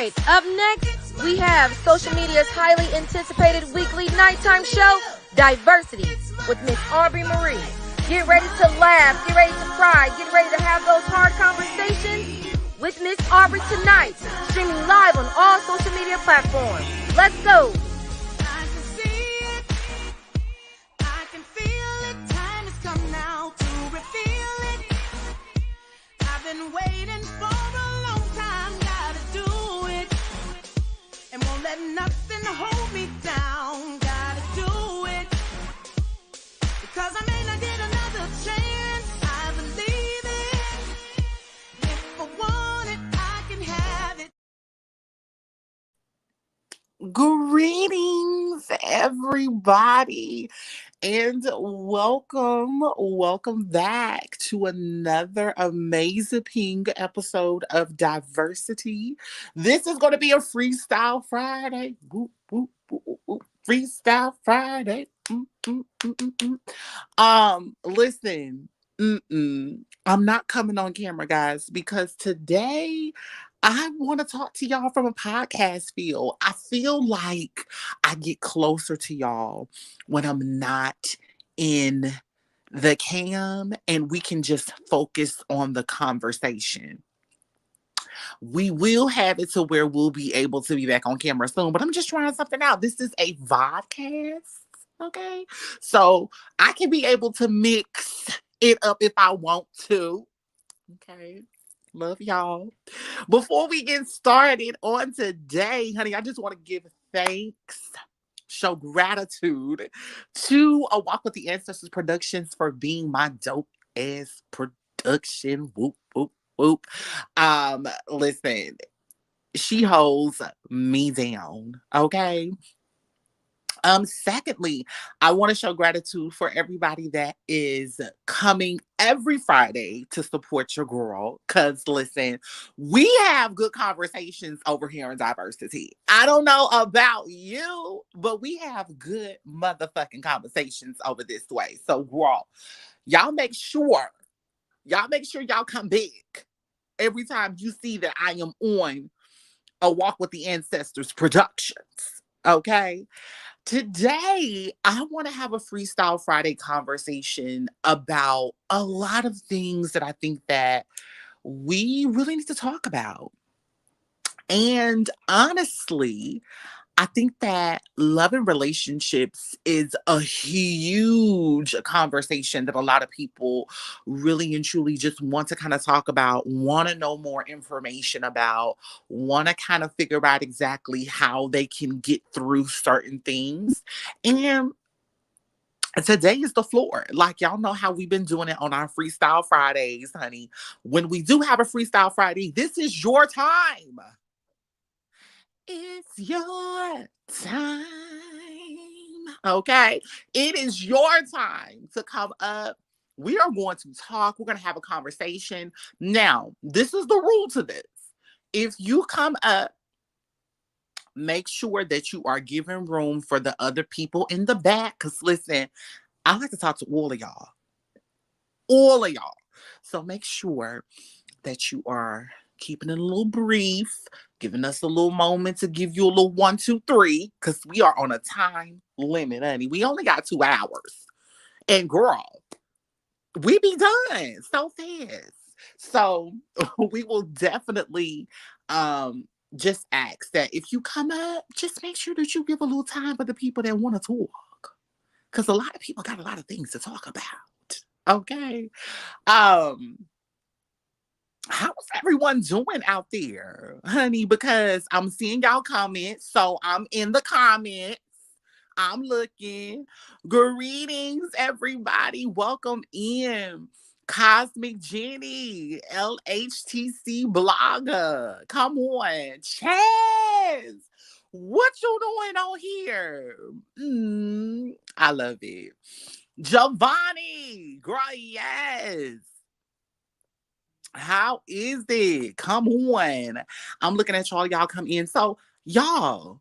right, up next, we have social media's highly anticipated weekly nighttime show, Diversity, with Miss Obeary Marie. Get ready to laugh, get ready to cry, get ready to have those hard conversations with Miss Aubrey tonight, streaming live on all social media platforms. Let's go. I can see it, I can feel it, time has come now to reveal it. I've been waiting for a long time, gotta do it, and won't let nothing hold me down, gotta do it, because I may not get another chance, I believe it, if I want it, I can have it. Greetings, everybody, and welcome back to another amazing episode of Diversity. This is going to be a Freestyle Friday. Whoop, whoop, whoop, whoop. Freestyle Friday. Listen, I'm not coming on camera, guys, because today I want to talk to y'all from a podcast feel. I feel like I get closer to y'all when I'm not in the cam and we can just focus on the conversation. We will have it to where we'll be able to be back on camera soon, but I'm just trying something out. This is a vodcast, okay? So I can be able to mix it up if I want to, okay? Love y'all. Before we get started on today, honey, I just want to give thanks, show gratitude to A Walk with the Ancestors Productions for being my dope ass production. Whoop, whoop, whoop. Listen, she holds me down, okay? Secondly, I want to show gratitude for everybody that is coming every Friday to support your girl. Cause listen, we have good conversations over here in Diversity. I don't know about you, but we have good motherfucking conversations over this way. So girl, y'all make sure y'all come back every time you see that I am on A Walk with the Ancestors Productions. Okay. Today, I want to have a Freestyle Friday conversation about a lot of things that I think that we really need to talk about. And honestly, I think that love and relationships is a huge conversation that a lot of people really and truly just want to kind of talk about, want to know more information about, want to kind of figure out exactly how they can get through certain things. And today is the floor. Like, y'all know how we've been doing it on our Freestyle Fridays, honey. When we do have a Freestyle Friday, this is your time. It's your time. Okay. It is your time to come up. We are going to talk. We're going to have a conversation. Now, this is the rule to this. If you come up, make sure that you are giving room for the other people in the back. Because listen, I like to talk to all of y'all. All of y'all. So make sure that you are keeping it a little brief, giving us a little moment to give you a little 1, 2, 3, because we are on a time limit, honey. We only got 2 hours. And girl, we be done so fast. So we will definitely just ask that if you come up, just make sure that you give a little time for the people that want to talk. Because a lot of people got a lot of things to talk about. Okay. How's everyone doing out there, honey? Because I'm seeing y'all comments, so I'm in the comments. I'm looking. Greetings, everybody. Welcome in. Cosmic Jenny, LHTC blogger. Come on. Chaz, what you doing on here? I love it. Giovanni, girl, yes. How is it? Come on. I'm looking at y'all come in. So, y'all,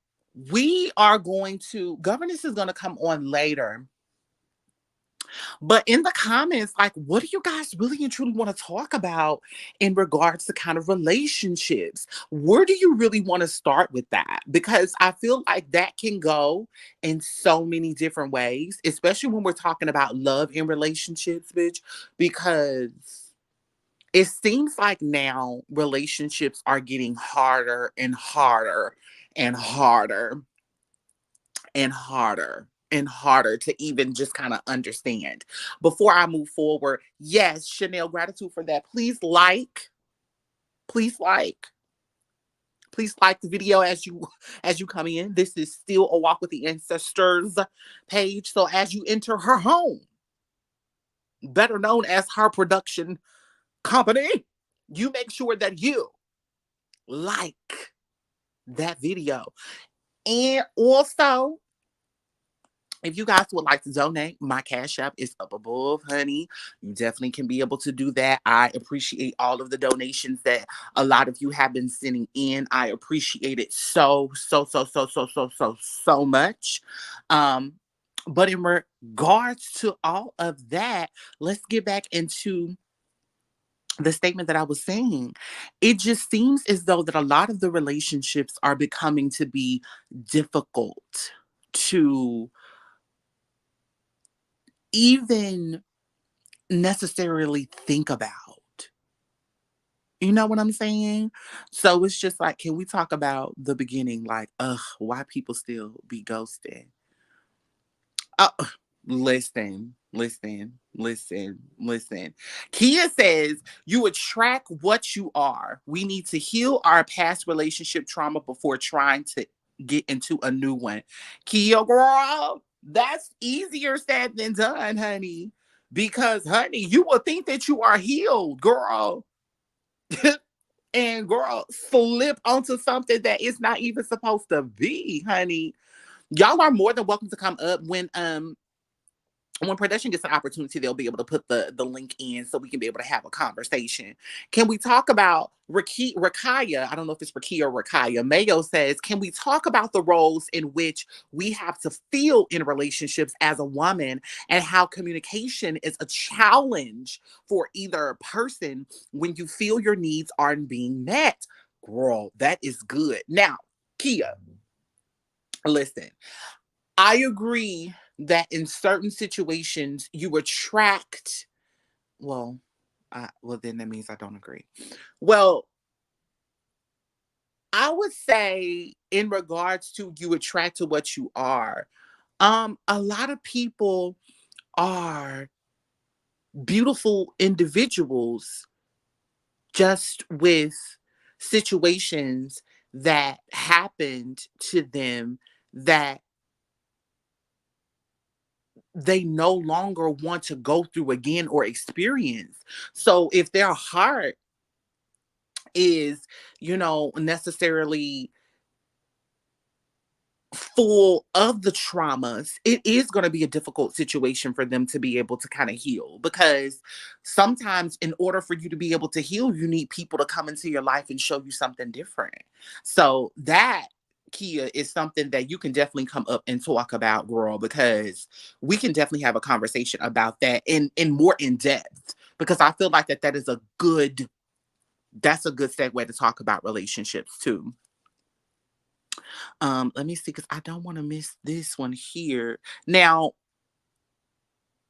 we are going to, Governance is going to come on later. But in the comments, like, what do you guys really and truly want to talk about in regards to kind of relationships? Where do you really want to start with that? Because I feel like that can go in so many different ways, especially when we're talking about love in relationships, bitch, because it seems like now relationships are getting harder and harder and harder and harder and harder to even just kind of understand. Before I move forward, yes, Chanel, gratitude for that. Please like, please like the video as you come in. This is still a walk with the ancestors page. So as you enter her home, better known as her production company, you make sure that you like that video. And also, if you guys would like to donate, my Cash App is up above, honey. You definitely can be able to do that. I appreciate all of the donations that a lot of you have been sending in. I appreciate it so much. Um, but in regards to all of that, let's get back into the statement that I was saying. It just seems as though that a lot of the relationships are becoming to be difficult to even necessarily think about. You know what I'm saying? So it's just like, can we talk about the beginning? Like, why people still be ghosting? Oh, listen. Kia says, you attract what you are. We need to heal our past relationship trauma before trying to get into a new one. Kia, girl, that's easier said than done, honey. Because, honey, you will think that you are healed, girl. And, girl, slip onto something that is not even supposed to be, honey. Y'all are more than welcome to come up when production gets an opportunity, they'll be able to put the link in so we can be able to have a conversation. Can we talk about Rakaya? I don't know if it's Rakia or Rakaya. Mayo says, can we talk about the roles in which we have to feel in relationships as a woman and how communication is a challenge for either person when you feel your needs aren't being met? Girl, that is good. Now, Kia, listen. I agree that in certain situations you attract. Well, then that means I don't agree. Well, I would say in regards to you attract to what you are. A lot of people are beautiful individuals just with situations that happened to them that they no longer want to go through again or experience. So if their heart is, necessarily full of the traumas, it is going to be a difficult situation for them to be able to kind of heal because sometimes, in order for you to be able to heal, you need people to come into your life and show you something different. So, that Kia is something that you can definitely come up and talk about, girl, because we can definitely have a conversation about that in more in depth because I feel like that is a good that's a good segue to talk about relationships too. Let me see, because I don't want to miss this one here. Now,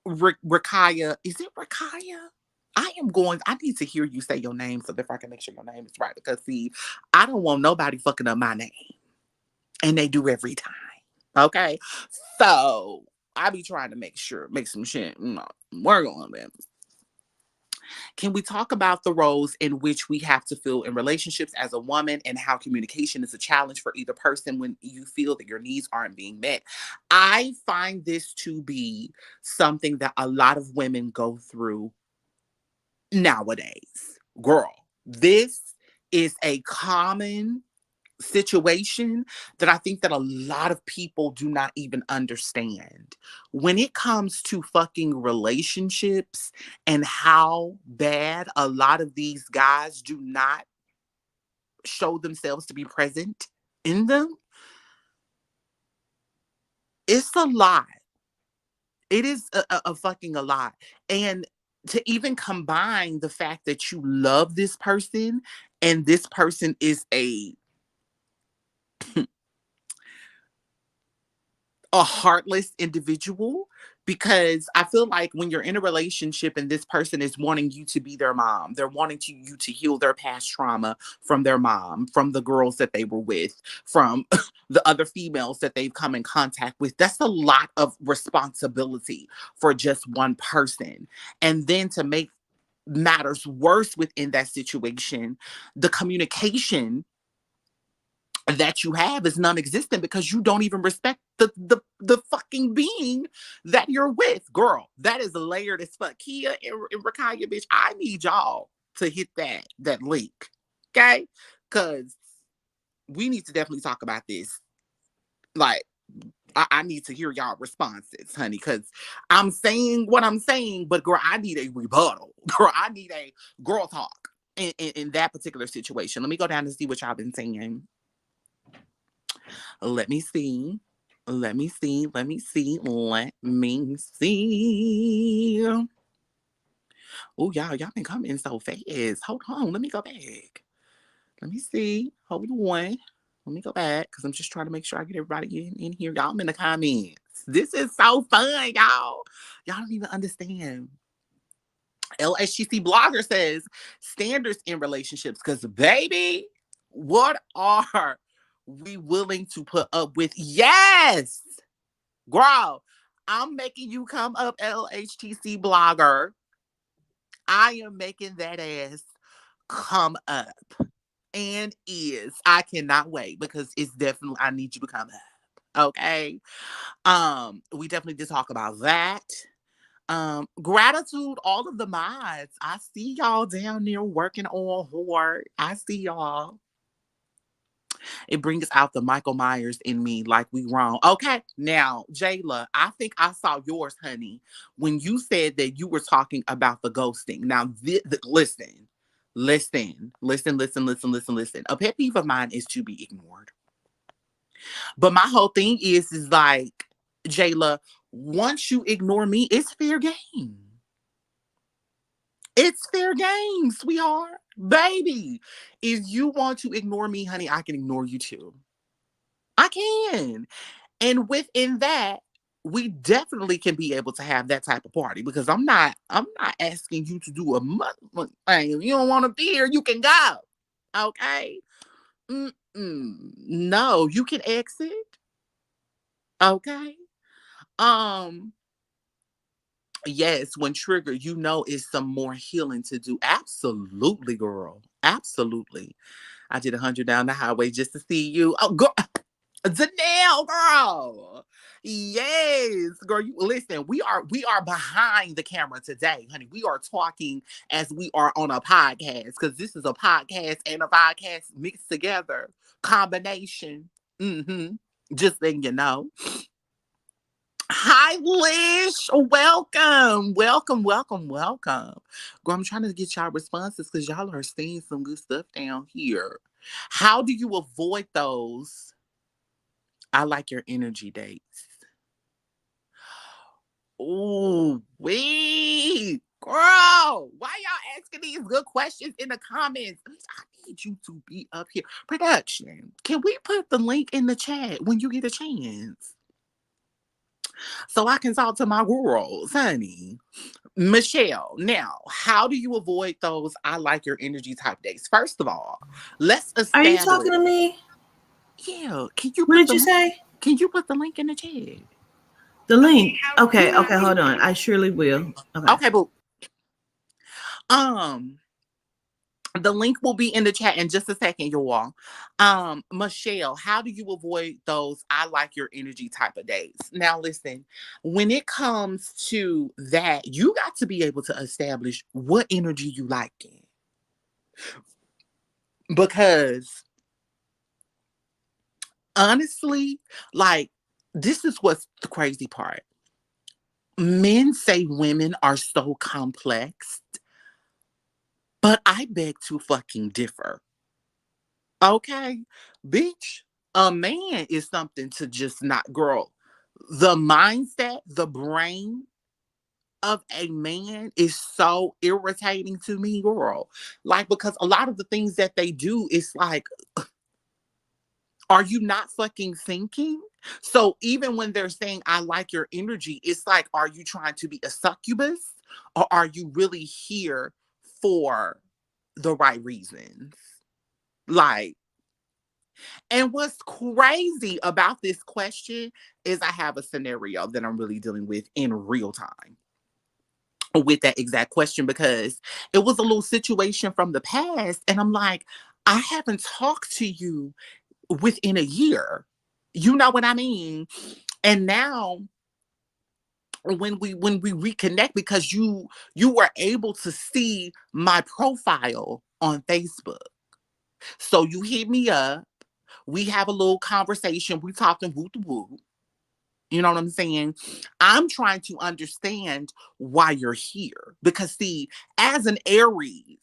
Rakaya, is it Rakaya? I need to hear you say your name so that I can make sure your name is right. Because see, I don't want nobody fucking up my name. And they do every time. Okay. So I be trying to make some shit, work on them. Can we talk about the roles in which we have to fill in relationships as a woman and how communication is a challenge for either person when you feel that your needs aren't being met? I find this to be something that a lot of women go through nowadays. Girl, this is a common situation that I think that a lot of people do not even understand. When it comes to fucking relationships and how bad a lot of these guys do not show themselves to be present in them, it's a lot. It is a fucking a lot. And to even combine the fact that you love this person and this person is a heartless individual, because I feel like when you're in a relationship and this person is wanting you to be their mom, they're wanting you to heal their past trauma from their mom, from the girls that they were with, from the other females that they've come in contact with. That's a lot of responsibility for just one person. And then to make matters worse within that situation, the communication that you have is non-existent because you don't even respect the fucking being that you're with. Girl, that is layered as fuck. Kia and Rakaya, bitch, I need y'all to hit that link. Okay? Cause we need to definitely talk about this. Like, I need to hear y'all responses, honey, because I'm saying what I'm saying, but girl, I need a rebuttal. Girl, I need a girl talk in that particular situation. Let me go down and see what y'all been saying. Let me see. Let me see. Let me see. Let me see. Oh, y'all been coming so fast. Hold on. Let me go back. Let me see. Hold on. Let me go back because I'm just trying to make sure I get everybody in here. Y'all I'm in the comments. This is so fun, y'all. Y'all don't even understand. LHGC blogger says standards in relationships because baby, what are we willing to put up with? Yes, girl, I'm making you come up, LHTC blogger. I am making that ass come up and is. I cannot wait because it's definitely I need you to come up. Okay. We definitely did talk about that. Gratitude, all of the mods. I see y'all down there working on hard. I see y'all. It brings out the Michael Myers in me like we wrong. Okay, now, Jayla, I think I saw yours, honey, when you said that you were talking about the ghosting. Now, listen, listen. A pet peeve of mine is to be ignored. But my whole thing is like, Jayla, once you ignore me, it's fair game. It's fair game, sweetheart. Baby, if you want to ignore me, honey, I can ignore you too. I can. And within that, we definitely can be able to have that type of party because I'm not asking you to do a month thing. If you don't want to be here, you can go. Okay? No, you can exit. Okay? Um, yes, when triggered, you know it's some more healing to do. Absolutely, girl. Absolutely. I did 100 down the highway just to see you. Oh, girl. Janelle, girl. Yes, girl. You listen. We are behind the camera today, honey. We are talking as we are on a podcast because this is a podcast and a podcast mixed together combination. Just letting you know. Hi, Lish. Welcome. Girl, I'm trying to get y'all responses because y'all are seeing some good stuff down here. How do you avoid those? I like your energy dates. Ooh, wait. Girl, why y'all asking these good questions in the comments? Bitch, I need you to be up here. Production, can we put the link in the chat when you get a chance? So I can talk to my girls, honey. Michelle, now, how do you avoid those I like your energy type days? First of all, let's Are you talking establish. to me? Yeah, What did you say? can you put the link in the chat? The link. Okay, Yeah. okay, hold on. I surely will. Okay. Okay, but um the link will be in the chat in just a second, you all. Michelle, how do you avoid those I like your energy type of days? Now, listen, when it comes to that, you got to be able to establish what energy you like in. Because honestly, like, this is what's the crazy part. Men say women are so complex, but I beg to fucking differ. Okay, bitch, a man is something to just not, girl. the mindset, the brain of a man is so irritating to me, girl. Like, because a lot of the things that they do is like, are you not fucking thinking? So even when they're saying, I like your energy, it's like, are you trying to be a succubus? Or are you really here for the right reasons? Like, and what's crazy about this question is I have a scenario that I'm really dealing with in real time with that exact question, because it was a little situation from the past. And I'm like, I haven't talked to you within a year. You know what I mean? And now when we reconnect, because you were able to see my profile on Facebook. So you hit me up, we have a little conversation, we talking woo woo. You know what I'm saying? I'm trying to understand why you're here. Because see, as an Aries,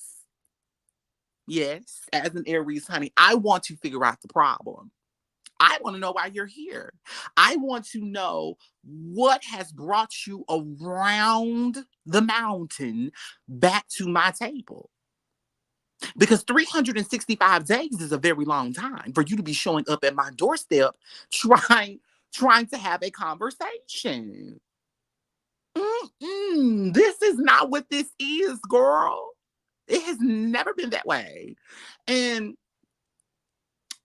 yes, as an Aries, honey, I want to figure out the problem. I want to know why you're here. I want to know what has brought you around the mountain back to my table. Because 365 days is a very long time for you to be showing up at my doorstep trying to have a conversation. This is not what this is, girl. It has never been that way. And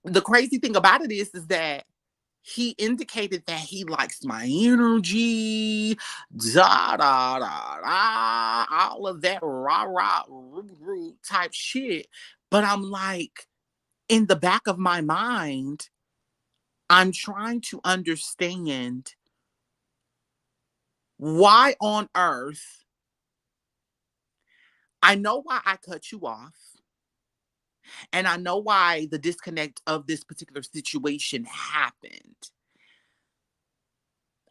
the crazy thing about it is that he indicated that he likes my energy, da da da da, all of that rah rah roo type shit. But I'm like, in the back of my mind, I'm trying to understand why on earth. I know why I cut you off. And I know why the disconnect of this particular situation happened.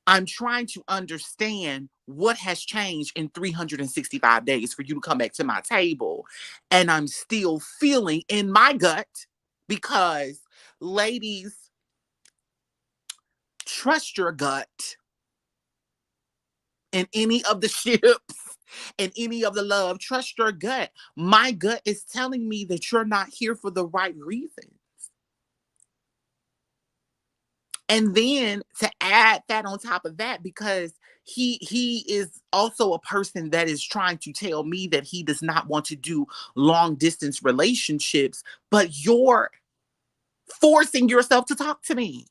I'm trying to understand what has changed in 365 days for you to come back to my table. And I'm still feeling in my gut, because, ladies, trust your gut in any of the ships and any of the love. Trust your gut. My gut is telling me that you're not here for the right reason. And then to add that on top of that, because he is also a person that is trying to tell me that he does not want to do long distance relationships, but you're forcing yourself to talk to me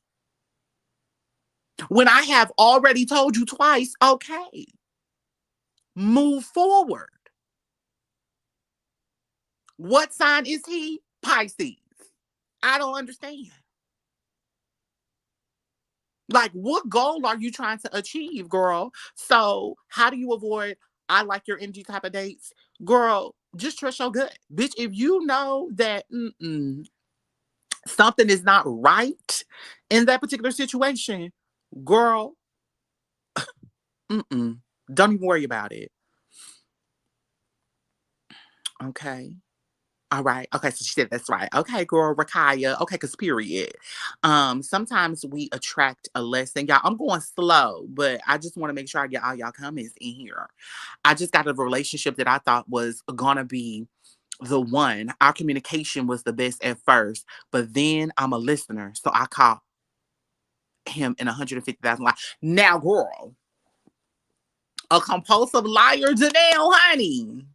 when I have already told you twice, okay, move forward. What sign is he? Pisces. I don't understand. Like, what goal are you trying to achieve, girl? So, how do you avoid I like your energy type of dates? Girl, just trust your gut. Bitch, if you know that something is not right in that particular situation, girl, don't even worry about it. Okay. All right. Okay, so she said that's right. Okay, girl, Rakaya. Okay, cause period. Sometimes we attract a lesson. Y'all, I'm going slow, but I just want to make sure I get all y'all comments in here. I just got a relationship that I thought was gonna be the one. Our communication was the best at first, but then I'm a listener, so I caught him in 150,000 lies. Now, girl, a compulsive liar, Janelle, honey.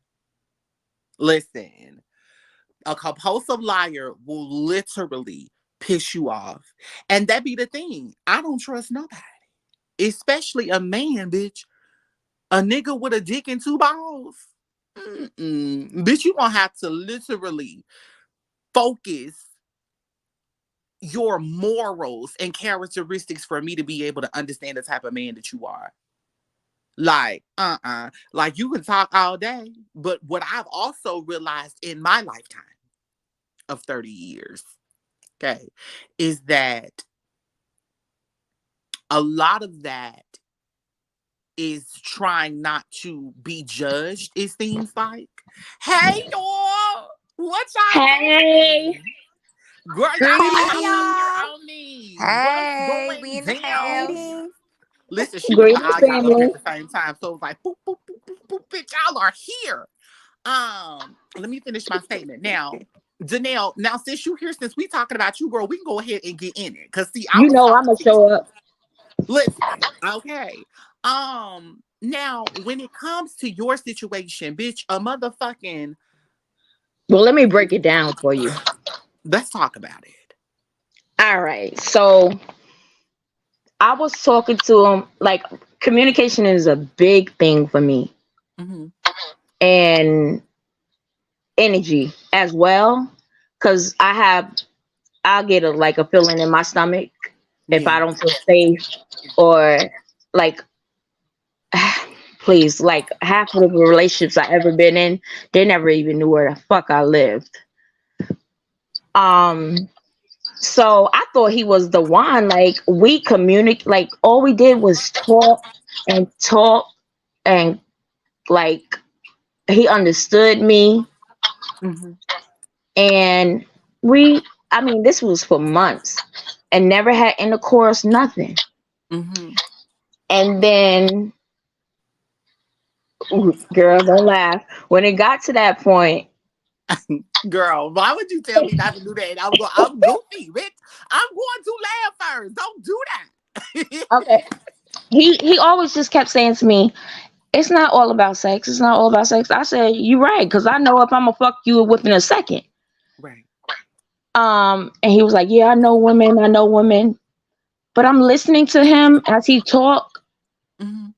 Listen. A compulsive liar will literally piss you off. And that be the thing. I don't trust nobody, especially a man, bitch. A nigga with a dick and two balls. Bitch, you gonna have to literally focus your morals and characteristics for me to be able to understand the type of man that you are. Like, like, you can talk all day, but what I've also realized in my lifetime of 30 years, okay, is that a lot of that is trying not to be judged, it seems like. Hey, y'all! What y'all Hey, doing? Girl, y'all greetings. better Hey hop up here y'all. on me. What's Hey, we going in the down? house. Greetings. Listen, she was Greetings, like, all y'all up here family. at the same time. So it was like, boop, boop, boop, boop, boop, bitch, y'all are here. Let me finish my statement. Now, Janelle, now since you here, since we talking about you, girl, we can go ahead and get in it. Cause see, I You was know I'm talking gonna to you. show up. Listen, okay. Now when it comes to your situation, bitch, a motherfucking Well, let me break it down for you. let's talk about it. All right. So I was talking to him. Like, communication is a big thing for me, Mm-hmm. and energy as well. Cause I'll get a feeling in my stomach if I Yeah. don't feel safe, or like, please, like half of the relationships I ever been in, they never even knew where the fuck I lived. Um, so I thought he was the one. Like, we communicate. Like, all we did was talk, and like, he understood me, Mm-hmm. and I mean, this was for months, and never had intercourse, nothing. Mm-hmm. And then, girl, don't laugh. When it got to that point, Girl, why would you tell me not to do that? I'm goofy, bitch. I'm going to laugh first. Don't do that. okay, he always just kept saying to me, "It's not all about sex. It's not all about sex." I said, "You're right, because I know if I'm gonna fuck you within a second." Right. And he was like, "Yeah, I know women," but I'm listening to him as he talk, Mm-hmm.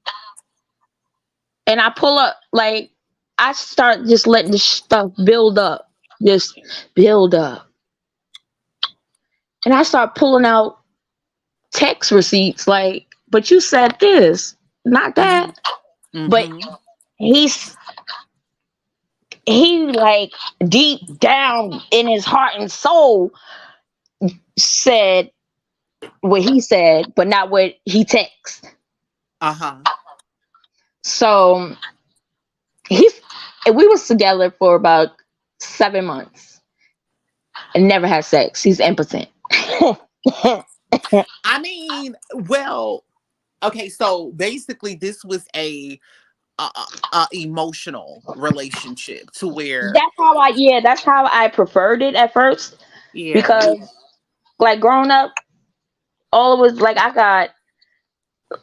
and I pull up, like, I start just letting the stuff build up, just build up, and I start pulling out text receipts, like, "But you said this, not Mm-hmm. that." But Mm-hmm. he's he like deep down in his heart and soul said what he said, but not what he texted. Uh-huh. So he's we was together for about 7 months and never had sex. He's impotent. I mean, well, okay, so basically this was a emotional relationship to where That's how I preferred it at first, yeah. because like growing up, all it was like, I got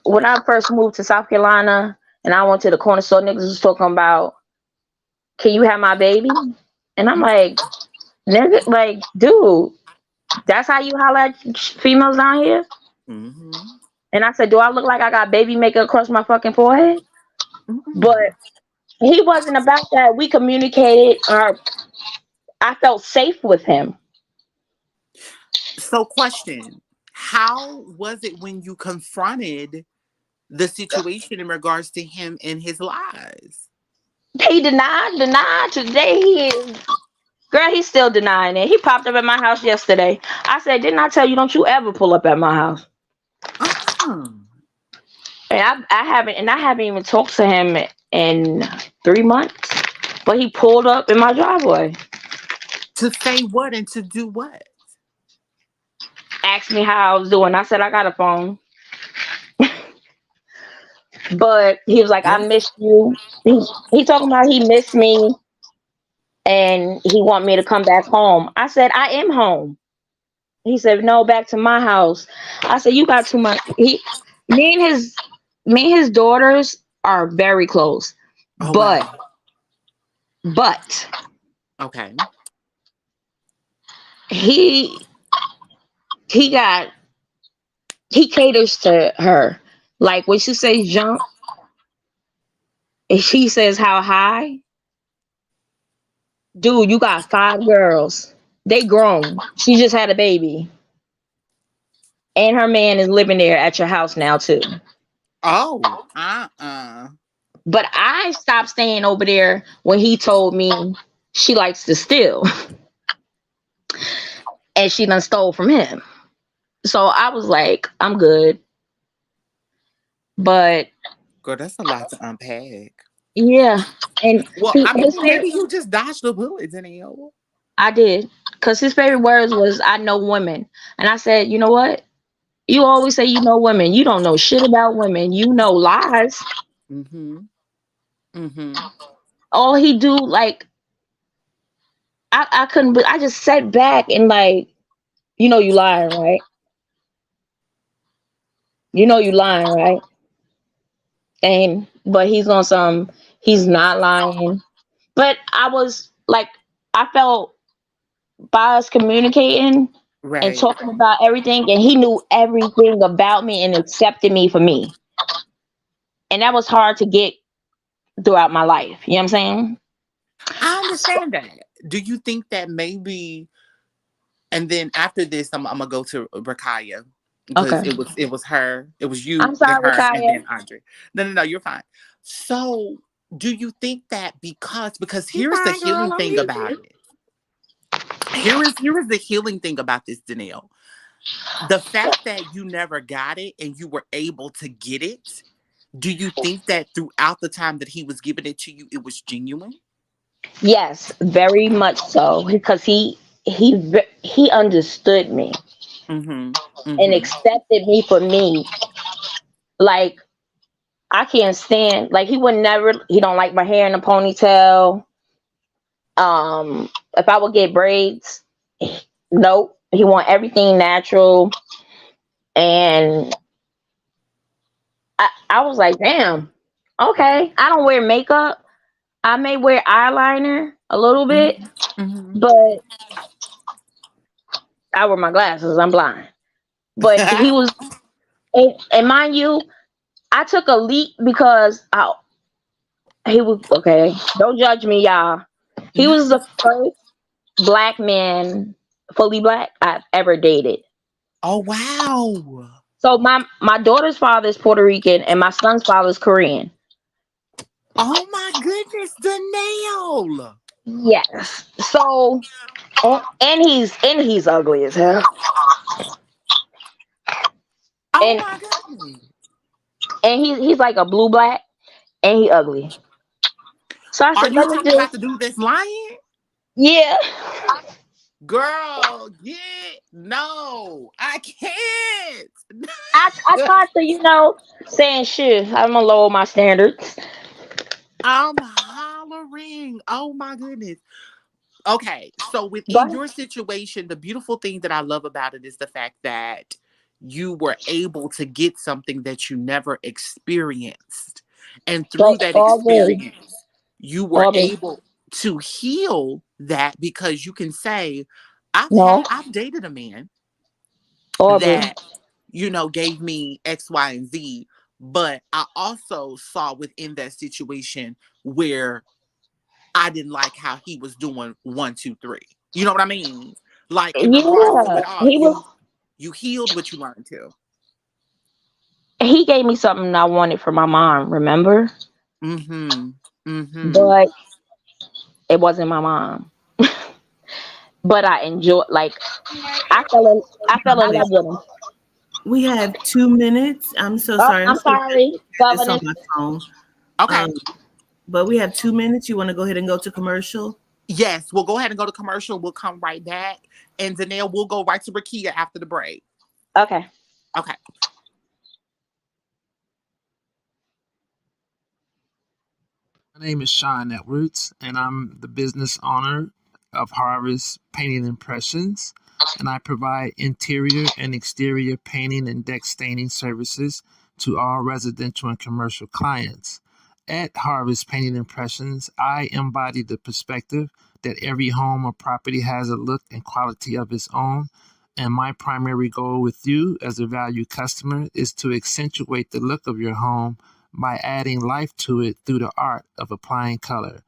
when I first moved to South Carolina and I went to the corner store, niggas was talking about, "Can you have my baby?" And I'm like, nigga, like, dude, that's how you holler at females down here? Mm-hmm. And I said, "Do I look like I got baby makeup across my fucking forehead?" But Mm-hmm. he wasn't about that. We communicated, or I felt safe with him. So question, how was it when you confronted the situation in regards to him and his lies? He denied. Today he is, girl, he's still denying it. He popped up at my house yesterday. I said, "Didn't I tell you, don't you ever pull up at my house?" Uh-huh. And I haven't even talked to him in 3 months. But he pulled up in my driveway, To say what and to do what? asked me how I was doing. I said, "I got a phone." But he was like, "I That's miss you." He talking about he missed me and he want me to come back home. I said, "I am home." He said, "No, back to my house." I said, "You got too much." Me and his me and his daughters are very close. oh But wow. but Okay. he he got he caters to her. Like, when she says jump, and she says how high, dude, you got 5 girls. They grown. She just had a baby. And her man is living there at your house now too. Oh, uh-uh. But I stopped staying over there when he told me she likes to steal and she done stole from him. So I was like, I'm good. But Girl, that's a lot to unpack. yeah, and Well, I mean, his well, favorite, maybe you just dodged the bullet, Danielle. I did, because his favorite words was, "I know women," and I said, "You know what? You always say you know women. You don't know shit about women. You know lies. Mm-hmm. Mm-hmm. All he do, like, I couldn't. I just sat back and like, you lying, right? You lying, right? And but he's on some. He's not lying. But I was like, I felt by us communicating and Right. talking about everything, and he knew everything about me and accepted me for me. And that was hard to get throughout my life. You know what I'm saying? I understand that. Do you think that maybe, and then after this, I'm gonna go to Rakaya because Okay. it was her, it was I'm you, then sorry, her, and Kaya. then Andre. No, you're fine. So, do you think that because You here's the fine, girl. healing I'm thing about easy. it. Here is the healing thing about this, Danielle. The fact that you never got it and you were able to get it. Do you think that throughout the time that he was giving it to you, it was genuine? Yes, very much so, because he understood me Mm-hmm. and Mm-hmm. accepted me for me. Like, I can't stand, like, he don't like my hair in a ponytail. If I would get braids, nope. He want everything natural. And I was like, damn, okay. I don't wear makeup. I may wear eyeliner a little bit, Mm-hmm. Mm-hmm. but I wear my glasses. I'm blind. But he was, and mind you, I took a leap because he was okay. Don't judge me, y'all. He was the first black man, fully black, I've ever dated. Oh wow. So my daughter's father is Puerto Rican and my son's father is Korean. Oh my goodness, Danielle. Yes. So and he's ugly as hell. Oh And my goodness. he's like a blue black and he ugly. So I Are said, you let me talking about just the dude that's lying? yeah. Girl, get no, I can't. I tried to, saying shit. I'm gonna lower my standards. I'm hollering. Oh my goodness. Okay, so within But your situation, the beautiful thing that I love about it is the fact that you were able to get something that you never experienced. And through so that Aubrey, experience, you were Aubrey, able to heal that because you can say, no, I've dated a man Aubrey. that, gave me X, Y, and Z, but I also saw within that situation where I didn't like how he was doing one, two, three. You know what I mean? Like in regards to Yeah, it all, he was. you healed what you learned to. He gave me something I wanted for my mom. Remember, Mm-hmm. Mm-hmm. but it wasn't my mom. But I enjoyed. Like I fell in love Guys, with him. we have 2 minutes. I'm so Oh, sorry. I'm I'm still trying sorry, to get this on governess. my phone. Okay. Um, but we have 2 minutes. You want to go ahead and go to commercial? Yes, we'll go ahead and go to commercial. We'll come right back. And Danelle, we'll go right to Rakia after the break. Okay. Okay. My name is Sean Edwards, and I'm the business owner of Harvest Painting Impressions, and I provide interior and exterior painting and deck staining services to all residential and commercial clients. At Harvest Painting Impressions, I embody the perspective that every home or property has a look and quality of its own. And my primary goal with you as a valued customer is to accentuate the look of your home by adding life to it through the art of applying color.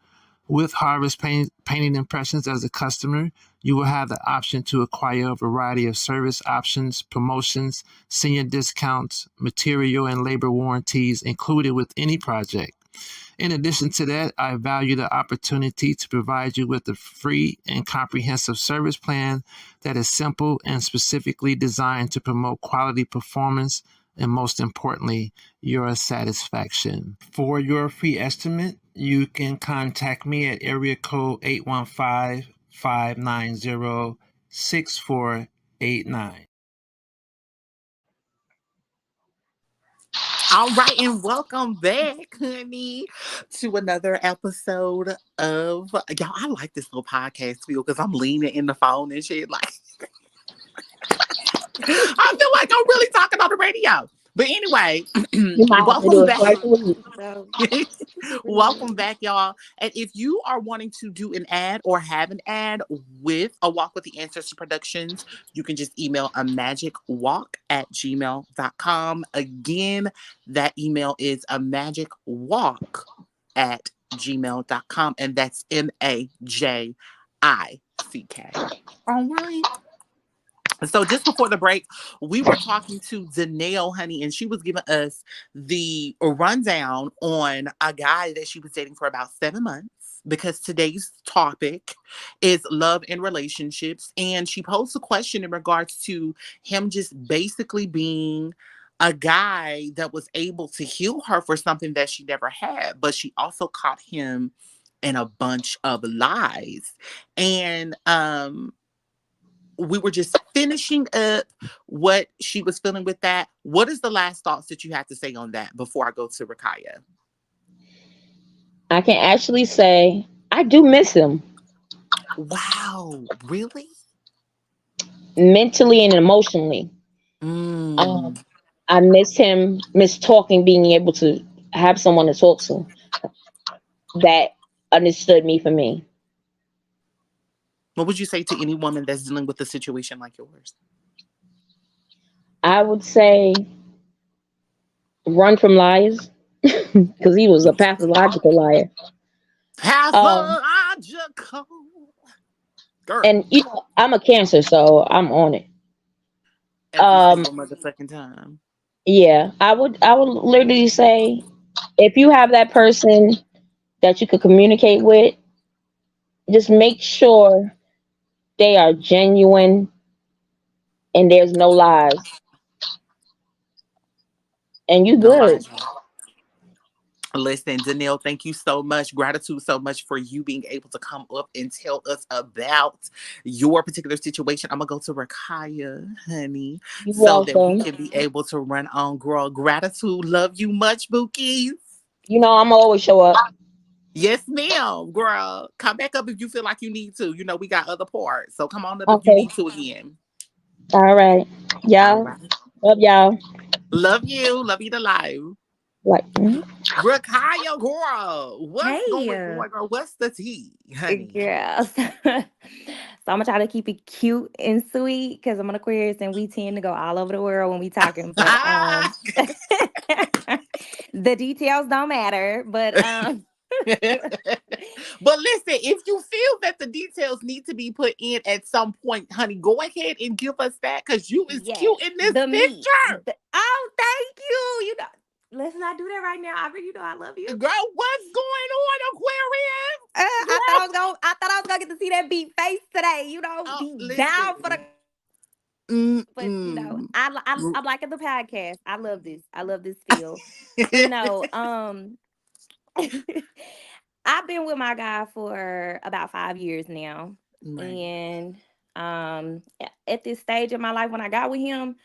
With Painting Impressions as a customer, you will have the option to acquire a variety of service options, promotions, senior discounts, material and labor warranties included with any project. In addition to that, I value the opportunity to provide you with a free and comprehensive service plan that is simple and specifically designed to promote quality performance and, most importantly, your satisfaction. For your free estimate, you can contact me at area code 815-590-6489. All right, and welcome back, honey, to another episode of y'all. I like this little podcast feel because I'm leaning in the phone and shit. Like I feel like I'm really talking on the radio. But anyway, You might have to do welcome it back. twice a week. So Welcome back, y'all. And if you are wanting to do an ad or have an ad with A Walk with the Ancestor Productions, you can just email a magicwalk@gmail.com. Again, that email is a magicwalk@gmail.com. And that's MAJICK. All right. So just before the break, we were talking to Danelle, honey, and she was giving us the rundown on a guy that she was dating for about 7 months. Because today's topic is love and relationships. And she posed a question in regards to him just basically being a guy that was able to heal her for something that she never had. But she also caught him in a bunch of lies. And we were just finishing up what she was feeling with that. What is the last thoughts that you had to say on that before I go to Rakaya? I can actually say I do miss him Wow, really? mentally and emotionally. Mm, Um, I miss him, miss talking, being able to have someone to talk to that understood me for me. what would you say to any woman that's dealing with a situation like yours? I would say run from liars because he was a pathological liar. Um, Pathological. Girl, and I'm a Cancer, so I'm on it. every Um, single motherfucking time. yeah, I would literally say if you have that person that you could communicate with, just make sure they are genuine and there's no lies, and you No good. lies. Listen, Danelle, thank you so much. Gratitude so much for you being able to come up and tell us about your particular situation. I'm going to go to Rakaya, honey, You so that we welcome. can be able to run on, girl. Gratitude. Love you much, Bookies. I'm always show up. Yes, ma'am, girl. Come back up if you feel like you need to. We got other parts. So come on up if you Okay. need to again. All right. All Y'all. right. Love y'all. Love you. Love you to life. Like, Rakaya, girl. What's going hey, on, girl? What's the tea, honey? girls. So I'm gonna try to keep it cute and sweet because I'm an Aquarius and we tend to go all over the world when we talking. But the details don't matter. But But listen, if you feel that the details need to be put in at some point, honey, go ahead and give us that because you is cute yes, in this the meat. picture. Oh, thank you. Let's not do that right now. I really I love you. Girl, what's going on, I thought Aquarius? I was gonna. I thought I was gonna get to see that beat face today. Oh, Be down for the. listen. But Mm-mm. I'm liking the podcast. I love this. I love this feel. But no, I've been with my guy for about 5 years now, Right. and at this stage of my life when I got with him,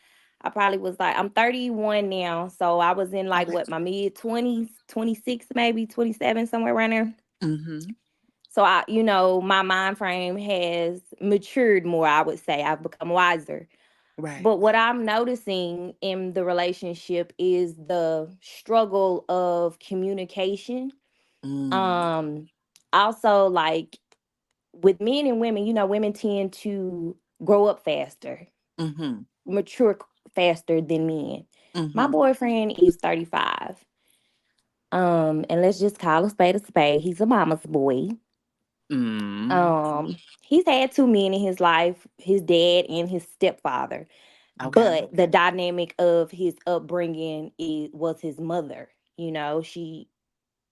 I probably was like I'm 31 now, so I was in like Okay. what my mid 20s, 26 maybe 27 somewhere around there. Mm-hmm. So my mind frame has matured more. I would say I've become wiser. Right. But what I'm noticing in the relationship is the struggle of communication. Mm. Um, Also, like with men and women, women tend to grow up faster, Mm-hmm. mature faster than men. My Mm-hmm. boyfriend is 35. And let's just call a spade a spade. He's a mama's boy. Mm. He's had two men in his life, his dad and his stepfather. Okay. But the dynamic of his upbringing was his mother. She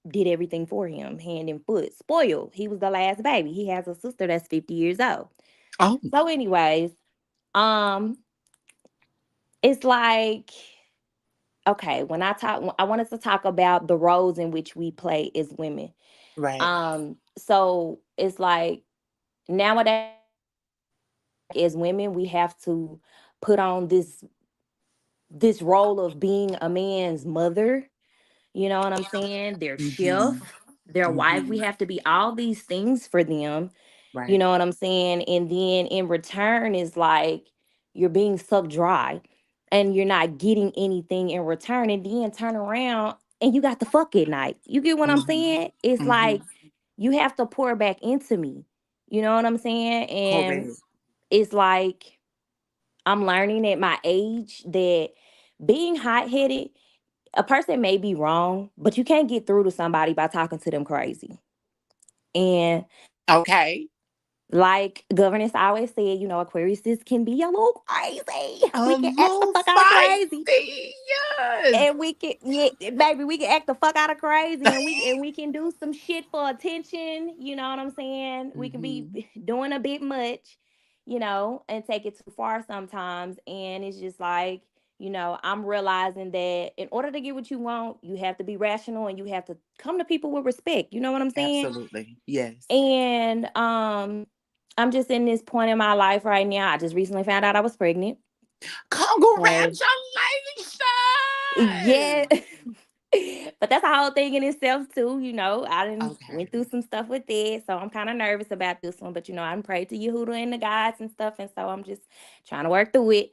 did everything for him, hand and foot, spoiled. He was the last baby. He has a sister that's 50 years old. Oh, So, anyways, um, it's like, okay, when I wanted to talk about the roles in which we play as women. right. So it's like nowadays as women, we have to put on this this role of being a man's mother. You know what I'm saying? Their Mm-hmm. chef, their wife. We Mm-hmm. have to be all these things for them. You Right. know what I'm saying? And then in return is like you're being sucked dry and you're not getting anything in return. And then turn around and you got the fuck at night. You get what I'm Mm-hmm. saying? It's Mm-hmm. like you have to pour back into me. You know what I'm saying? And Correct. it's like I'm learning at my age that being hot headed, a person may be wrong, but you can't get through to somebody by talking to them crazy. And Okay. like Governess always said, you know, Aquariuses can be a little crazy. A We can act the little fuck out of crazy. feisty. Yes. And we can, yeah, baby, we can act the fuck out of crazy, and we can do some shit for attention. You know what I'm saying? We can be Mm-hmm. doing a bit much, you know, and take it too far sometimes. And it's just like, you know, I'm realizing that in order to get what you want, you have to be rational and you have to come to people with respect. You know what I'm saying? Absolutely. Yes. And I'm just in this point in my life right now. I just recently found out I was pregnant. So yeah. Congratulations. But that's a whole thing in itself too, you know. I didn't Okay. went through some stuff with it, so I'm kind of nervous about this one. But you know, I prayed to Yehuda and the gods and stuff, and so I'm just trying to work through it.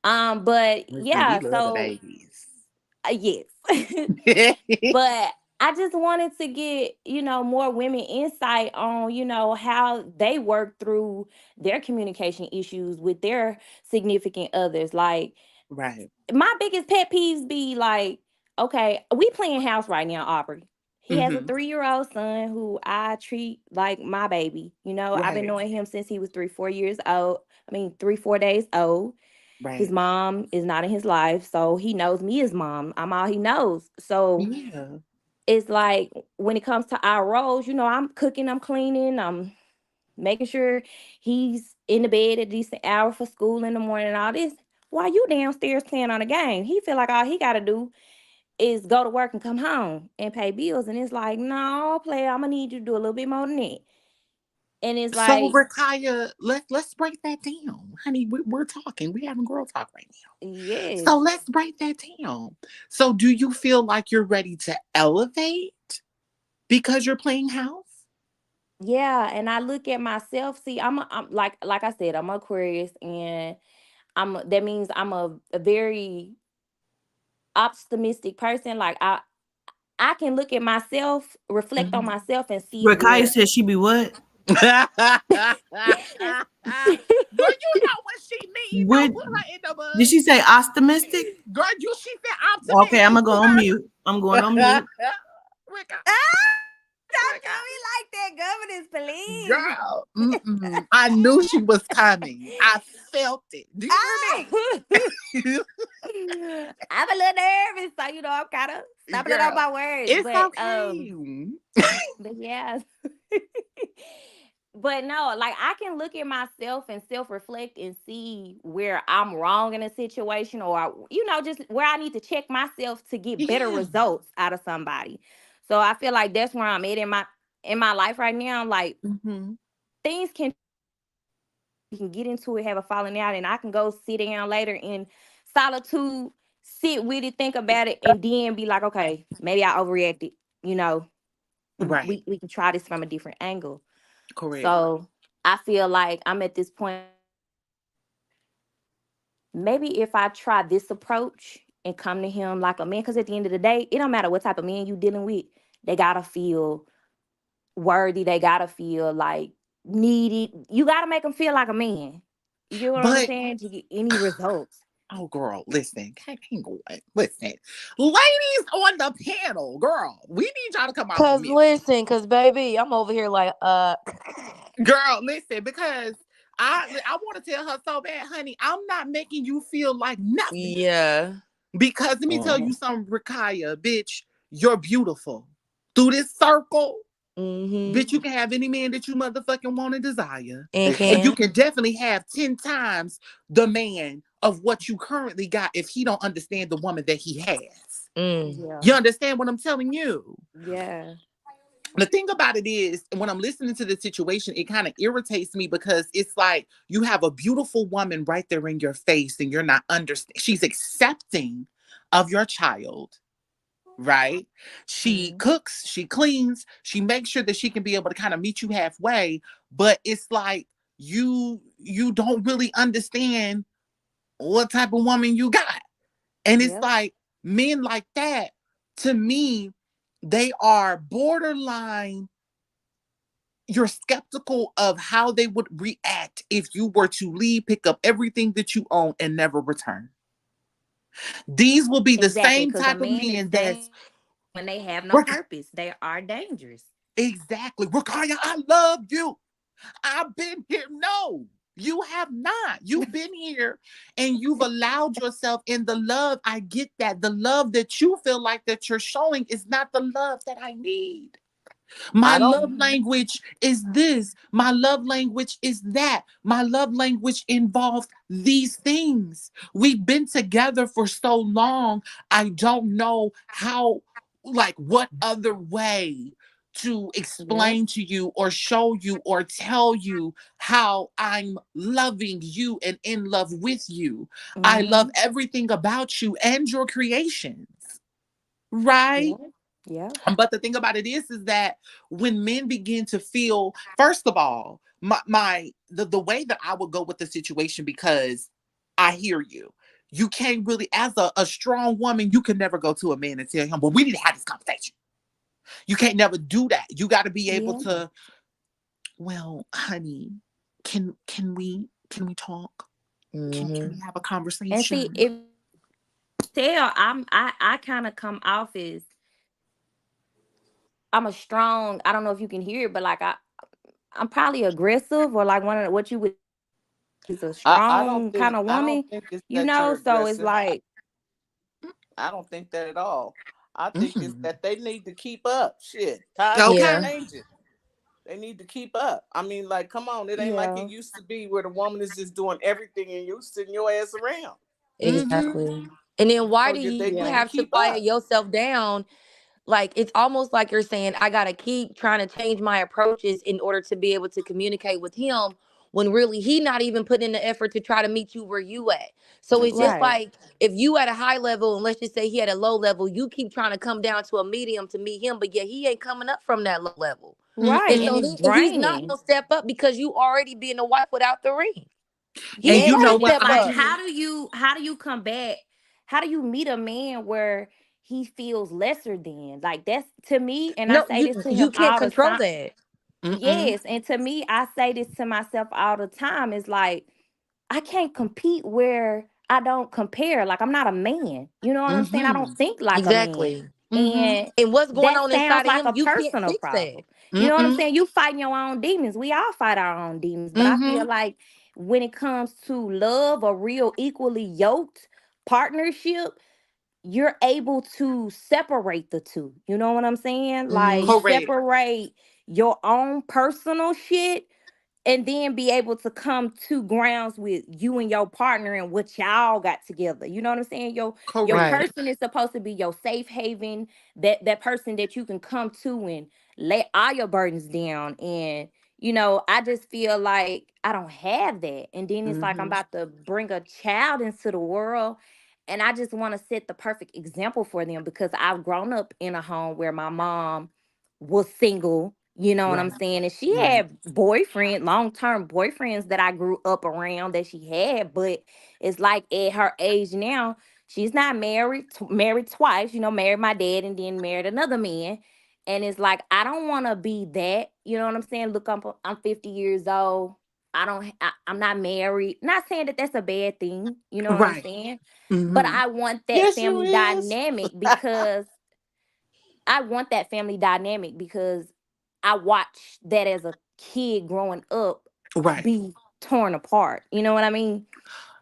But Listen, we yeah, love the so babies. yes. But I just wanted to get, you know, more women insight on, you know, how they work through their communication issues with their significant others. Like Right. my biggest pet peeves be like, okay, we playing house right now, Aubrey. He has a Mm-hmm. 3-year-old son who I treat like my baby. You know, I've been Right. knowing him since he was 3, 4 years old. I mean, 3, 4 days old. His Right. mom is not in his life, so he knows me as mom. I'm all he knows. So Yeah. it's like when it comes to our roles, you know, I'm cooking, I'm cleaning, I'm making sure he's in the bed at a decent hour for school in the morning and all this. While you downstairs playing on a game, he feel like all he got to do is go to work and come home and pay bills. And it's like, no, player, I'm gonna need you to do a little bit more than that. And it's So, like, Rakaya, let's break that down, honey. We're talking. We having girl talk right now. yes, So let's break that down. So, do you feel like you're ready to elevate because you're playing house? yeah. And I look at myself. See, I'm like I said, I'm Aquarius, and that means I'm a very optimistic person. Like I can look at myself, reflect on Mhm. myself, and see Rakaya where. said she be what? Girl, you know what she mean. What Don't put her in the did bus. she say? Optimistic? Girl, she said Okay, I'm optimistic. gonna go on mute. I'm going on mute. Rika, Don't do Rika. me like that, governess, please. Girl, I knew she was coming. I felt it. Do you Ah! hear me? I'm a little nervous, so you know I'm kind of stumbling on Girl, my words, it's okay. but yeah. But no, like I can look at myself and self reflect and see where I'm wrong in a situation, or you know, just where I need to check myself to get better Yeah. results out of somebody. So I feel like that's where I'm at in my life right now. Like Hmm. things can we can get into it, have a falling out, and I can go sit down later in solitude, sit with it, think about it, and then be like, okay, maybe I overreacted. You know, Right. we can try this from a different angle. Correct. So I feel like I'm at this point. Maybe if I try this approach and come to him like a man, because at the end of the day, it don't matter what type of man you dealing with, they gotta feel worthy. They gotta feel like needed. You gotta make them feel like a man. You get what I'm But saying? To get any results. oh, girl, listen, hang on. Listen, ladies on the panel, girl, we need y'all to come off of Cause mute. listen, cause baby, I'm over here like Girl, listen, because I want to tell her so bad, honey, I'm not making you feel like nothing. yeah. Because let me tell Mhm. you something, Rakaya, bitch, you're beautiful. Through this circle, Mm-hmm. bitch, you can have any man that you motherfucking want and desire. And And you can. can definitely have 10 times the man of what you currently got if he don't understand the woman that he has. Mm. Yeah. You understand what I'm telling you? Yeah. The thing about it is, when I'm listening to the situation, it kind of irritates me because it's like you have a beautiful woman right there in your face, and you're not understanding. She's accepting of your child, right? She Mhm. cooks, she cleans, she makes sure that she can be able to kind of meet you halfway. But it's like you don't really understand what type of woman you got. And it's Yep. like men like that, to me, they are borderline. You're skeptical of how they would react if you were to leave, pick up everything that you own, and never return. These will be the Exactly, same because a type of man is men dangerous that's when they have no we're purpose. They are dangerous. exactly. Rakaya, I love you. I've been here. No, you have not. You've been here and you've allowed yourself in the love. I get that. The love that you feel like that you're showing is not the love that I need. My I don't. love Mhm. language is this. My love language is that. My love language involves these things. We've been together for so long. I don't know how, like, what other way to Yep. explain to you or show you or tell you how I'm loving you and in love with you. I love Mhm. everything about you and your creations, right? Yep. Yep. But the thing about it is that when men begin to feel, first of all, the way that I would go with the situation, because I hear you. You can't really, as a strong woman, you can never go to a man and tell him, well, we need to have this conversation. You can't never do that. You got to be able Yeah. to, well, honey, can we talk? Can we Mm-hmm. have a And see, conversation? if tell I kind of come off as I'm a strong. I don't know if you can hear it, but like I'm probably aggressive or like one of what you would is a I don't strong kind think. of I don't woman, think it's you that you're know. So it's aggressive. like I don't think that at all. I think it's Hmm. that they need to keep up. Shit, times is Okay. Yeah. changing. They need to keep up. I mean, like, come on. It ain't like it yeah, used to be where the woman is just doing everything and you sitting your ass around. Hmm. Exactly. And then why So do they you need yeah, to have to keep quiet up. yourself down? Like it's almost like you're saying I got to keep trying to change my approaches in order to be able to communicate with him when really he not even putting in the effort to try to meet you where you at. So it's just Exactly. right, like if you at a high level and let's just say he at a low level, you keep trying to come down to a medium to meet him, but yet he ain't coming up from that low level. right, And Hmm. and so it's he's not draining. gonna step up because you already being a wife without the ring. He And ain't you got know to Exactly. what? step I Like up. do. how do you combat how do you meet a man where he feels lesser than? Like that's to me, and I No, say you this to you him can't all the control time. that. Mm-mm. Yes, and to me, I say this to myself all the time. It's like I can't compete where I don't compare. Like I'm not a man. You know what I'm saying? I don't Mm-hmm. think like a man. Exactly. Mm-hmm. And And what's going that on sounds inside of like him, a you can't personal fix that. problem. You know what I'm Mm-mm. saying? You fighting your own demons. We all fight our own demons. But I feel Mm-hmm. like when it comes to love, a real equally yoked partnership, you're able to separate the two. You know what I'm saying? Hmm. Like Correct. separate your own personal shit and then be able to come to grounds with you and your partner and what y'all got together. You know what I'm saying? Your Correct. Right. person is supposed to be your safe haven, that person that you can come to and lay all your burdens down. And I just feel like I don't have that. And then it's like I'm Mm-hmm. about to bring a child into the world. And I just want to set the perfect example for them because I've grown up in a home where my mom was single, you know what I'm Right. saying? And she Right. had long-term boyfriends that I grew up around that she had, but it's like at her age now, she's not married, married twice, married my dad and then married another man. And it's like I don't want to be that, you know what I'm saying? Look, I'm 50 years old. I'm not married. Not saying that that's a bad thing, you know what I'm Right. saying? But Mm-hmm. I want that Yes, you family is. dynamic because I watched that as a kid growing up Right. be torn apart. You know what I mean?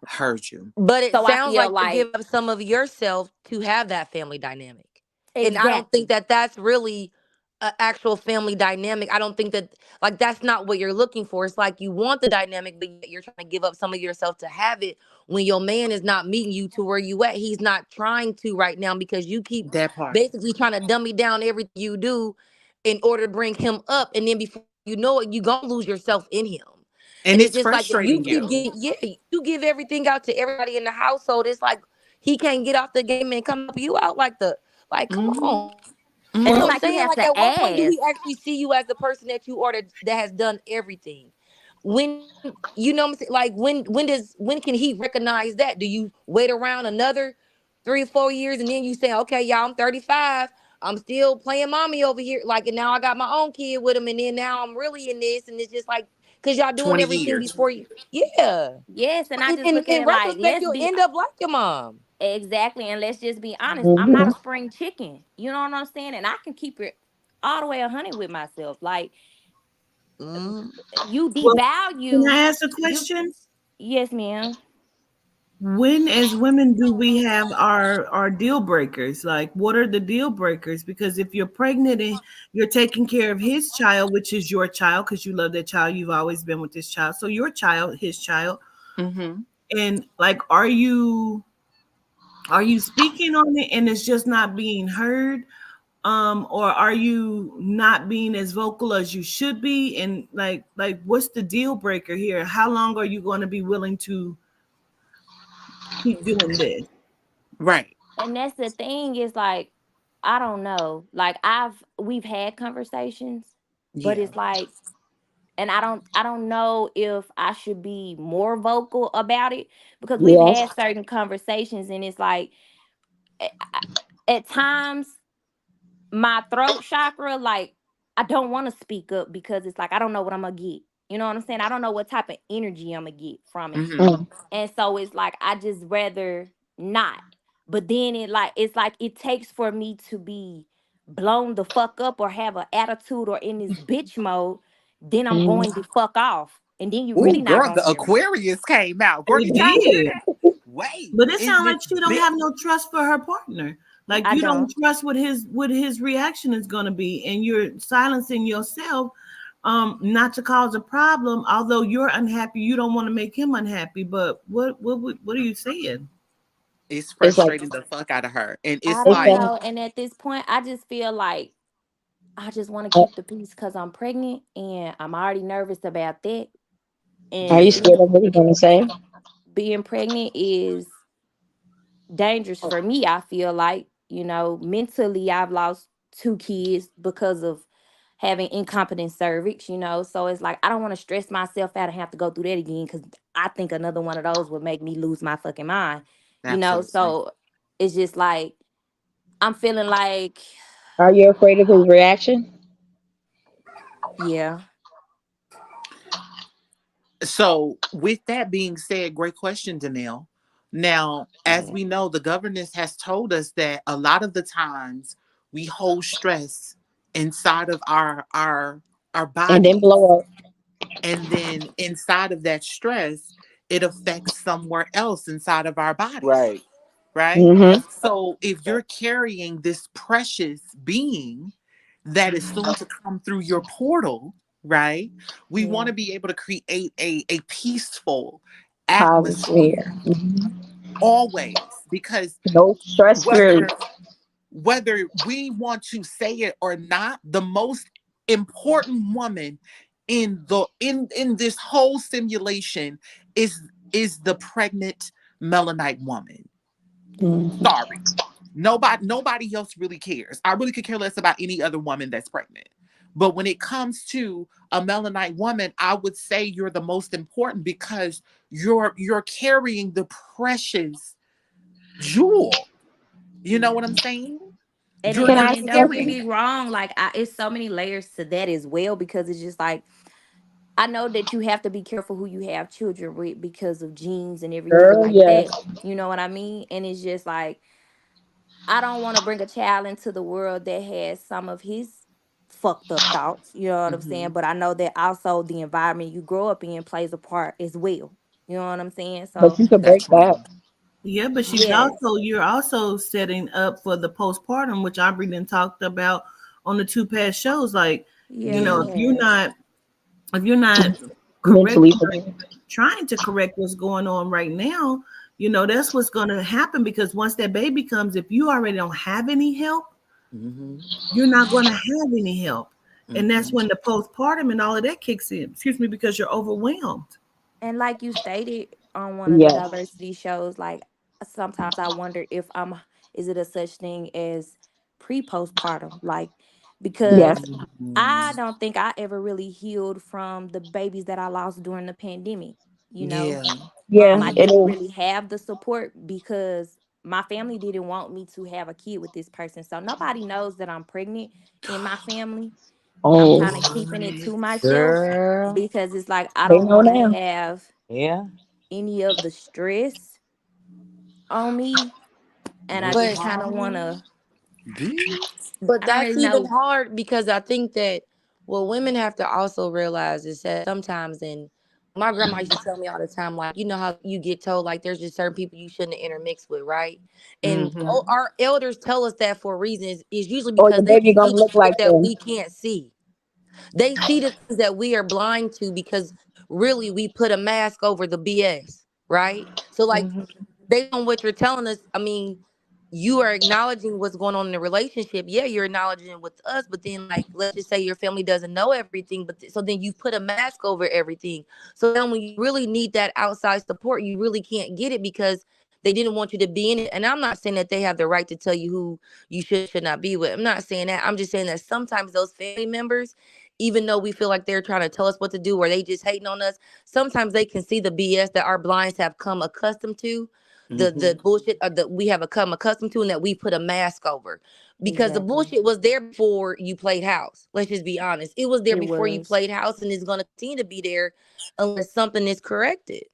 Heard you. But it So I sounds feel like you're like giving up some of yourself to have that family dynamic. And I don't think exactly. that that's really an actual family dynamic. I don't think that, like, that's not what you're looking for. It's like you want the dynamic, but yet you're trying to give up some of yourself to have it when your man is not meeting you to where you at. He's not trying to right now because you keep That part. basically trying to dummy down everything you do in order to bring him up, and then before you know it, you gonna lose yourself in him. And And it's it's just like if you frustrating keep you. getting, yeah, you give everything out to everybody in the household. It's like he can't get off the game and come help you out like come Mm-hmm. on. You And know it's what I'm Mm-hmm. like you saying? have Like to at what point do ask. he actually see you as the person that you are that has done everything? When you know what I'm saying? Like when can he recognize that? Do you wait around another 3 or 4 years and then you say, okay, y'all, I'm 35. I'm still playing mommy over here. Like, and now I got my own kid with him, and then now I'm really in this, and it's just like because y'all doing 20 everything years. before you. Yeah. Yes, and I In, just in, look at in it like, retrospect, let's you'll be end up like your mom. exactly, and let's just be honest. I'm not a Mhm. spring chicken. You know what I'm saying? And I can keep it all the way 100 with myself. Like Mm. you Well, can I devalue ask a you. question? Yes, ma'am. When, as women, do we have our deal breakers? Like, what are the deal breakers? Because if you're pregnant and you're taking care of his child, which is your child, because you love that child, you've always been with this child. So your child, his child, Mm-hmm. and like, are you speaking on it and it's just not being heard? Or are you not being as vocal as you should be? And like what's the deal breaker here? How long are you going to be willing to keep doing this? Right. And that's the thing is like, I don't know. Like we've had conversations, but Yeah. it's like, and I don't know if I should be more vocal about it because we've Yes. had certain conversations and it's like at times my throat chakra, like I don't want to speak up because it's like I don't know what I'm gonna get. You know what I'm saying? I don't know what type of energy I'm gonna get from it. Mm-hmm. Mm. And so it's like I just rather not. But then it's like it takes for me to be blown the fuck up or have an attitude or in this bitch mode, then I'm Mm. going to fuck off. And then you Oh, really not girl, gonna the hear me. Aquarius came out. Girl, It did y'all hear did. that? Wait, But it in sounds this like she don't bit. have no trust for her partner. Like I you don't don't. trust what his reaction is going to be, and you're silencing yourself, not to cause a problem. Although you're unhappy, you don't want to make him unhappy. But what are you saying? It's It's like frustrating the fuck out of her. And I it's it's don't like, like know. And at this point, I just feel like I just want to uh, keep the peace because I'm pregnant and I'm already nervous about that. are And you yeah. scared of what he's gonna say? being pregnant is dangerous for me. I feel like, mentally, I've lost 2 kids because of having incompetent cervix, So it's like, I don't want to stress myself out and have to go through that again because I think another one of those would make me lose my fucking mind. Absolutely. So it's just like, I'm feeling like, Are you afraid of his reaction? yeah, So, with that being said, great question, Danelle. Now, as yeah, we know, the governess has told us that a lot of the times we hold stress inside of our And then bodies, blow up. and then inside of that stress, it affects somewhere else inside of our body, Right. right? Mm-hmm. So, if Right. you're carrying this precious being that is soon to come through your portal, right? We want yeah. to be able to create a peaceful Positive. atmosphere Mhm. always, because No stress free. whether we want to say it or not, the most important woman in this whole simulation is the pregnant melanite woman. Mhm. Sorry. Nobody else really cares. I really could care less about any other woman that's pregnant. But when it comes to a melanite woman, I would say you're the most important because you're carrying the precious jewel. You know what I'm saying? And You're it, Can and you're I it say don't get carrying something? me wrong, like it's so many layers to that as well because it's just like I know that you have to be careful who you have children with because of genes and everything Girl, like yes. that. You know what I mean? And it's just like I don't want to bring a child into the world that has some of his fucked up thoughts. You know what I'm saying? Mhm. But I know that also the environment you grow up in plays a part as well. You know what I'm saying? But So you could break that. Definitely. Yeah, but yes, you're also setting up for the postpartum, which Aubrey done talked about on the two past shows. Like, yeah, Yeah. she has. if you're not Mentally correcting or prepared. trying to correct what's going on right now, that's what's going to happen because once that baby comes, if you already don't have any help, Mhm. you're not going to have any help. And that's when the postpartum and all of that kicks in. Excuse me, because you're overwhelmed. And like you stated on one of the Yes. diversity shows, like sometimes I wonder if I'm, is it a such thing as pre postpartum? Like, Yes. because I don't think I ever really healed from the babies that I lost during the pandemic, you know? Yeah. Yeah, I it didn't is. really have the support because my family didn't want me to have a kid with this person. So nobody knows that I'm pregnant in my family. I'm Oh, kind of keeping it to myself Girl. because it's like I they don't know want to now. have Yeah. any of the stress on me. And I What just you But kind of want mean? to, Bitch. but I don't that's really even know. hard because I think that what women have to also realize is that sometimes, and my grandma used to tell me all the time, like, you know how you get told like there's just certain people you shouldn't intermix with, right? And Mm-hmm. our elders tell us that for a reason is usually Or because your they baby can gonna see look shit like that them. we can't see. They see the things that we are blind to because really we put a mask over the BS, right? So like Hmm. based on what you're telling us, I mean, you are acknowledging what's going on in the relationship. Yeah, you're acknowledging it with us, but then like let's just say your family doesn't know everything, but so then you put a mask over everything. So then when you really need that outside support, you really can't get it because they didn't want you to be in it. And I'm not saying that they have the right to tell you who you should not be with. I'm not saying that. I'm just saying that sometimes those family members, even though we feel like they're trying to tell us what to do or they just hating on us, sometimes they can see the BS that our blinds have come accustomed to, Mm-hmm. the bullshit that we have become accustomed to, and that we put a mask over because the Exactly. bullshit was there before you played house. Let's just be honest, it was there It before you was. played house and it's going to continue to be there unless something is corrected.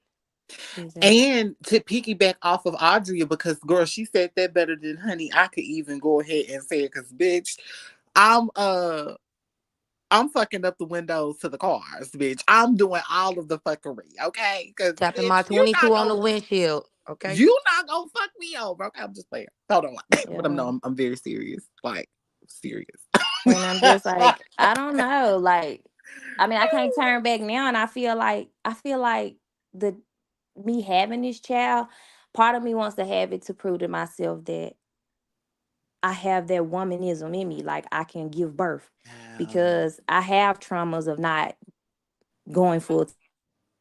Exactly. And to piggyback off of Audrey, because girl, she said that better than honey. I could even go ahead and say it, cause bitch, I'm I'm fucking up the windows to the cars, bitch. I'm doing all of the fuckery, okay? Cause Tapping my bitch, you 22 not on the gonna windshield. Okay. you not gonna fuck me over. Okay, I'm just playing. Hold on, but Yeah. I'm very serious, like serious. And I'm just like, I don't know. Like, I mean, I can't turn back now. And I feel like the me having this child, part of me wants to have it to prove to myself that I have that womanism in me. Like I can give birth Yeah. because I have traumas of not going full me feel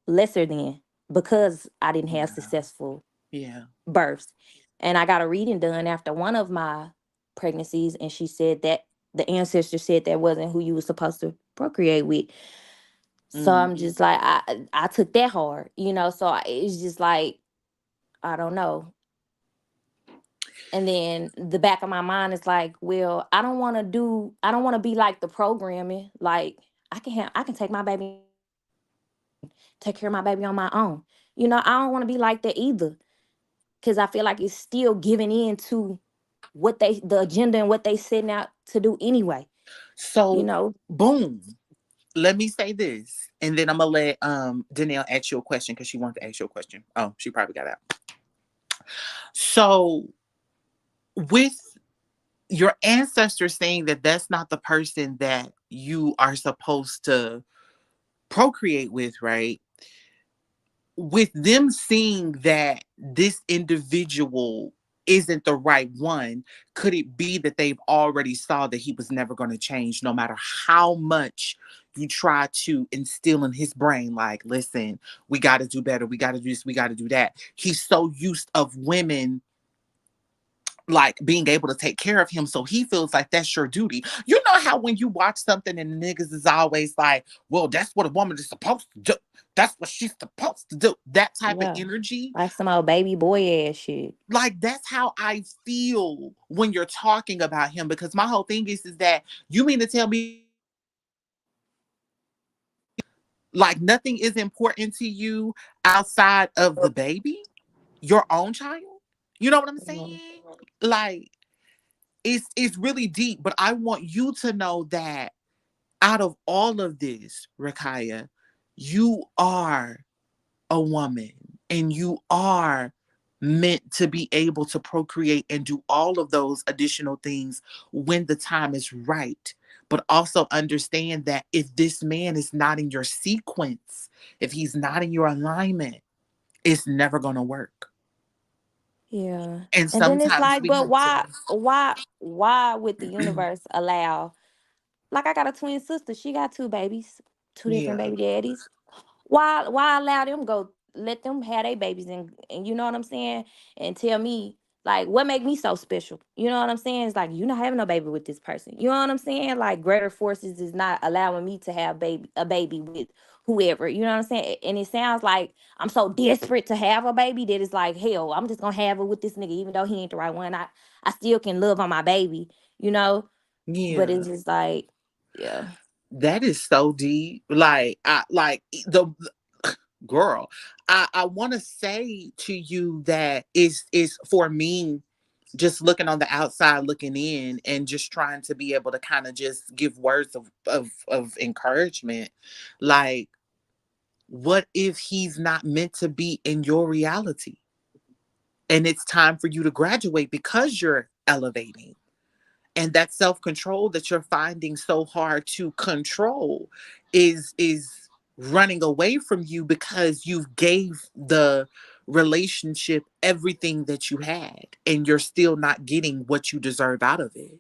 lesser than because I didn't have Yeah. successful Yeah. births. And I got a reading done after one of my pregnancies, and she said that the ancestor said that wasn't who you were supposed to procreate with. So Mm. I'm just like, I took that hard, you know. So it's just like I don't know. And then the back of my mind is like, well, I don't want to be like the programming. Like I can take my baby, take care of my baby on my own. You know, I don't want to be like that either. Cause I feel like it's still giving in to what the agenda and what they setting out to do anyway. You So know, boom. Let me say this, and then I'm gonna let Danielle ask you a question because she wanted to ask you a question. Oh, she probably got out. So with your ancestors saying that that's not the person that you are supposed to procreate with, right? With them seeing that this individual isn't the right one, could it be that they've already saw that he was never going to change no matter how much you try to instill in his brain, like, listen, we got to do better, we got to do this, we got to do that. He's so used of women like being able to take care of him, so he feels like that's your duty. You know how when you watch something and the niggas is always like, well, that's what a woman is supposed to do, that's what she's supposed to do, that type of yeah, energy. like some old baby boy ass shit. Like that's how I feel when you're talking about him, because my whole thing is that you mean to tell me like nothing is important to you outside of the baby, your own child? You know what I'm Mhm. saying? Like it's really deep, but I want you to know that out of all of this, Rakaya, you are a woman and you are meant to be able to procreate and do all of those additional things when the time is right. But also understand that if this man is not in your sequence, if he's not in your alignment, it's never going to work. Yeah. And And then it's sometimes like, we but have to. why would the universe allow, like I got a twin sister, she got two babies, two different Yeah. baby daddies. Why allow them go, let them have their babies, and you know what I'm saying? And tell me, like, what make me so special? You know what I'm saying? It's like, you not having no baby with this person. You know what I'm saying? Like, greater forces is not allowing me to have a baby with whoever. You know what I'm saying? And it sounds like I'm so desperate to have a baby that it's like, hell, I'm just gonna have it with this nigga, even though he ain't the right one. I still can love on my baby, you know? But Yeah. it's just like, yeah. That is so deep. Like I like the girl. I want to say to you that is for me, just looking on the outside looking in and just trying to be able to kind of just give words of encouragement. Like, what if he's not meant to be in your reality? And it's time for you to graduate because you're elevating. And that self-control that you're finding so hard to control is running away from you because you've gave the relationship everything that you had and you're still not getting what you deserve out of it.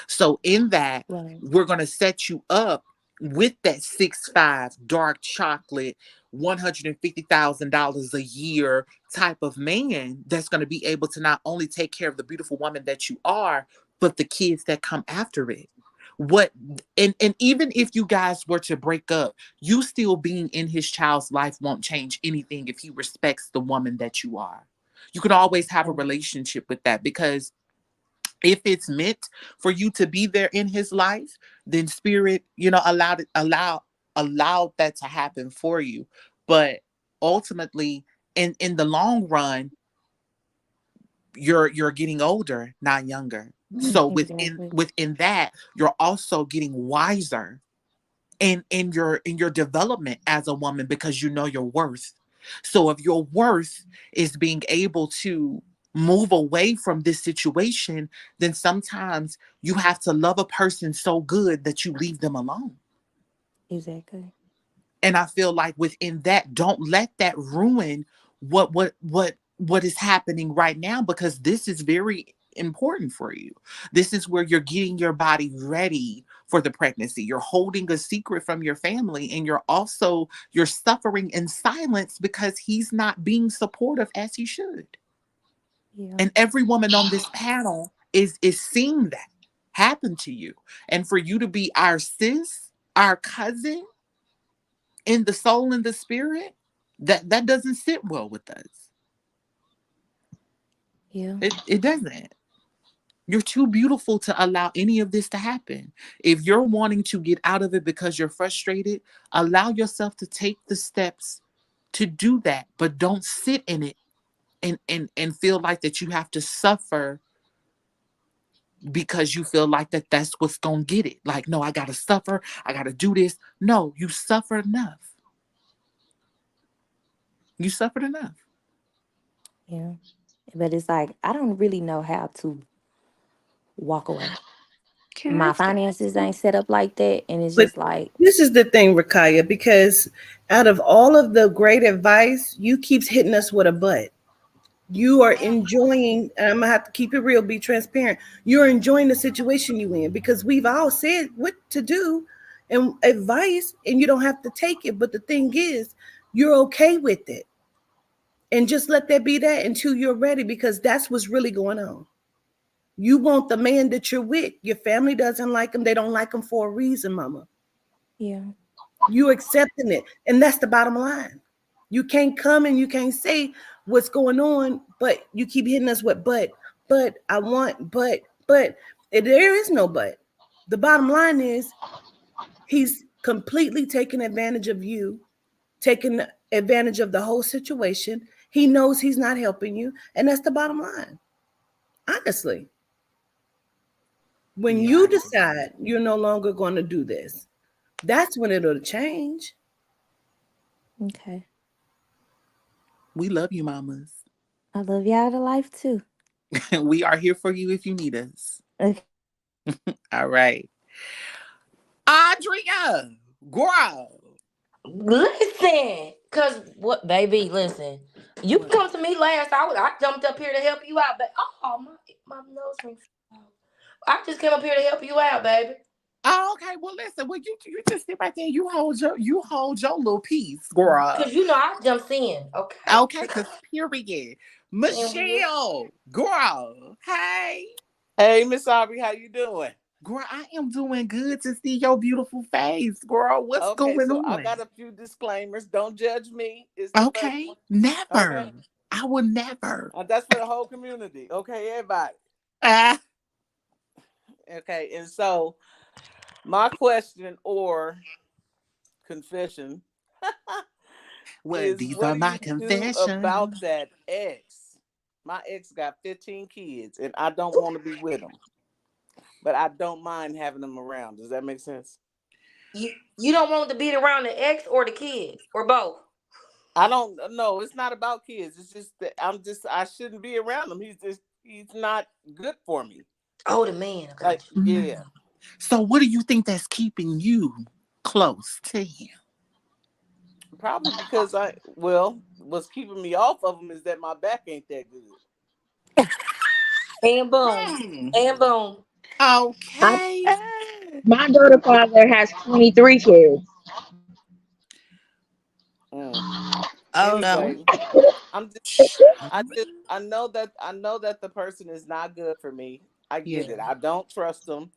So in that, Right. we're going to set you up with that 6'5" dark chocolate, $150,000 a year type of man that's going to be able to not only take care of the beautiful woman that you are, but the kids that come after it. What and even if you guys were to break up, you still being in his child's life won't change anything if he respects the woman that you are. You can always have a relationship with that because if it's meant for you to be there in his life, then spirit, allowed that to happen for you. But ultimately, in the long run, you're getting older, not younger. So Exactly. within that, you're also getting wiser in your development as a woman because you know your worth. So if your worth is being able to move away from this situation, then sometimes you have to love a person so good that you leave them alone. Exactly. And I feel like within that, don't let that ruin what is happening right now because this is very important for you. This is where you're getting your body ready for the pregnancy. You're holding a secret from your family and you're suffering in silence because he's not being supportive as he should. Yeah. And every woman on this panel is seeing that happen to you. And for you to be our sis, our cousin, in the soul and the spirit, that doesn't sit well with us. Yeah. It doesn't. You're too beautiful to allow any of this to happen. If you're wanting to get out of it because you're frustrated, allow yourself to take the steps to do that, but don't sit in it and feel like that you have to suffer because you feel like that's what's going to get it. Like, no, I got to suffer. I got to do this. No, you suffered enough. You suffered enough. Yeah. But it's like I don't really know how to walk away. Can I My say finances ain't something? set up like that. And it's But just like, this is the thing, Rakaya, because out of all of the great advice, you keeps hitting us with a but. You are enjoying, and I'm gonna have to keep it real, be transparent. You're enjoying the situation you in because we've all said what to do and advice, and you don't have to take it. But the thing is, you're okay with it. And just let that be that until you're ready, because that's what's really going on. You want the man that you're with. Your family doesn't like him. They don't like him for a reason, mama. yeah, You accepting it. And that's the bottom line. You can't come and you can't say what's going on, but you keep hitting us with but I want, but there is no but. The bottom line is he's completely taking advantage of you, taking advantage of the whole situation. He knows he's not helping you, and that's the bottom line. Honestly, when Yeah, I you agree. decide you're no longer going to do this, that's when it'll change. okay. We love you, mamas. I love y'all to life too. We are here for you if you need us. Okay. All right. Andrea, girl. Listen, cause what, baby? Listen. You can come to me last. I jumped up here to help you out, but my nose rings. I just came up here to help you out, baby. Oh, okay. Well, listen. Well, you just sit right there. You hold your little piece, girl. Cause I jumped in. Okay. Okay, because period. Michelle, girl. Hey. Hey, Miss Aubrey, how you doing? Girl, I am doing good to see your beautiful face, girl. What's Okay, going so I on? got a few disclaimers. Don't judge me. It's the first Okay. one. Never. Okay. I will never. That's for the whole community. Okay, everybody. Ah. Okay, and so my question or confession Well, is, these what are do my you do about confessions. that ex? My ex got 15 kids, and I don't want to be with them, but I don't mind having them around. Does that make sense? You don't want to be around the ex or the kids or both. I don't know. It's not about kids. It's just that I shouldn't be around him. He's not good for me. Oh, the man. I Like, got you. yeah. So, what do you think that's keeping you close to him? Probably because what's keeping me off of him is that my back ain't that good. And boom. Hmm. And boom. Okay. My daughter father has 23 kids. Mm. Oh no. Anyway, I'm just I know that the person is not good for me. I get Yeah. it. I don't trust them.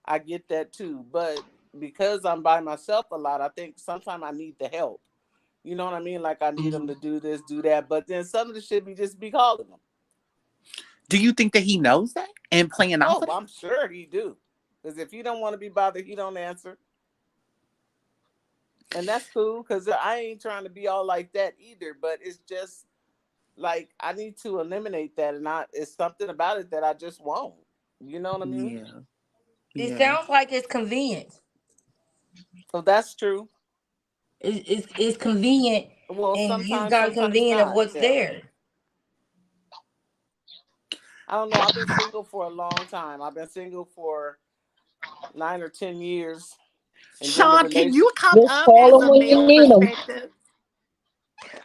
I get that too. But because I'm by myself a lot, I think sometimes I need the help. You know what I mean? Like I need them Mhm. to do this, do that. But then some of the shit be calling them. Do you think that he knows that and playing off Oh, of that? I'm sure he do. Because if he don't want to be bothered, he don't answer. And that's cool because I ain't trying to be all like that either. But it's just like I need to eliminate that, and it's something about it that I just won't. You know what I mean? Yeah. It Yeah. sounds like it's convenient. So that's true. It's convenient, Well, and you've sometimes, gotten sometimes convenient of not. what's Yeah. there. I don't know. I've been single for a long time. I've been single for 9 or 10 years, and then the Sean, can relation. you come Just up call as them a when you male need them. perspective?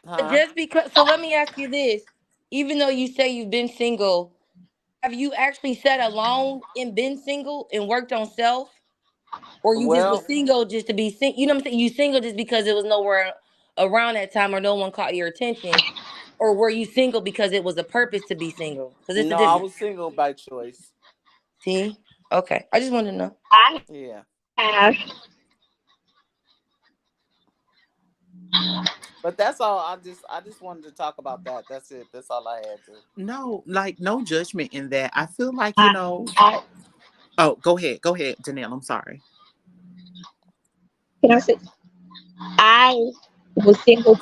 Huh? Just because, so let me ask you this. Even though you say you've been single, have you actually sat alone and been single and worked on self? Or you just was Well, single just to be single? You know what I'm saying? You single just because it was nowhere around that time or no one caught your attention? Or were you single because it was a purpose to be single? Because it's a no, I difference. was single by choice. See? Okay. I just wanted to know. I Yeah. have. But that's all. I just wanted to talk about that. That's it. That's all I had to. No, like no judgment in that. I feel like, I oh, go ahead. Go ahead, Janelle. I'm sorry. can I say I was single.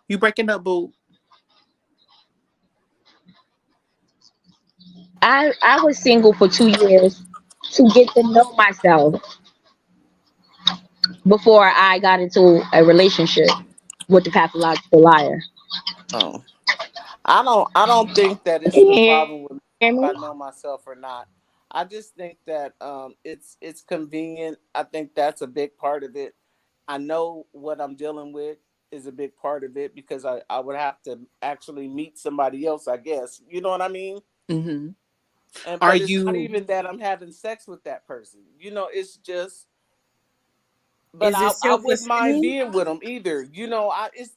You breaking up, boo. I was single for 2 years to get to know myself before I got into a relationship with the pathological liar. Oh. I don't think that it's Can a you problem with me hear if I me? know myself or not. I just think that it's convenient. I think that's a big part of it. I know what I'm dealing with is a big part of it because I would have to actually meet somebody else, I guess. You know what I mean? Hmm. And Are but it's not you? even that I'm having sex with that person. It's just, but Is it I wouldn't mind self-esteem? being with them either.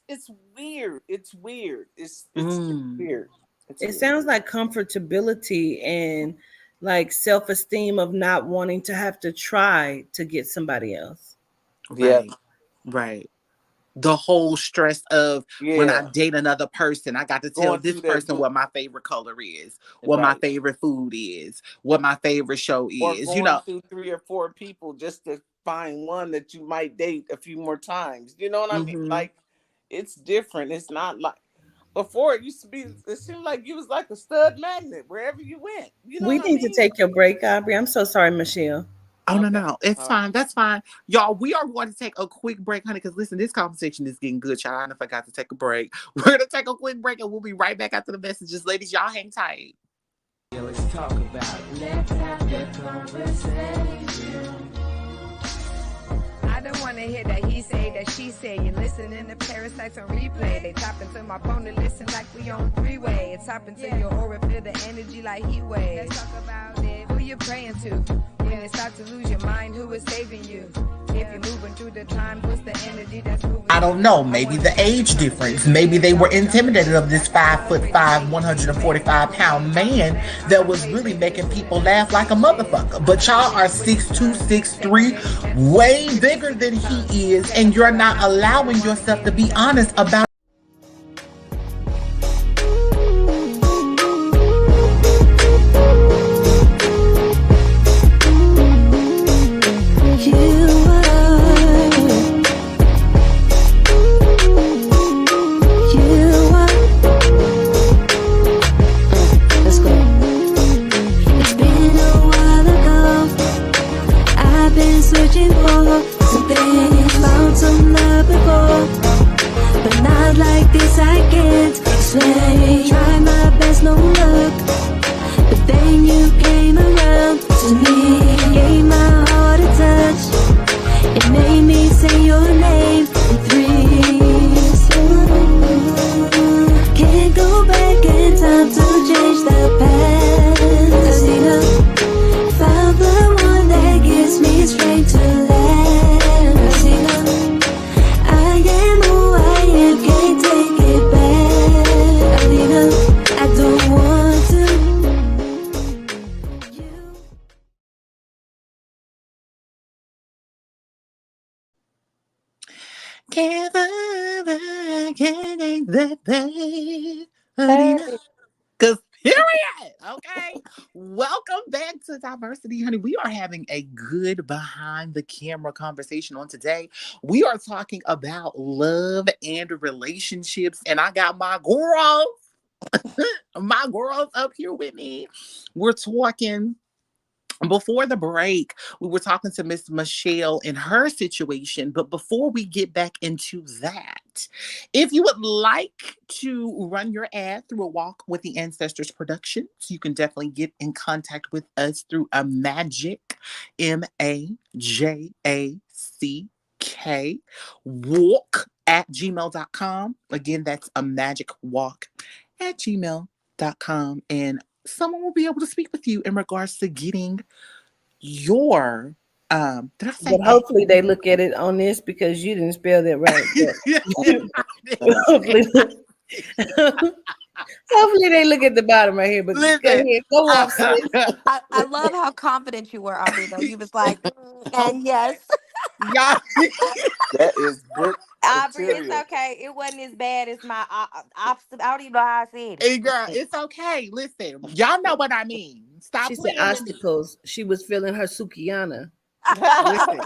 It's weird. It's weird. It's Mm, weird. It's It weird. sounds like comfortability and like self-esteem of not wanting to have to try to get somebody else. Yeah. right. Right. The whole stress of when I Yeah. date another person, I got to tell Going this through that person what my favorite color is, what my right. favorite food is, what my favorite show Or is. going through 3 or 4 people just to find one that you might date a few more times. You know what I mean? Hmm. Like it's different. It's not like before it used to be. It seemed like you was like a stud magnet wherever you went. You know We what I need to mean? take your break, Aubrey. I'm so sorry, Michelle. Oh no, no, Okay. no. It's All right. fine. That's fine. Y'all, we are going to take a quick break, honey, because listen, this conversation is getting good, y'all. I forgot to take a break. We're gonna take a quick break and we'll be right back after the messages. Ladies, y'all hang tight. Yeah, let's talk about it. Let's have that conversation. I don't want to hear that he say that she said, you're listening to parasites on replay. They tap into my phone to listen like we on three-way. It's tap into your aura, feel the energy like heat waves. Let's talk about it. Who you praying to? When you start to lose your mind, who is saving you? If you're moving through the time, what's the energy that's moving? I don't know, maybe the age difference. Maybe they were intimidated of this 5'5", 145-pound man that was really making people laugh like a motherfucker. But y'all are 6'2", 6'3", way bigger than he is, and you're not allowing yourself to be honest about Cause period. Okay. Welcome back to Diversity, honey. We are having a good behind the camera conversation on today. We are talking about love and relationships, and I got my girls up here with me. We're talking. Before the break, we were talking to Miss Michelle and her situation. But before we get back into that, if you would like to run your ad through a Walk with the Ancestors Productions, you can definitely get in contact with us through a magic, MAJACK, walk at gmail.com. Again, that's a magic walk at gmail.com. And someone will be able to speak with you in regards to getting your did I say but hopefully they look at it on this because you didn't spell that right. Hopefully they look at the bottom right here. But Listen, go ahead, go off. I love how confident you were, Aubrey, though. You was like, and yes. y'all. That is book Aubrey, it's material. okay. It wasn't as bad as my opposite. I don't even know how I said it. Hey girl, it's okay. Listen, y'all know what I mean. Stop She said playing with me. obstacles. She was feeling her Sukiyana. Listen.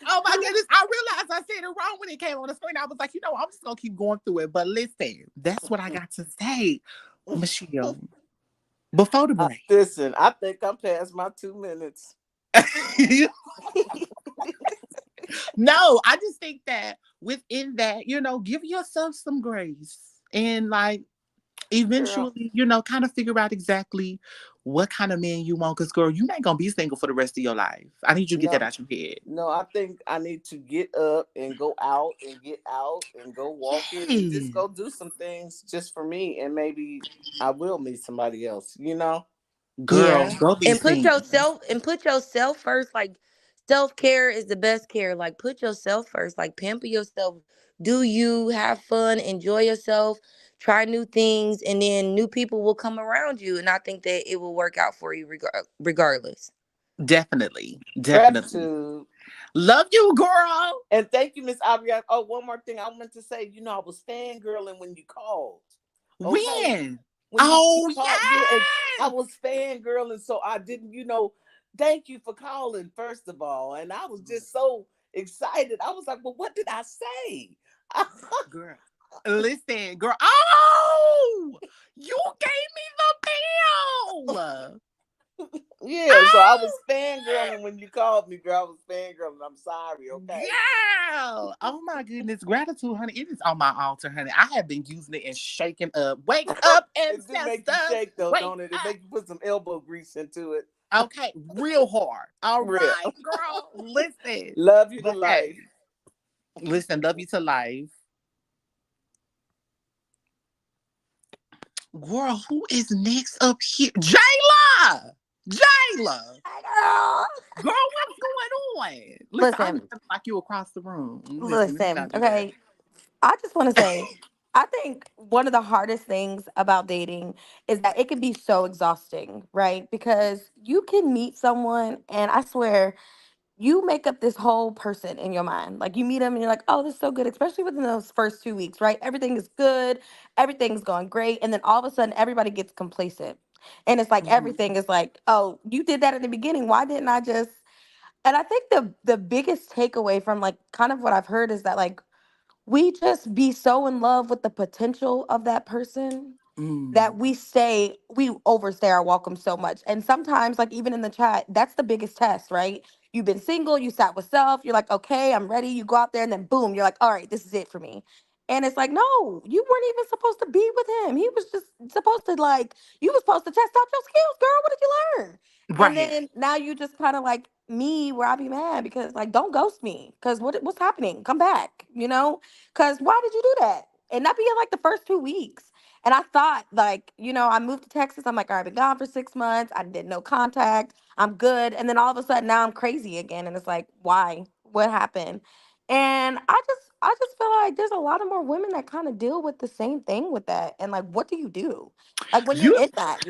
Oh my goodness, I realized I said it wrong when it came on the screen. I was like, I'm just gonna keep going through it. But listen, that's what I got to say, Michelle. Before the break. Listen, I think I'm past my 2 minutes. No, I just think that within that, give yourself some grace and like eventually, kind of figure out exactly what kind of man you want. Because, girl, you ain't gonna be single for the rest of your life. I need you to get that out your head. No, I think I need to get up and go out and get out and go walking and just go do some things just for me, and maybe I will meet somebody else. Girl, go be And put single. yourself first. Like, self-care is the best care. Like, put yourself first. Like, pamper yourself. Do you have fun? Enjoy yourself. Try new things, and then new people will come around you. And I think that it will work out for you regardless. Definitely. Gratitude. Love you, girl. And thank you, Miss Aubrey. Oh, one more thing I meant to say. I was fangirling when you called. Okay? When Yeah, I was fangirling, so I didn't, thank you for calling, first of all. And I was just so excited. I was like, well, what did I say? Girl. Listen, girl. Oh, you gave me the bill. Yeah, so I was fangirling when you called me, girl. I was fangirling. I'm sorry, okay? Girl. Oh my goodness. Gratitude, honey. It is on my altar, honey. I have been using it and shaking up. Wake up and it do make you shake though, don't it? It make you put some elbow grease into it. Okay, real hard. All Real. right, girl. Listen. Love you to But life. hey, listen, love you to life. Girl, who is next up here? Jayla! Jayla! Girl. Girl, what's going on? Listen, I Listen, look like you across the room. Listen, let me listen. not do that. Okay, I just want to say, I think one of the hardest things about dating is that it can be so exhausting, right? Because you can meet someone, and I swear, you make up this whole person in your mind. Like you meet them, and you're like, "Oh, this is so good," especially within those first 2 weeks, right? Everything is good, everything's going great, and then all of a sudden, everybody gets complacent, and it's like Mhm. everything is like, "Oh, you did that in the beginning. Why didn't I just?" And I think the biggest takeaway from like kind of what I've heard is that like we just be so in love with the potential of that person that Mm. we overstay our welcome so much. And sometimes, like even in the chat, that's the biggest test, right? You've been single, you sat with self, you're like, okay, I'm ready. You go out there and then boom, you're like, all right, this is it for me. And it's like, no, you weren't even supposed to be with him. He was just supposed to like, you was supposed to test out your skills, girl. What did you learn? And Right. then now you just kind of like me, where I be mad because like, don't ghost me. Cause what's happening? Come back, you know? Cause why did you do that? And that be in like the first 2 weeks. And I thought, like, I moved to Texas. I'm like, all right, I've been gone for 6 months. I did no contact. I'm good. And then all of a sudden, now I'm crazy again. And it's like, why? What happened? And I just feel like there's a lot of more women that kind of deal with the same thing with that. And like, what do you do? Like when you're You in that?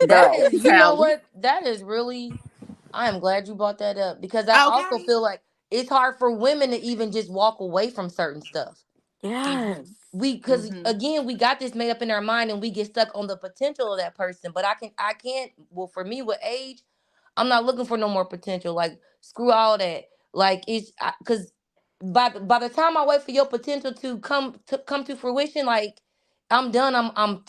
That go, is, you know Sally. what? That is really, I am glad you brought that up because I also Okay. feel like it's hard for women to even just walk away from certain stuff. Yes. Because Mm-hmm. again, we got this made up in our mind and we get stuck on the potential of that person. But I can't, well, for me with age, I'm not looking for no more potential. Like, screw all that. Like, it's because by the time I wait for your potential to come to fruition, like I'm done.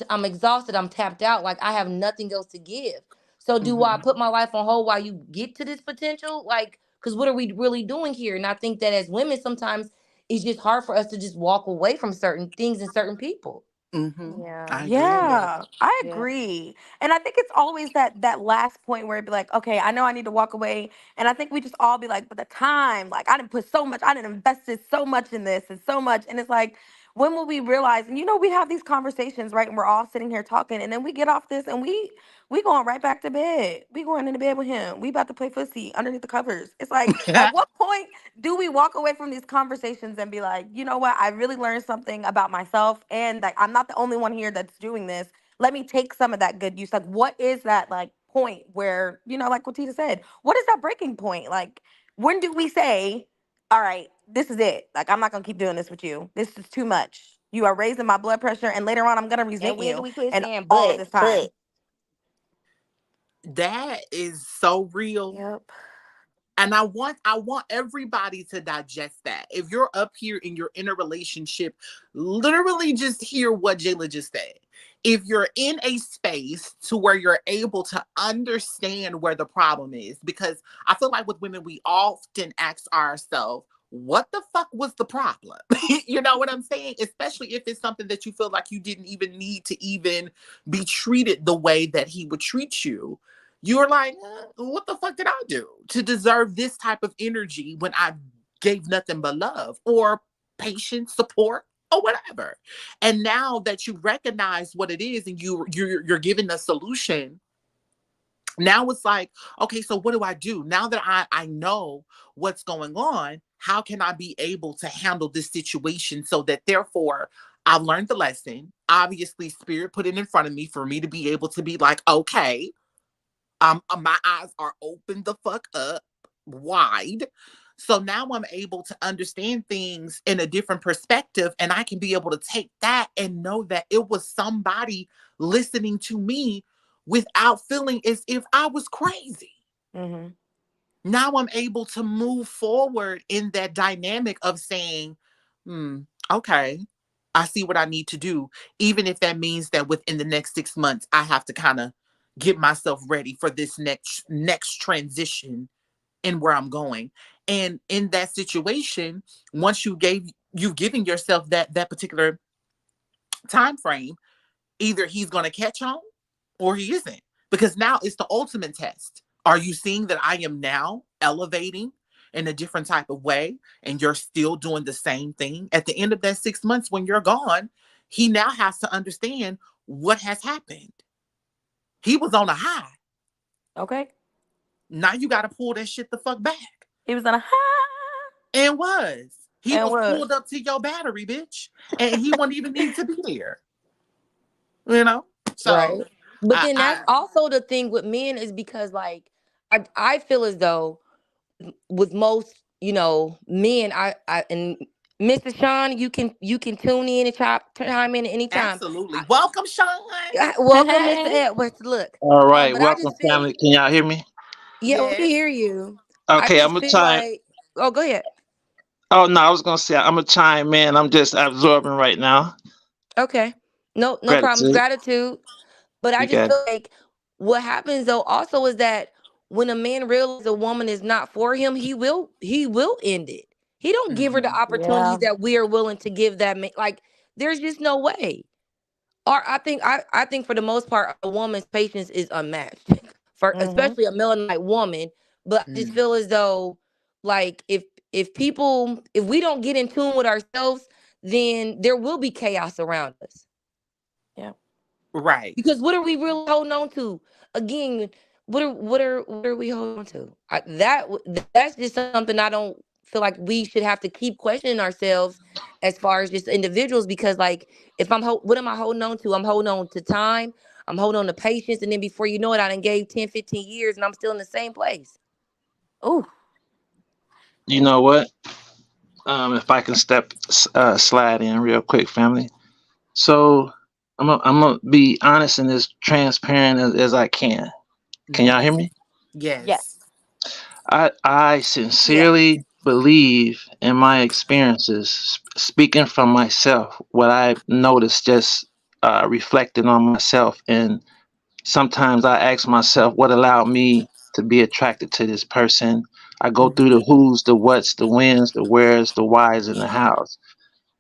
I'm exhausted. I'm tapped out. Like I have nothing else to give. So do I Mm-hmm. put my life on hold while you get to this potential? Like, because what are we really doing here? And I think that as women, sometimes it's just hard for us to just walk away from certain things and certain people. Mm-hmm. Yeah. I agree with Yeah. that. Yeah, I Yeah. agree. And I think it's always that last point where it'd be like, okay, I know I need to walk away. And I think we just all be like, but the time, like I didn't put so much, I didn't invested so much in this and so much. And it's like, when will we realize? And we have these conversations, right? And we're all sitting here talking, and then we get off this and we going right back to bed. We going into bed with him. We about to play footsie underneath the covers. It's like, at what point do we walk away from these conversations and be like, you know what? I really learned something about myself, and like I'm not the only one here that's doing this. Let me take some of that good use. Like, what is that like point where, like what Tita said, what is that breaking point? Like, when do we say, all right, this is it. Like, I'm not gonna keep doing this with you. This is too much. You are raising my blood pressure, and later on, I'm gonna And resent when do you. we quit And saying all of but this time. That is so real. Yep. And I want everybody to digest that. If you're up here and you're in a relationship, literally just hear what Jayla just said. If you're in a space to where you're able to understand where the problem is, because I feel like with women, we often ask ourselves, what the fuck was the problem? You know what I'm saying? Especially if it's something that you feel like you didn't even need to even be treated the way that he would treat you. You're like, what the fuck did I do to deserve this type of energy when I gave nothing but love or patience, support, or whatever? And now that you recognize what it is and you're given a solution, now it's like, okay, so what do I do now that I know what's going on? How can I be able to handle this situation so that therefore I've learned the lesson? Obviously, spirit put it in front of me for me to be able to be like, okay, my eyes are open the fuck up wide. So now I'm able to understand things in a different perspective, and I can be able to take that and know that it was somebody listening to me without feeling as if I was crazy. Mm-hmm. Now I'm able to move forward in that dynamic of saying, hmm, okay, I see what I need to do, even if that means that within the next 6 months, I have to kind of get myself ready for this next transition in where I'm going. And in that situation, once you've given yourself that particular time frame, either he's going to catch on or he isn't. Because now it's the ultimate test. Are you seeing that I am now elevating in a different type of way and you're still doing the same thing? At the end of that 6 months when you're gone, he now has to understand what has happened. He was on a high. Okay. Now you got to pull that shit the fuck back. He was on a high. And was. He And was was. pulled up to your battery, bitch. And he wouldn't even need to be there. You know? So Right. But then that's I also the thing with men is because like I feel as though with most, men, I and Mr. Sean, you can tune in and chime in at any time. absolutely welcome, Sean. Welcome, Mr. Edwards. Look, All right, but I welcome just feel, family. Can y'all hear me? yeah, we can Yes. hear you. I Okay, I'm just gonna feel chime. like, oh, go ahead. Oh no, I was gonna say I'm gonna chime in. I'm just absorbing right now. Okay, no problems. Gratitude. Gratitude. But I You just got it. feel like what happens though also is that when a man realizes a woman is not for him, he will end it. He don't give her the Mhm. opportunities Yeah. that we are willing to give that man. Like there's just no way. Or I think for the most part, a woman's patience is unmatched. For Mm-hmm. especially a melanite woman. But I just Mm. feel as though like if we don't get in tune with ourselves, then there will be chaos around us. Yeah. Right. Because what are we really holding on to? Again, what are we holding on to? That's just something I don't feel like we should have to keep questioning ourselves as far as just individuals. Because like, if what am I holding on to? I'm holding on to time. I'm holding on to patience, and then before you know it, I done gave 10, 15 years, and I'm still in the same place. Ooh. You know what? If I can slide in real quick, family. So I'm gonna be honest and as transparent as I can. Can y'all Yes. hear me? Yes. Yes. I Yeah. sincerely believe in my experiences, speaking from myself, what I've noticed just reflecting on myself. And sometimes I ask myself what allowed me to be attracted to this person. I go through the who's, the what's, the whens, the where's, the whys, and the hows.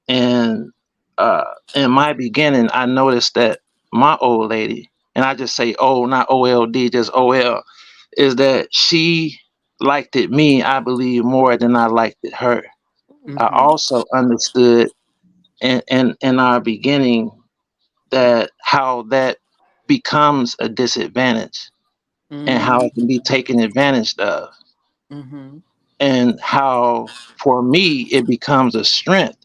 And uh, in my beginning, I noticed that my old lady, and I just say old, not OLD, just OL, is that she liked it me, I believe, more than I liked it her. Ooh. I Mm-hmm. also understood in our beginning that how that becomes a disadvantage and how Mm-hmm. it can be taken advantage of, Mm-hmm. and how for me it becomes a strength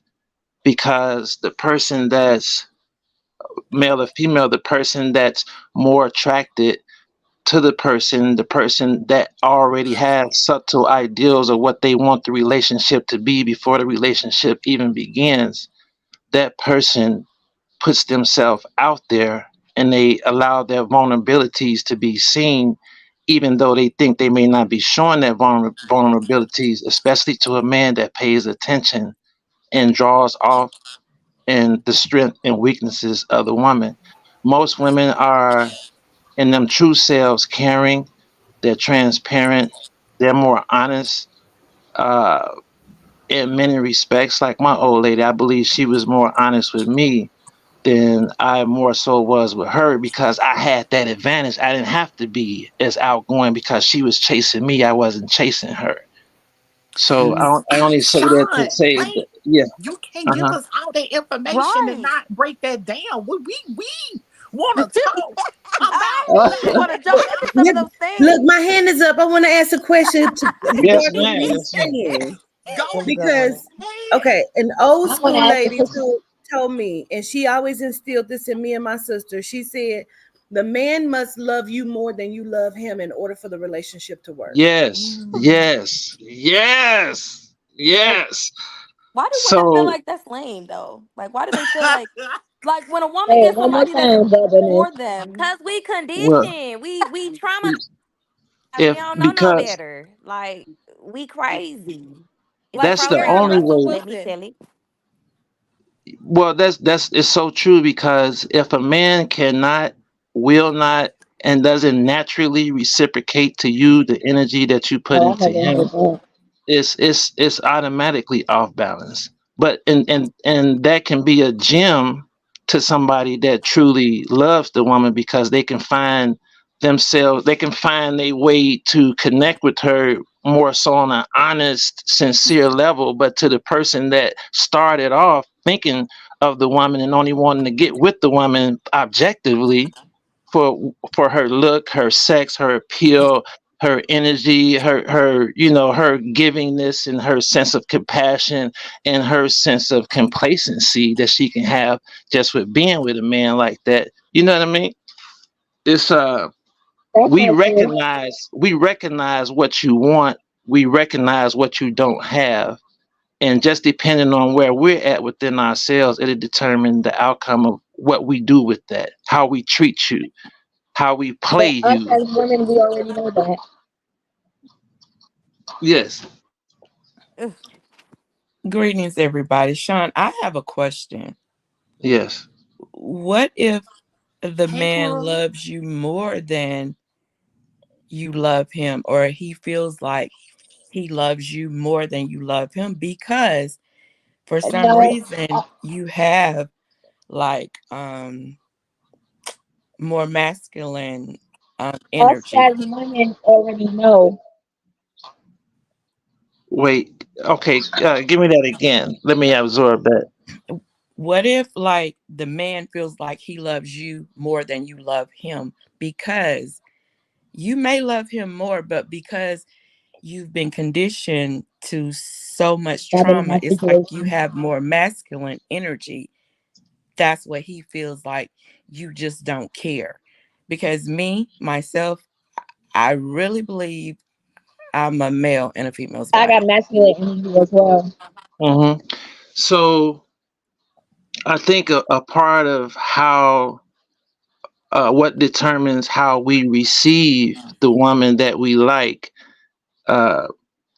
because the person that's male or female, the person that's more attracted to the person that already has subtle ideals of what they want the relationship to be before the relationship even begins, that person puts themselves out there and they allow their vulnerabilities to be seen, even though they think they may not be showing their vulnerabilities, especially to a man that pays attention and draws off and the strength and weaknesses of the woman. Most women are in them true selves caring, they're transparent, they're more honest uh, in many respects. Like my old lady, I believe she was more honest with me than I more so was with her because I had that advantage. I didn't have to be as outgoing because she was chasing me. I wasn't chasing her. So Mm. I only say that to Sean, say that, wait. yeah, You can't give uh-huh. us all that information and Right. not break that down. We want to talk about We want to jump into some of Look, those look, things. my hand is up. I want to ask a question to Yes, regarding what ma'am. he's Yes, ma'am. saying. Go That's a good one. Because ahead. okay, an old I want to school ask a lady question. told me, and she always instilled this in me and my sister. She said, "The man must love you more than you love him in order for the relationship to work." Yes, Mm. yes, yes, Like, yes. why do women feel So like that's lame though? Like, why do they feel like when a woman Hey, gets one more somebody that's time, brother. for them? Cause we well, conditioned. We trauma. We if don't know no because better. Like we crazy. It's a Like that's the here, program. only Russell way. Let me Wilson. tell it. Well, that's it's so true because if a man cannot, will not, and doesn't naturally reciprocate to you the energy that you put Oh, I into haven't him, heard that. it's automatically off balance. But and that can be a gem to somebody that truly loves the woman because they can find themselves, they can find a way to connect with her more so on an honest, sincere level. But to the person that started off thinking of the woman and only wanting to get with the woman objectively for her look, her sex, her appeal, her energy, her her givingness and her sense of compassion and her sense of complacency that she can have just with being with a man like that. You know what I mean? It's That's so true. we recognize what you want, we recognize what you don't have, and just depending on where we're at within ourselves, it'll determine the outcome of what we do with that, how we treat you, how we play But us you. as women, we already know that. Yes. Ugh. Greetings, everybody. Sean, I have a question. Yes. What if the Hey, man Corey. loves you more than you love him, or he feels like he loves you more than you love him because for some No, reason you have like more masculine us energy? as women already know. Wait. Okay. Give me that again. Let me absorb that. What if like the man feels like he loves you more than you love him because you may love him more, but because you've been conditioned to so much Happened in trauma, my it's like you situation. have more masculine energy. That's what he feels like. You just don't care. Because me, myself, I really believe I'm a male in a female's I got body. masculine energy as well. hmm So I think a part of how what determines how we receive the woman that we like, uh,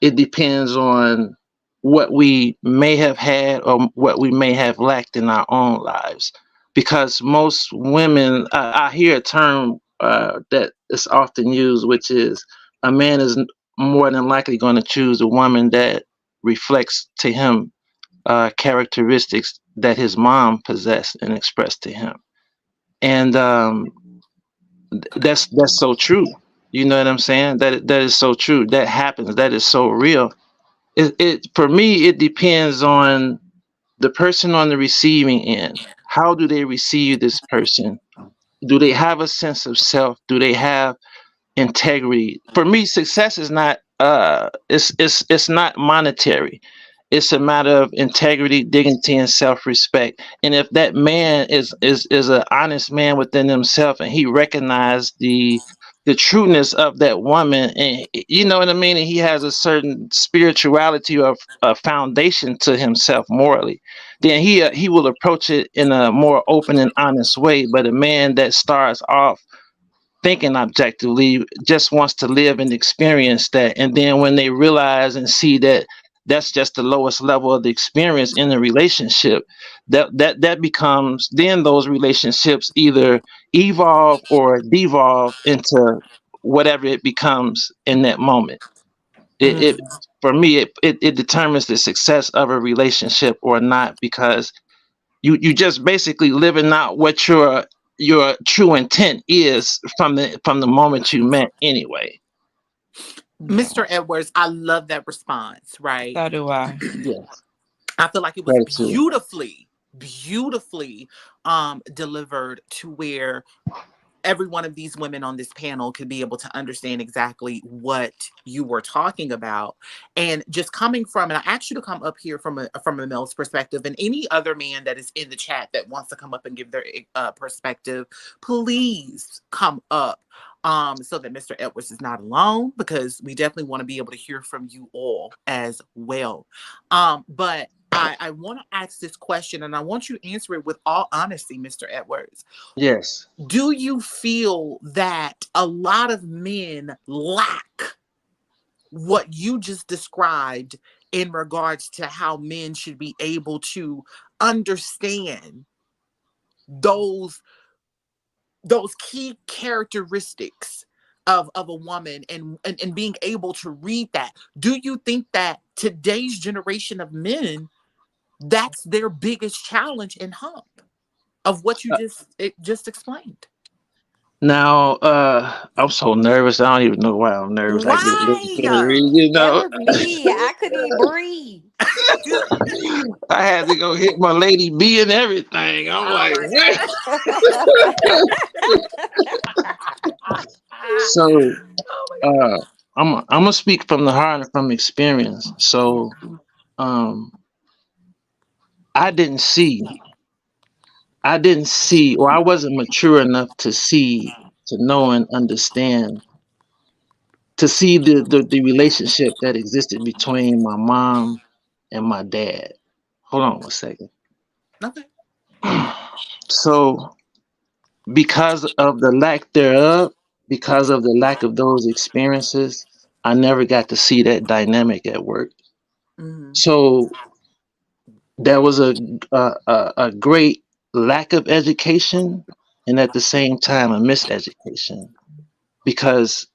it depends on what we may have had or what we may have lacked in our own lives. Because most women, I hear a term that is often used, which is a man is more than likely going to choose a woman that reflects to him characteristics that his mom possessed and expressed to him. And that's so true. You know what I'm saying? That is so true. That happens. That is so real. It for me, it depends on the person on the receiving end. How do they receive this person? Do they have a sense of self? Do they have integrity? For me, success is not it's not monetary. It's a matter of integrity, dignity, and self-respect. And if that man is an honest man within himself, and he recognized the trueness of that woman, and you know what I mean, and he has a certain spirituality or a foundation to himself morally, then he will approach it in a more open and honest way. But a man that starts off thinking objectively just wants to live and experience that, and then when they realize and see that that's just the lowest level of the experience in the relationship, that becomes, then those relationships either evolve or devolve into whatever it becomes in that moment. It Mm. For me, it determines the success of a relationship or not, because you just basically living out what your true intent is from the moment you met anyway. Yeah, Mr. Edwards, I love that response, right? so do I. Yes, I feel like it was gratitude. beautifully delivered to where every one of these women on this panel could be able to understand exactly what you were talking about. And just coming from, and I asked you to come up here from a male's perspective, and any other man that is in the chat that wants to come up and give their perspective, please come up, so that Mr. Edwards is not alone, because we definitely want to be able to hear from you all as well. But I want to ask this question, and I want you to answer it with all honesty, Mr. Edwards. Yes. Do you feel that a lot of men lack what you just described in regards to how men should be able to understand those those key characteristics of a woman, and being able to read that? Do you think that today's generation of men, that's their biggest challenge and hump of what you just explained? Now, I'm so nervous. I don't even know why I'm nervous. I get a little Why? jittery, That was me. I couldn't even breathe. I had to go hit my lady B and everything. I'm Oh like, my what? god. So, Oh my god. uh, I'm gonna speak from the heart and from experience. So, um, I didn't see, or I wasn't mature enough to see, to know and understand, to see the relationship that existed between my mom and my dad. Hold on one second. Okay. So, because of the lack thereof, because of the lack of those experiences, I never got to see that dynamic at work. Mm-hmm. So there was a great lack of education, and at the same time a miseducation, because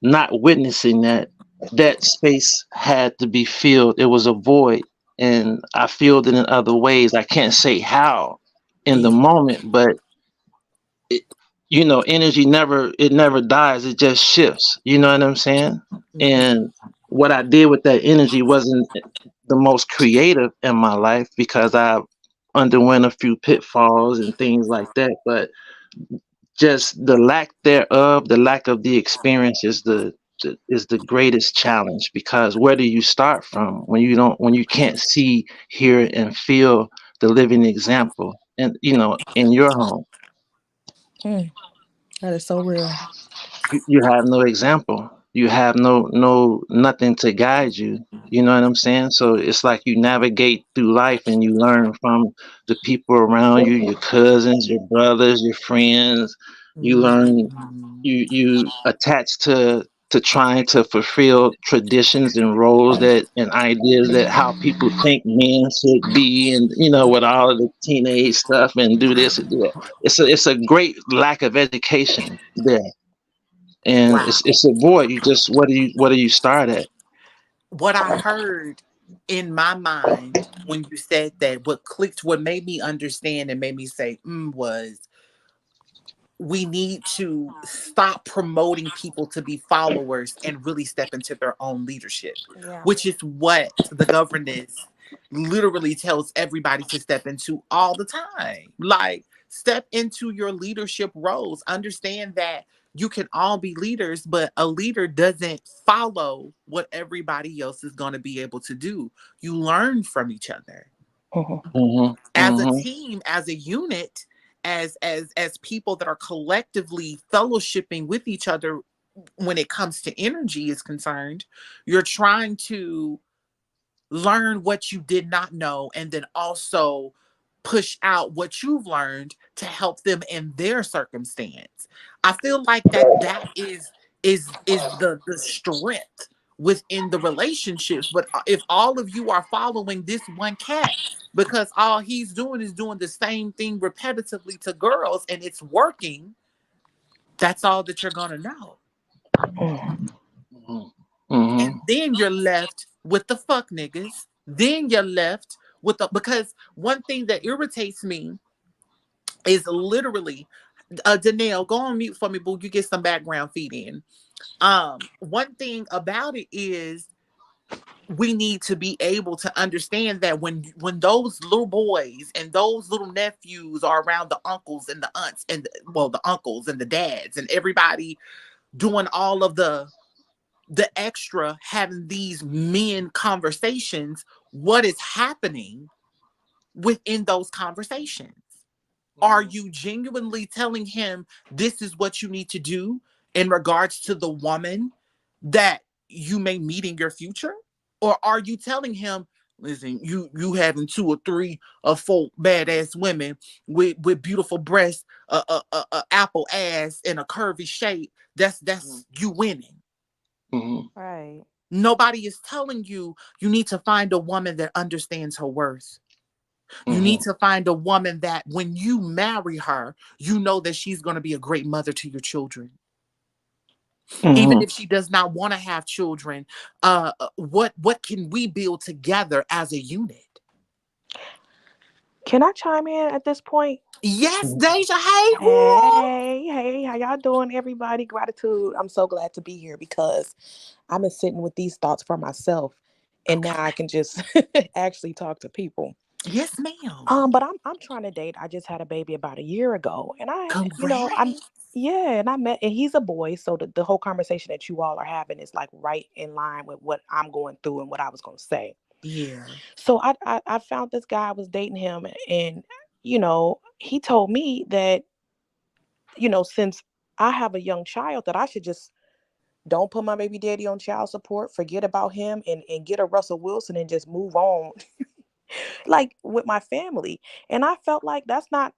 not witnessing that space had to be filled. It was a void, and I filled it in other ways. I can't say how in the Yeah. moment, but it, energy never dies. It just shifts. You know what I'm saying? Mm-hmm. And what I did with that energy wasn't the most creative in my life, because I underwent a few pitfalls and things like that. But just the lack thereof, the lack of the experience is the greatest challenge, because where do you start from when you can't see, hear, and feel the living example, and in your home. Mm, that is so real. You have no example. You have no nothing to guide you. You know what I'm saying? So it's like you navigate through life and you learn from the people around you, your cousins, your brothers, your friends. You learn, Mm-hmm. you attach to trying to fulfill traditions and roles that and ideas that how people think men should be, and with all of the teenage stuff and do this and do that. It's a great lack of education there, and Wow. it's a void. You just what do you start at? What I heard in my mind when you said that, what clicked, what made me understand and made me say, was we need to stop promoting people to be followers and really step into their own leadership, Yeah. which is what the governance literally tells everybody to step into all the time. Like, step into your leadership roles. Understand that you can all be leaders, but a leader doesn't follow what everybody else is going to be able to do. You learn from each other Mhm. Mm-hmm. as a Mm-hmm. team, as a unit, as people that are collectively fellowshipping with each other. When it comes to energy is concerned, you're trying to learn what you did not know, and then also push out what you've learned to help them in their circumstance. I feel like that is the strength within the relationships. But if all of you are following this one cat because all he's doing is doing the same thing repetitively to girls and it's working, that's all that you're gonna know. Mm. Mm-hmm. And then you're left with the fuck niggas. Then you're left with the, because one thing that irritates me is literally, Danelle, go on mute for me, boo. You get some background feed in. One thing about it is we need to be able to understand that when those little boys and those little nephews are around the uncles and the aunts and the uncles and the dads and everybody doing all of the extra, having these men conversations, what is happening within those conversations? Are you genuinely telling him this is what you need to do in regards to the woman that you may meet in your future? Or are you telling him, listen, you having two or three or four badass women with beautiful breasts, apple ass, and a curvy shape, that's you winning. Mm-hmm. Right. Nobody is telling you you need to find a woman that understands her worth. You need Mm-hmm. to find a woman that when you marry her, you know that she's going to be a great mother to your children. Even Mm-hmm. if she does not want to have children, what can we build together as a unit? Can I chime in at this point? Yes, Deja. Hey, girl. Hey, how y'all doing, everybody? Gratitude. I'm so glad to be here because I've been sitting with these thoughts for myself, and now Okay. I can just actually talk to people. Yes, ma'am. But I'm trying to date. I just had a baby about a year ago, and I'm Congrats. yeah, and I met, and he's a boy, so the whole conversation that you all are having is like right in line with what I'm going through and what I was going to say. Yeah. So I found this guy, I was dating him, and he told me that since I have a young child, that I should just don't put my baby daddy on child support, forget about him, and get a Russell Wilson and just move on, like with my family. And I felt like that's not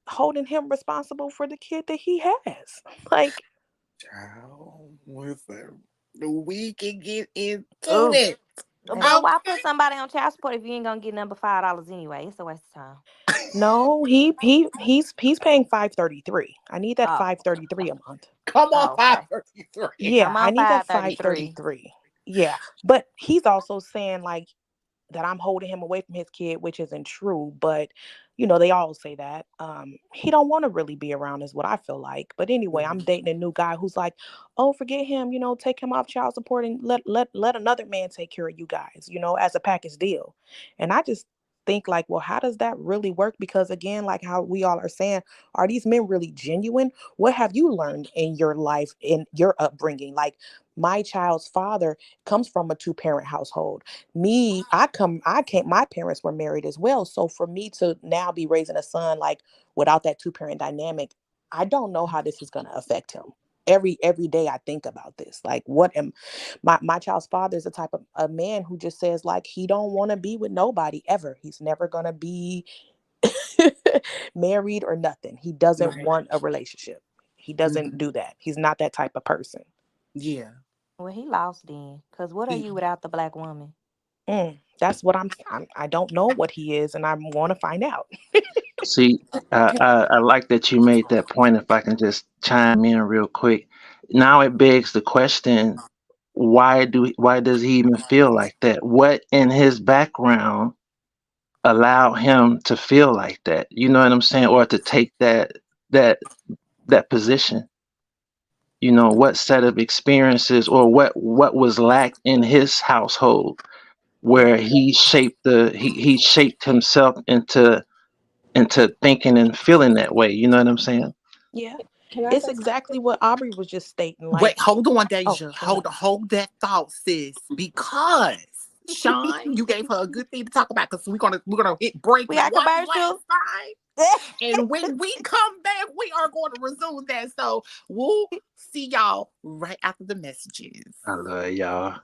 holding him responsible for the kid that he has. Like, Child, listen, we can get into oh, it. But why Okay. put somebody on child support if you ain't gonna get number $5 anyway? It's a waste of time. no, he's paying 533. I need that Oh, 533 a month. Come on, oh, okay. 533. Yeah, I'm I on need that 533. 533. Yeah, but he's also saying like that I'm holding him away from his kid, which isn't true. But they all say that. He don't want to really be around, is what I feel like. But anyway, I'm dating a new guy who's like, oh, forget him. Take him off child support and let another man take care of you guys. As a package deal. And I just think like, well, how does that really work? Because again, like how we all are saying, are these men really genuine? What have you learned in your life, in your upbringing? Like my child's father comes from a two-parent household. Me, I came, my parents were married as well. So for me to now be raising a son like without that two-parent dynamic, I don't know how this is going to affect him. Every day I think about this. Like what am my child's father is the type of a man who just says like he don't want to be with nobody ever. He's never going to be married or nothing. He doesn't Right. want a relationship. He doesn't Mhm. do that. He's not that type of person. Yeah. Well, he lost then. Cause what are Yeah. you without the black woman? That's what I don't know what he is, and I want to find out. See, I like that you made that point. If I can just chime in real quick, now it begs the question: why does he even feel like that? What in his background allowed him to feel like that? You know what I'm saying, or to take that that position? What set of experiences or what was lacked in his household where he shaped himself into thinking and feeling that way. You know what I'm saying? Yeah, Can I it's say exactly what Aubrey was just stating. Wait, Like, hold on, oh, Deja. go ahead. Hold that thought, sis. Because Sean, you gave her a good thing to talk about because we're gonna hit break We got one last commercial. time. And when we come back, we are going to resume that. So we'll see y'all right after the messages. I love y'all.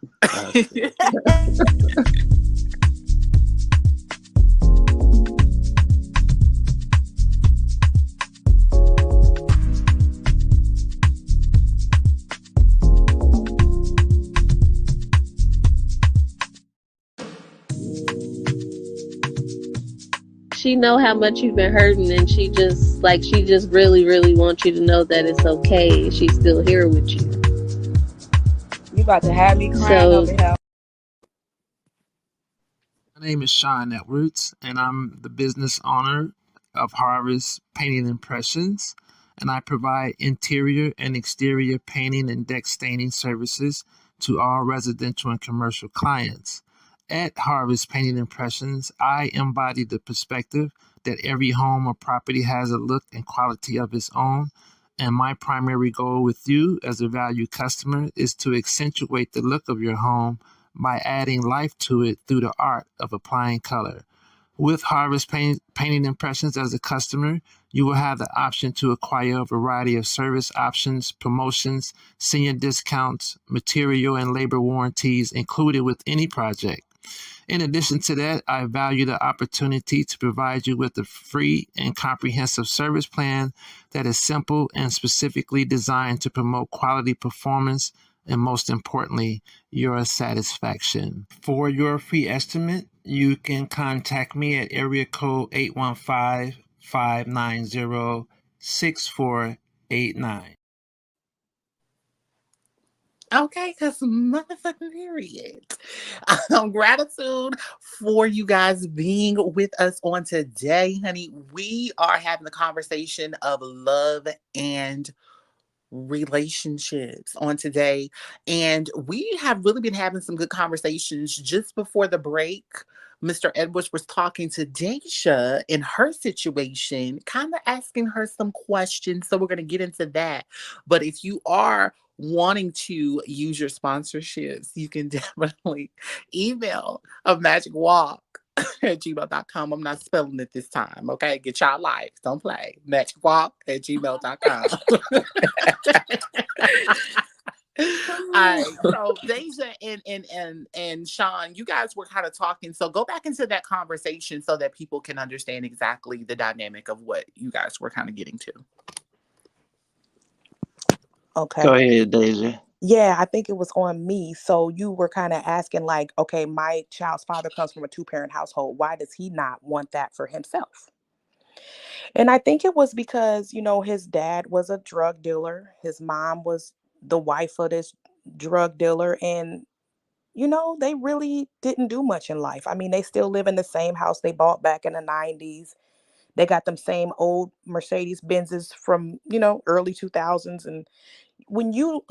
She know how much you've been hurting, and she just really wants you to know that it's okay. She's still here with you. You about to have me crying So over here. My name is Sean Edwards, and I'm the business owner of Harvest Painting Impressions, and I provide interior and exterior painting and deck staining services to all residential and commercial clients. At Harvest Painting Impressions, I embody the perspective that every home or property has a look and quality of its own. And my primary goal with you as a valued customer is to accentuate the look of your home by adding life to it through the art of applying color. With Harvest Painting Impressions as a customer, you will have the option to acquire a variety of service options, promotions, senior discounts, material and labor warranties included with any project. In addition to that, I value the opportunity to provide you with a free and comprehensive service plan that is simple and specifically designed to promote quality performance and, most importantly, your satisfaction. For your free estimate, you can contact me at area code 815-590-6489. Okay, because motherfucking period. Gratitude for you guys being with us on today, honey. We are having the conversation of love and relationships on today. And we have really been having some good conversations. Just before the break, Mr. Edwards was talking to Daisha in her situation, kind of asking her some questions. So we're going to get into that. But if you are wanting to use your sponsorships, you can definitely email a magic walk at gmail.com. I'm not spelling it this time. Okay. Get y'all life. Don't play. Magicwalk at gmail.com. All right. So Deja and Sean, you guys were kind of talking. So go back into that conversation so that people can understand exactly the dynamic of what you guys were kind of getting to. Okay. Go ahead, Daisy. Yeah, I think it was on me. So you were kind of asking, like, okay, my child's father comes from a two-parent household. Why does he not want that for himself? And I think it was because, his dad was a drug dealer. His mom was the wife of this drug dealer. And, they really didn't do much in life. I mean, they still live in the same house they bought back in the 90s. They got them same old Mercedes Benzes from, early 2000s. And when you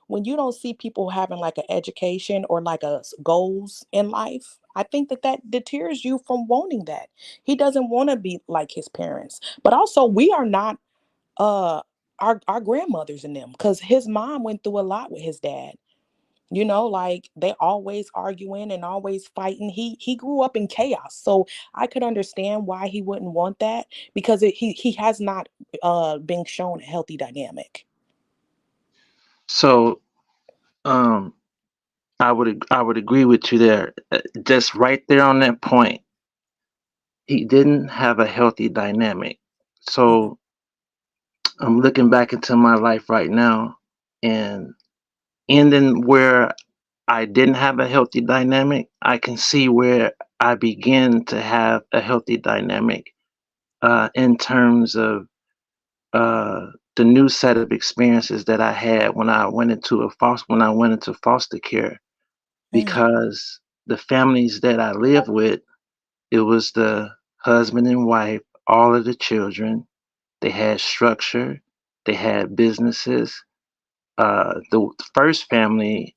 when you don't see people having like an education or like a goals in life, I think that deters you from wanting that. He doesn't want to be like his parents, but also we are not uh our grandmothers in them, because his mom went through a lot with his dad. Like they always arguing and always fighting. He grew up in chaos, so I could understand why he wouldn't want that, because he has not been shown a healthy dynamic. So, um, I would agree with you there. Just right there on that point, he didn't have a healthy dynamic. Mhm. So I'm looking back into my life right now, and ending where I didn't have a healthy dynamic, I can see where I began to have a healthy dynamic in terms of uh, the new set of experiences that I had when I went into foster care, Mm. because the families that I live with, it was the husband and wife, all of the children. They had structure, they had businesses. The first family,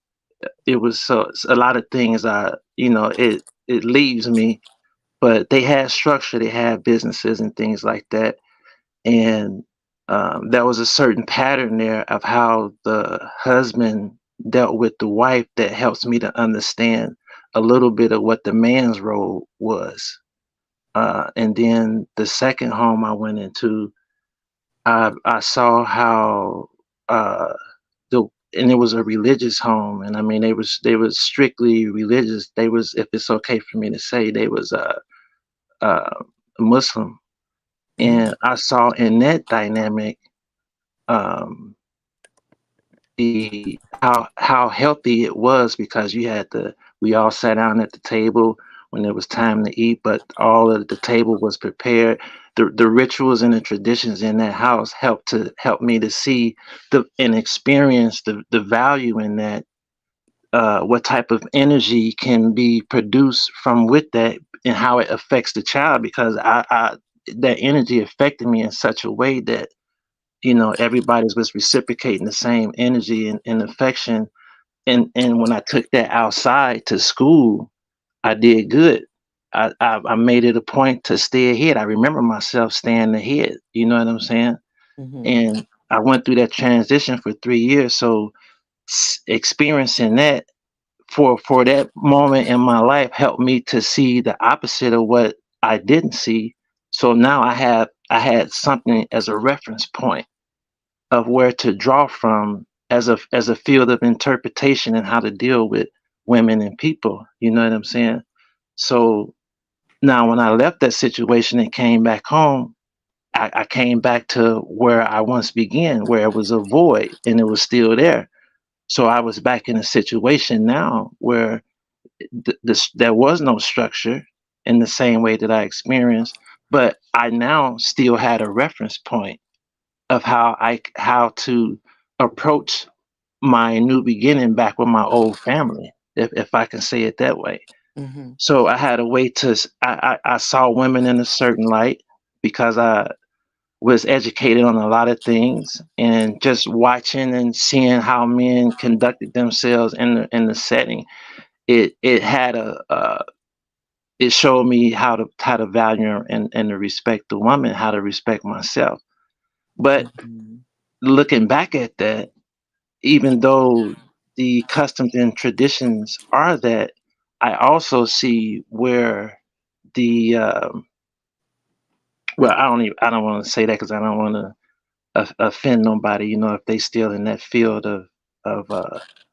it was so a lot of things. It leaves me, but they had structure, they had businesses and things like that. And there was a certain pattern there of how the husband dealt with the wife that helps me to understand a little bit of what the man's role was. And then the second home I went into, I saw how uh, the and it was a religious home, and I mean they was strictly religious. They was, if it's okay for me to say, they was uh, Muslim, Mm. and I saw in that dynamic um, the how healthy it was, because we all sat down at the table when it was time to eat, but all of the table was prepared. The rituals and the traditions in that house help me to see and experience the value in that, what type of energy can be produced from with that, and how it affects the child, because I that energy affected me in such a way that everybody's was reciprocating the same energy and affection. And when I took that outside to school, I did good. I made it a point to stay ahead. I remember myself staying ahead. You know what I'm saying? Hmm. And I went through that transition for 3 years. So experiencing that for that moment in my life helped me to see the opposite of what I didn't see. So now I had something as a reference point of where to draw from as a field of interpretation and how to deal with women and people. You know what I'm saying? So now when I left that situation and came back home, I came back to where I once began, where it was a void and it was still there. So I was back in a situation now where there was no structure in the same way that I experienced, but I now still had a reference point of how to approach my new beginning back with my old family, if I can say it that way. Mm-hmm. So I had a way to I saw women in a certain light because I was educated on a lot of things, and just watching and seeing how men conducted themselves in the setting, it had it showed me how to value and to respect the woman, how to respect myself. But Mm-hmm. looking back at that, even though the customs and traditions are that, I also see where the well, I don't want to say that because I don't want to offend nobody, if they still in that field of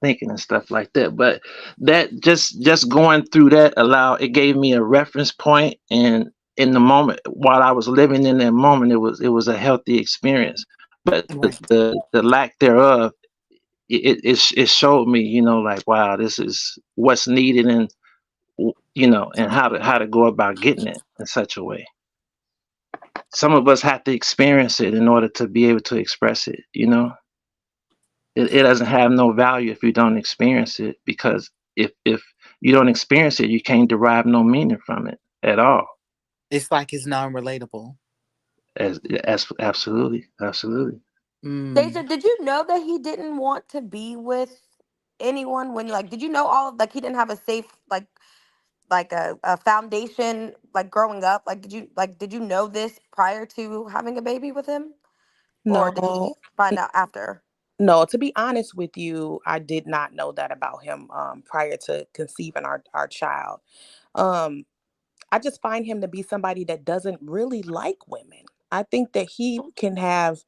thinking and stuff like that. But that just going through that it gave me a reference point, and in the moment while I was living in that moment, it was a healthy experience. But Right. the lack thereof, it showed me, like, wow, this is what's needed, and and how to go about getting it in such a way. Some of us have to experience it in order to be able to express it. It doesn't have no value if you don't experience it, because if you don't experience it, you can't derive no meaning from it at all. It's like it's non-relatable. As absolutely, absolutely. Mm. Deja, did you know that he didn't want to be with anyone when like did you know all of like he didn't have a safe like a foundation like growing up? Like did you know this prior to having a baby with him? Or did you No, find out after? no, to be honest with you, I did not know that about him prior to conceiving our child. Um, I just find him to be somebody that doesn't really like women. I think that he can have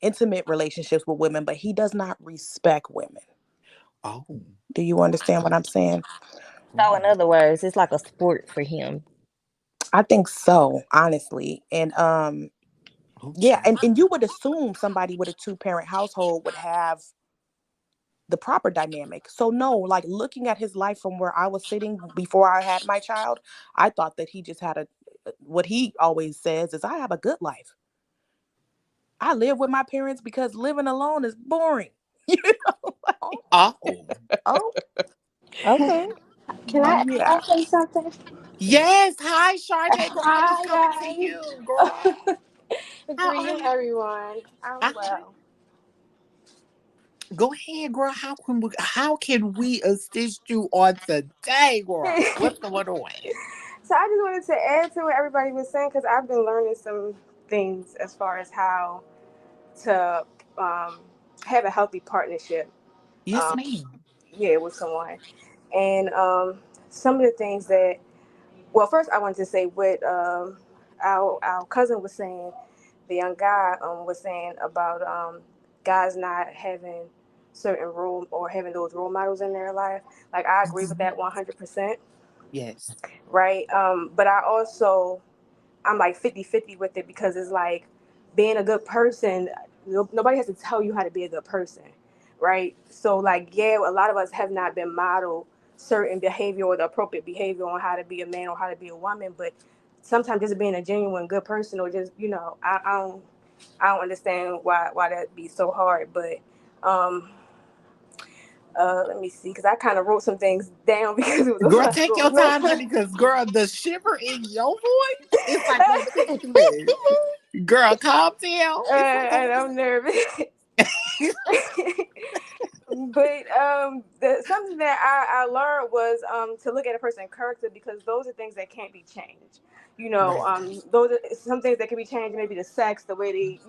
intimate relationships with women, but he does not respect women. Oh, Do you understand what I'm saying? So in right. other words, it's like a sport for him. I think so, honestly. And Oh, yeah, child. and you would assume somebody with a two-parent household would have the proper dynamic. So no, like looking at his life from where I was sitting before I had my child, I thought that he just had what he always says is I have a good life. I live with my parents because living alone is boring. You know? Oh, Oh, oh, okay. Can I Yeah. say something? yes. Hi, Sharnay. Girl, I was Hi coming to you, girl. guys. How are Greeting you? everyone. I'm Uh, well. Go ahead, girl. How can we assist you on today, girl? What's going on? So I just wanted to add to what everybody was saying because I've been learning some things as far as how to have a healthy partnership. Yes, Um, ma'am. yeah, with someone, and some of the things that. Well, first I wanted to say what our cousin was saying. The young guy was saying about guys not having certain role or having those role models in their life. Like I agree with Mhm. that 100%, Yes. right? But I also I'm like 50-50 with it because it's like being a good person, nobody has to tell you how to be a good person, right? So like yeah, a lot of us have not been modeled certain behavior or the appropriate behavior on how to be a man or how to be a woman, but sometimes just being a genuine good person or just I don't understand why that be so hard, but um let me see because I kind of wrote some things down because it was a Girl, lot take your going on. time, honey, because girl, the shiver in your voice is like ridiculous. Girl, calm down. It's okay. And I'm nervous. But something that I learned was to look at a person's character because those are things that can't be changed. Right. Those are some things that can be changed. Maybe the sex, the way they,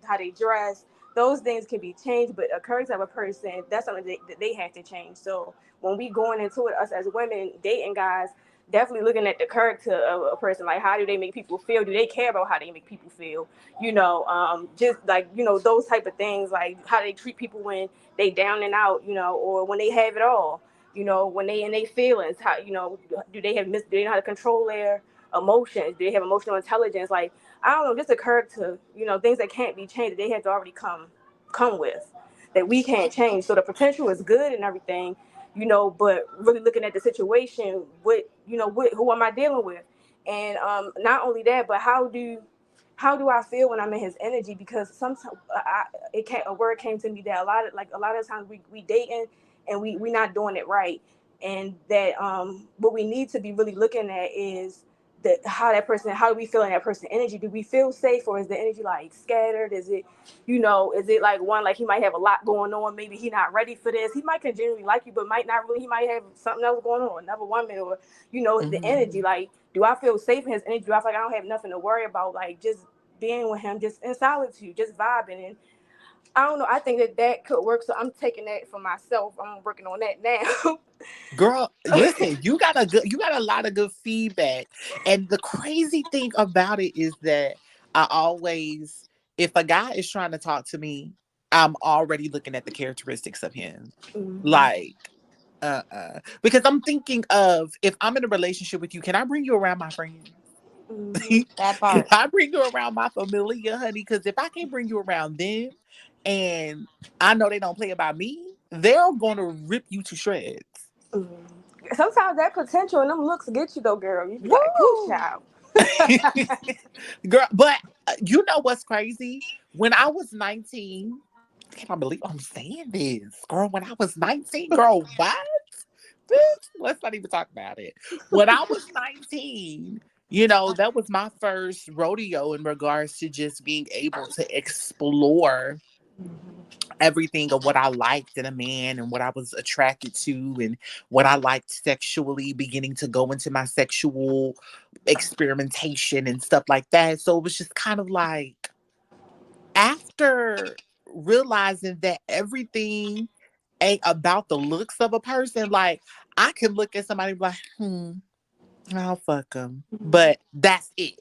how they dress. Those things can be changed, but a character of a person, that's something that they have to change. So when we going into it, us as women dating guys, definitely looking at the character of a person, like how do they make people feel? Do they care about how they make people feel? Just like those type of things, like how they treat people when they down and out, or when they have it all, when they in their feelings, how do they know how to control their emotions? Do they have emotional intelligence? Like I don't know, just a character, things that can't be changed. That they have to already come with that we can't change. So the potential is good and everything, but really looking at the situation, what who am I dealing with? And not only that, but how do how do I feel when I'm in his energy? Because sometimes a word came to me that a lot of times we dating and we not doing it right, and that what we need to be really looking at is how do we feel in that person energy? Do we feel safe, or is the energy like scattered? Is it, is it like one, like he might have a lot going on, maybe he not ready for this, he might can genuinely like you but might not really, he might have something else going on, another woman, or the energy, like, do I feel safe in his energy? Do I feel like I don't have nothing to worry about, like just being with him, just in solitude, just vibing? And I don't know, I think that could work, so I'm taking that for myself. I'm working on that now. Girl, listen, you got a lot of good feedback. And the crazy thing about it is that I always, if a guy is trying to talk to me, I'm already looking at the characteristics of him. Mhm. Like, because I'm thinking of, if I'm in a relationship with you, can I bring you around my friends? Mhm. That Can part. I bring you around my familia, honey? Because if I can't bring you around them, and I know they don't play about me, they're gonna rip you to shreds. Mhm. Sometimes that potential and them looks get you though, girl. You be like, "Woo, Woo! child." Girl, but you know what's crazy? When I was 19, I can't believe I'm saying this. Girl, when I was 19, girl, what? Bitch, let's not even talk about it. When I was 19, that was my first rodeo in regards to just being able to explore everything of what I liked in a man and what I was attracted to and what I liked sexually, beginning to go into my sexual experimentation and stuff like that. So it was just kind of like, after realizing that everything ain't about the looks of a person, like, I can look at somebody and be like, I'll fuck them. But that's it.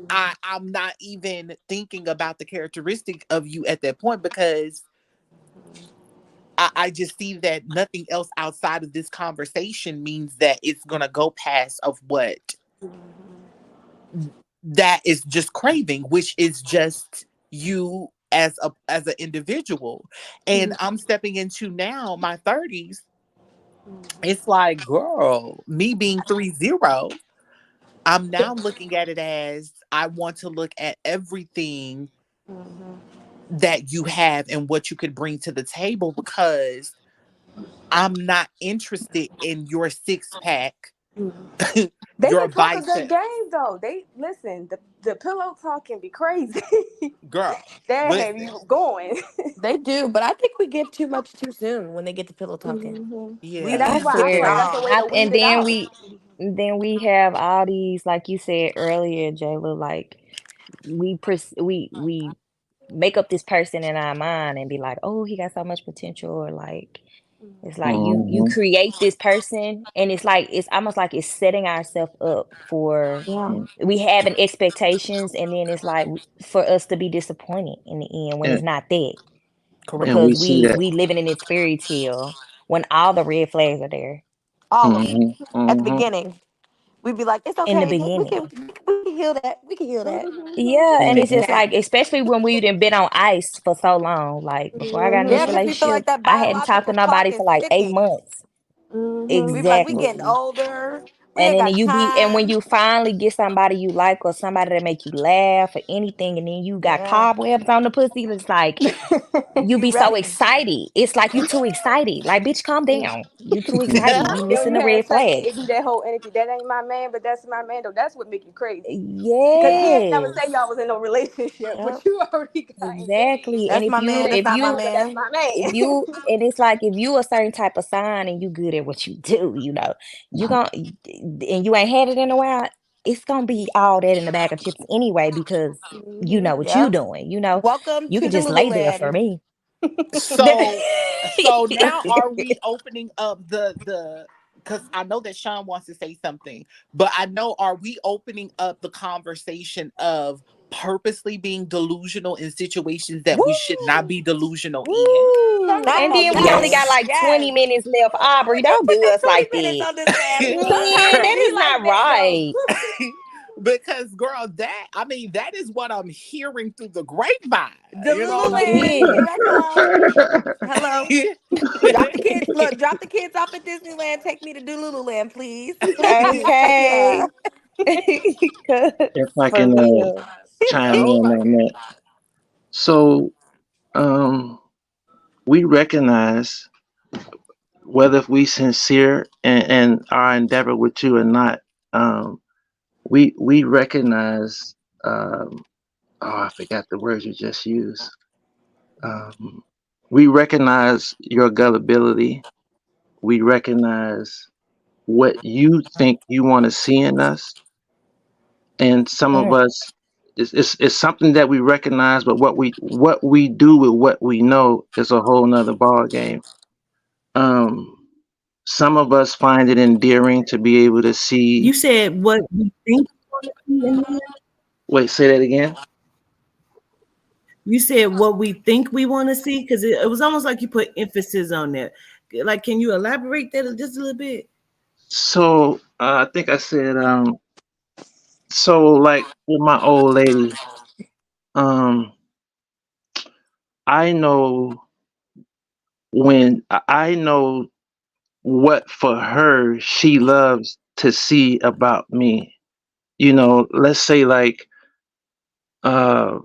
I'm not even thinking about the characteristic of you at that point, because I just see that nothing else outside of this conversation means that it's gonna go past of what that is just craving, which is just you as an individual. And I'm stepping into now my 30s. It's like, girl, me being 30, I'm now looking at it as, I want to look at everything that you have and what you could bring to the table, because I'm not interested in your six pack, They your can talk a good bicep, game though. They listen. The pillow talk can be crazy. girl. They have Listen, you going. They do, but I think we give too much too soon when they get to pillow talking. We And that's yeah, leave I why too I feel like swear. that's the strong. way to weed And it then out. we have all these, like you said earlier, Jayla, like we make up this person in our mind and be like, oh, he got so much potential, or like, it's like you Mm-hmm. create this person, and it's almost like it's setting ourselves up for, Yeah. we having expectations, and then it's like for us to be disappointed in the end when it's And not that, correct. and we because see we that. we living in this fairy tale when all the red flags are there All of them. Mm-hmm. At the Mm-hmm. beginning, we'd be like, "It's in the okay. beginning. We can heal that. We can heal that." Yeah, and it's Mm-hmm. just Now, like, especially when we done been on ice for so long. Like before I got in yeah, this because we feel relationship, like that I hadn't talked to biological clock nobody is for like eight ticking. months. We be like, we getting Exactly. older. We And ain't then got and when time. you finally get somebody you like, or somebody that make you laugh or anything, and then you got Yeah, cobwebs on the pussy, it's like you you be so ready? excited. It's like you too excited. Like, bitch, calm down. You too excited. Mm-hmm. You Then when missing you the had red sex, it flags. be that whole energy. That ain't my man, but that's my man though. That's what make you crazy. Because he ain't never Yes. say y'all was in no relationship, but Yep. you already got Exactly. engaged. And That's my man. That's if not my you But that's man. my man. and it's like, if you a certain type of sign and you good at what you do, you gon' and you ain't had it in a while, it's gonna be all that in the bag of chips anyway, because you know what you Yep. doing, Welcome you to can the just lay there for Lululand. me. So now, are we opening up the because I know that Sean wants to say something, but I know, are we opening up the conversation of purposely being delusional in situations that we should not be Woo! delusional in? Woo! And Hey, then we only yes, got Yes. like yes. 20 minutes left. Who Aubrey, just don't put do that us like 20 minutes that. on this bad Man, boy? that We is like not that though. right. Because, girl, that is what I'm hearing through the grapevine. The You know what I Lululand, It here is. I come. Hello. mean? Drop the kids. Look, drop the kids off at Disneyland. Take me to Lululand, please. Okay. Yeah. 'Cause If I for can real. chime in on that. So, um, we recognize whether we sincere in our endeavor with you or not. Um, we recognize. Oh, I forgot the words you just used. Um, we recognize your gullibility. We recognize what you think you want to see in us, and some of us it's something that we recognize, but what we do with what we know is a whole nother ball game. Um, some of us find it endearing to be able to You see. said what we think we want to see in men. Wait, say that again. You said what we think we want to see because it was almost like you put emphasis on that. Like, can you elaborate that just a little bit? So I think I said so like with my old lady, um, I know I know what for her she loves to see about me. Let's say like uh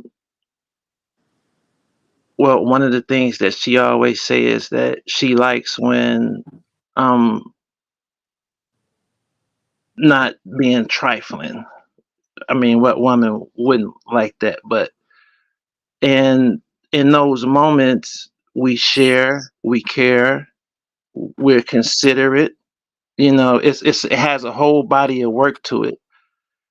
well, one of the things that she always say is that she likes when um not being trifling. I mean, what woman wouldn't like that? But and in those moments we share, we care, we're considerate. It has a whole body of work to it.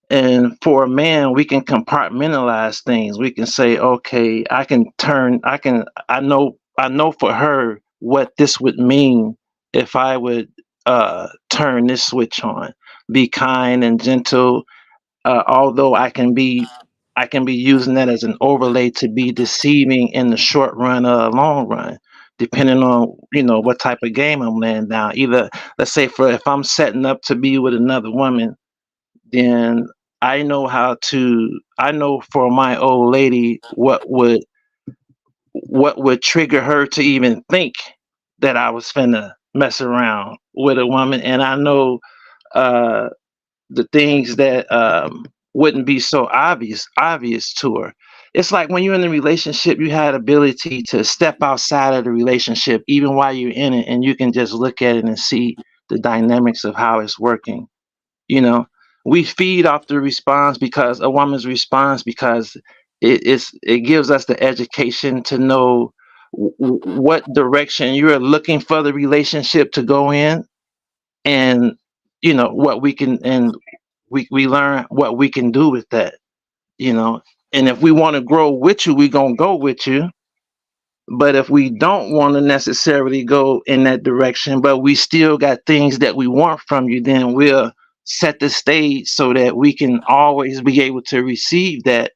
And for a man, we can compartmentalize things. We can say, okay, I know for her what this would mean if I would turn this switch on, be kind and gentle, although I can be using that as an overlay to be deceiving in the short run or long run, depending on what type of game I'm laying down. Either, let's say, for if I'm setting up to be with another woman, then I know for my old lady what would trigger her to even think that I was finna mess around with a woman, and I know uh the things that wouldn't be so obvious to her. It's like when you're in a relationship, you had ability to step outside of the relationship even while you're in it, and you can just look at it and see the dynamics of how it's working. You know, we feed off the response because a woman's response because it gives us the education to know what direction you're looking for the relationship to go in, and what we can, and we learn what we can do with that, you know. And if we want to grow with you, we're gonna go with you. But if we don't want to necessarily go in that direction, but we still got things that we want from you, then we'll set the stage so that we can always be able to receive that,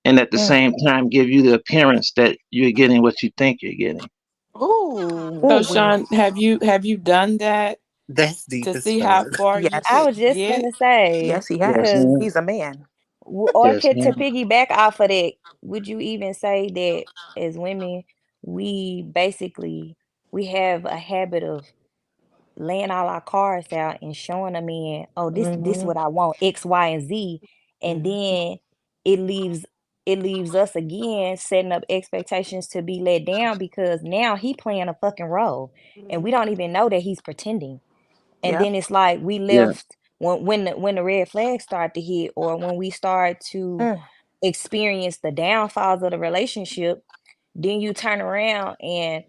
and at the same time give you the appearance that you're getting what you think you're getting. Ooh. So, Ooh, Sean, have you done that That's to deep as see how fuck. far you I yes, could was just get? gonna say yes, he Yes, has. because ma'am. He's a man. or Yes, to ma'am. piggyback off of that, would you even say that as women, we basically we have a habit of laying all our cards out and showing a man, oh, this Hmm. what I want, X, Y, and Z, and Hmm. then it leaves it leaves us again setting up expectations to be let down because now he playing a fucking role and we don't even know that he's pretending. And Yep. then it's like we Yeah. left when the red flags start to hit or when we start to Mm. experience the downfalls of the relationship, then you turn around and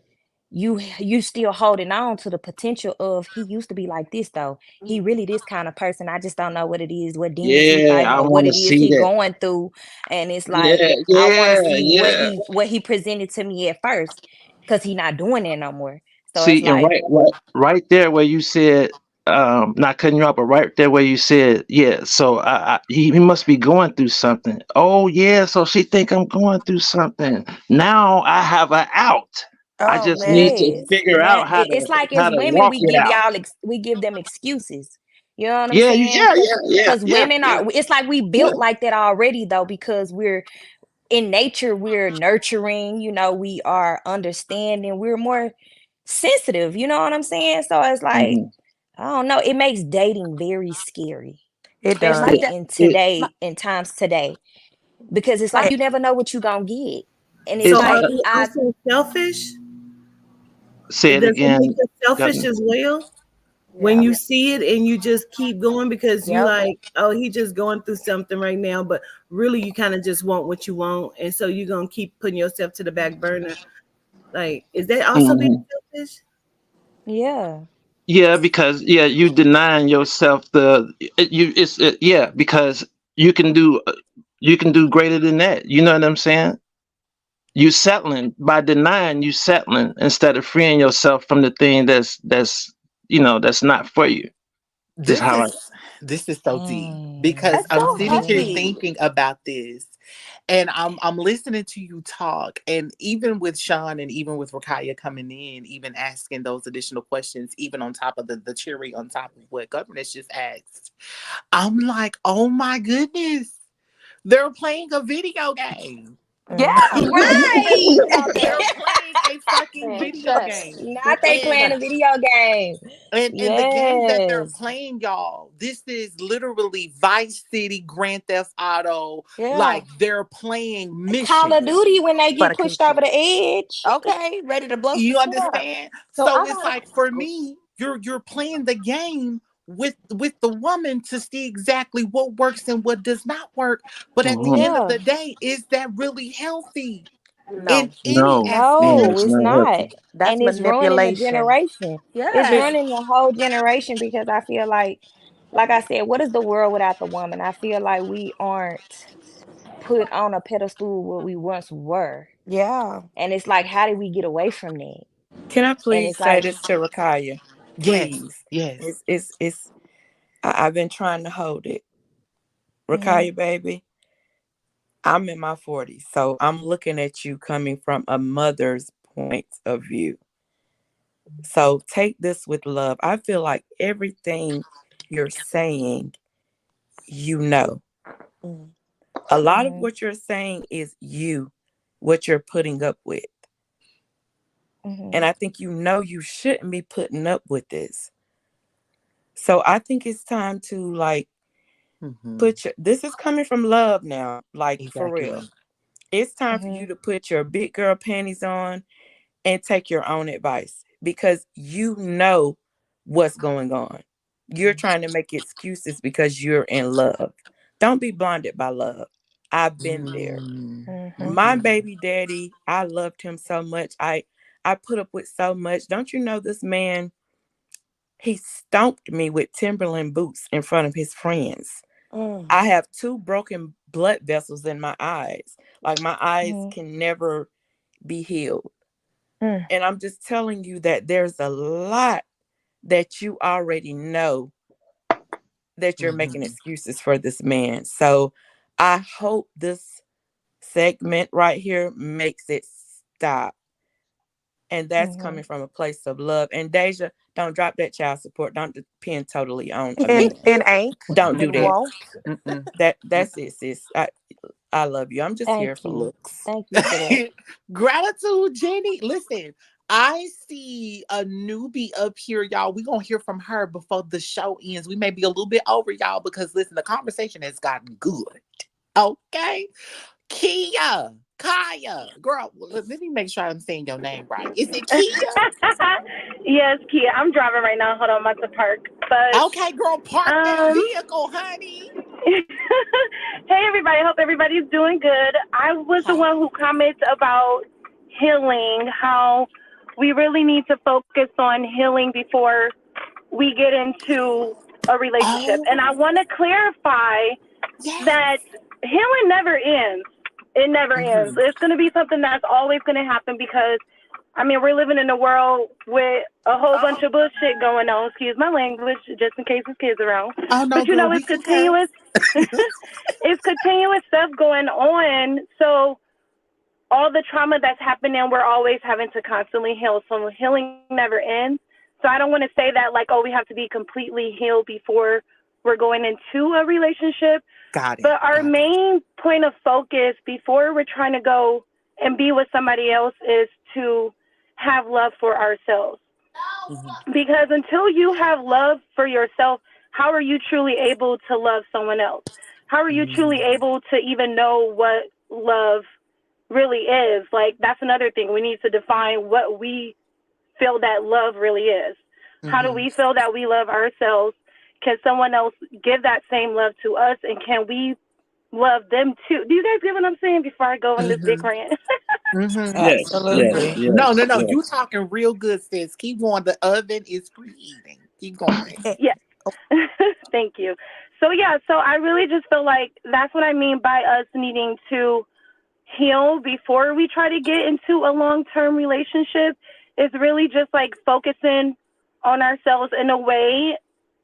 you still holding on to the potential of he used to be like this though. He really this kind of person. I just don't know what it is, what demons he Yeah, fighting I or want what to it is see he that. going through. And it's like Yeah, I want to yeah, see yeah. what he presented to me at first because he not doing that no more. So it's See, and like, right there where you said, not cutting you off, but right there where you said, yeah. So he must be going through something. Oh yeah, so she think I'm going through something. Now I have an out. I Oh just need man. to yes. figure Now out how to it's like how as to women, walk we it give out. we give them excuses. You know what I'm Yeah, saying? yeah, yeah, yeah, Cause yeah, women yeah, are it's like we yeah. built like that already though, because we're in nature, we're nurturing, we are understanding, we're more sensitive, you know what I'm saying? So it's like, Hmm. I don't know, it makes dating very scary, It My especially does. dad, in It, my times today. because it's like And you never know what you're gonna get. And it's So It's are like you I also selfish? say it Does it make again. you selfish Governor. as well? When Yeah. you see it and you just keep going because you yep. like, oh, he just going through something right now, but really you kind of just want what you want, and so you're gonna keep putting yourself to the back burner. Like, is that also being Mhm. selfish? Yeah. Yeah, because you denying yourself because you can do you can do greater than that. You know what I'm saying? You settling by denying, you settling instead of freeing yourself from the thing that's not for you. Is This how I. is this is so deep because That's I'm so sitting here heavy. thinking about this, and I'm listening to you talk, and even with Sean and even with Rakaya coming in, even asking those additional questions, even on top of the cherry on top of what Governess just asked, I'm like, oh my goodness, they're playing a video game. Yeah, right. They're playing a fucking Playing video chess. game. Not They're they playing playing And a chess. video game. and the game that they're Yes. playing, y'all, this is literally Vice City, Grand Theft Auto. Yeah. Like they're playing Call of missions. Duty when they for get the pushed coochie. over the edge. Okay, ready to blow some You shit up. understand? So So I it's got like for me, you're playing the game with the woman to see exactly what works and what does not work. But at the Mhm. end of yeah. the day, is that really healthy No. in any No, aspect? No, it's it's not not. healthy. That's And it's ruining the manipulation. generation. It's Yes. ruining the whole generation because I feel like I said, what is the world without the woman? I feel like we aren't put on a pedestal what we once were. Yeah. And it's like, how did we get away from that? Can I And please it's say like, this to Rakaya? Yes, Please. yes. I've been trying to hold it. mm-hmm, Rakaya, baby, I'm in my 40s, so I'm looking at you coming from a mother's point of view. So take this with love. I feel like everything you're saying, you know. Mm. A lot of mm-hmm, what you're saying is what you're putting up with. mm-hmm, And I think you know you shouldn't be putting up with this. So I think it's time to like Hmm. this is coming from love now, like for real. Exactly. It's time for mm-hmm, you to put your big girl panties on and take your own advice because you know what's going on. You're trying to make excuses because you're in love. Don't be blinded by love. I've been there. Mm. mm-hmm, My Mm-mm. baby daddy, I loved him so much. I put up with so much. Don't you know this man, he stomped me with Timberland boots in front of his friends. Mm. I have two broken blood vessels in my eyes. Like my eyes mm-hmm, can never be healed. mm, And I'm just telling you that there's a lot that you already know that you're making Mhm. excuses for this man. So I hope this segment right here makes it stop. And that's mm-hmm. coming from a place of love. And Deja, don't drop that child support. Don't depend totally on a And man. and ain't Don't do and Mm-mm. that. won't. Mm-mm. That's it, sis. I love you. I'm just Thank here for you. looks. Thank you for that. Gratitude, Jenny. Listen, I see a newbie up here, y'all. We're gonna hear from her before the show ends. We may be a little bit over, y'all, because listen, the conversation has gotten good. Okay. Kia, Kaya, girl, let me make sure I'm saying your name right. Is it Kia? Yes, Kia. I'm driving right now. Hold on, I'm about to park. But Okay, girl, park that um, vehicle, honey. hey everybody. Hope everybody's doing good. I was the Hi. one who commented about healing. How we really need to focus on healing before we get into a relationship. Oh, And I want to clarify yes. that healing never ends. It never ends. Hmm. It's going to be something that's always going to happen because, I mean, we're living in a world with a whole bunch of bullshit going on. Excuse my language, just in case there's kids around. Oh no, But you girl, know, we it's can cuss. continuous. It's continuous stuff going on. So all the trauma that's happening, we're always having to constantly heal. So healing never ends. So I don't want to say that like, oh, we have to be completely healed before we're going into a relationship. Got it. But our Got it. main point of focus before we're trying to go and be with somebody else is to have love for ourselves. Mhm. Because until you have love for yourself, how are you truly able to love someone else? How are you truly able to even know what love really is? Like, that's another thing. We need to define what we feel that love really is. How do Mm-hmm. we feel that we love ourselves? Can someone else give that same love to us? And can we love them too? Do you guys get what I'm saying before I go on this big Mm-hmm. rant? Mm-hmm. Yes, yes, Absolutely. No, no, yes, no. yes. You talking real good, sis. Keep going. The oven is preheating. Keep going. Eh, Yeah. oh, Thank you. So, yeah, so I really just feel like that's what I mean by us needing to heal before we try to get into a long-term relationship, is really just like focusing on ourselves in a way.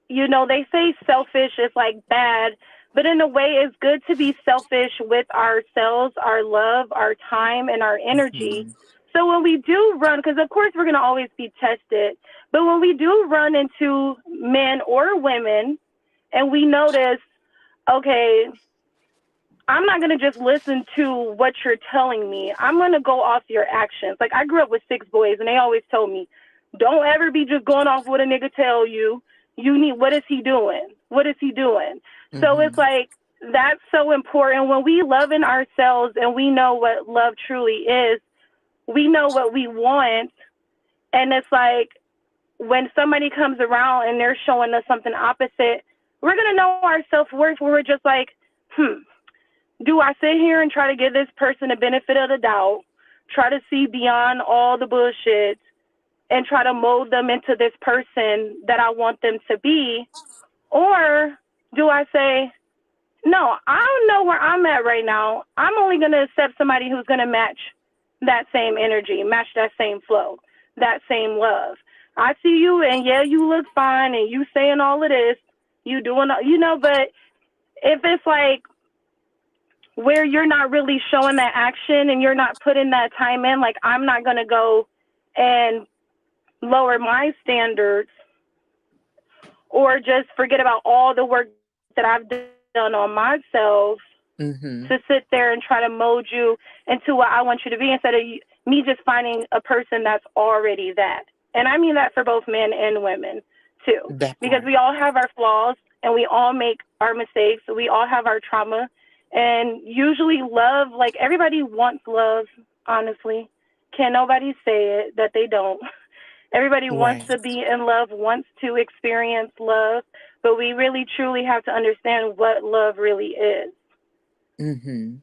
You know, they say selfish is like bad, but in a way it's good to be selfish with ourselves, our love, our time, and our energy. Mm-hmm. So when we do run, because of course we're going to always be tested, but when we do run into men or women and we notice, okay, I'm not going to just listen to what you're telling me. I'm going to go off your actions. Like, I grew up with six boys, and they always told me, don't ever be just going off what a nigga tell you. You need, what is he doing? What is he doing? So Mm-hmm. it's like, that's so important. When we love in ourselves and we know what love truly is, we know what we want. And it's like, when somebody comes around and they're showing us something opposite, we're going to know our self-worth where we're just like, do I sit here and try to give this person the benefit of the doubt, try to see beyond all the bullshit, and try to mold them into this person that I want them to be? Or do I say, no, I don't know where I'm at right now. I'm only going to accept somebody who's going to match that same energy, match that same flow, that same love. I see you, and yeah, you look fine, and you saying all of this, you doing, but if it's like, where you're not really showing that action and you're not putting that time in, like, I'm not going to go and lower my standards or just forget about all the work that I've done on myself to sit there Mm-hmm. and try to mold you into what I want you to be, instead of me just finding a person that's already that. And I mean that for both men and women too, That because part. we all have our flaws and we all make our mistakes. We all have our trauma. And usually love, like, everybody wants love, honestly. Can nobody say it that they don't? Everybody wants Right. to be in love, wants to experience love, but we really truly have to understand what love really is. Mm-hmm.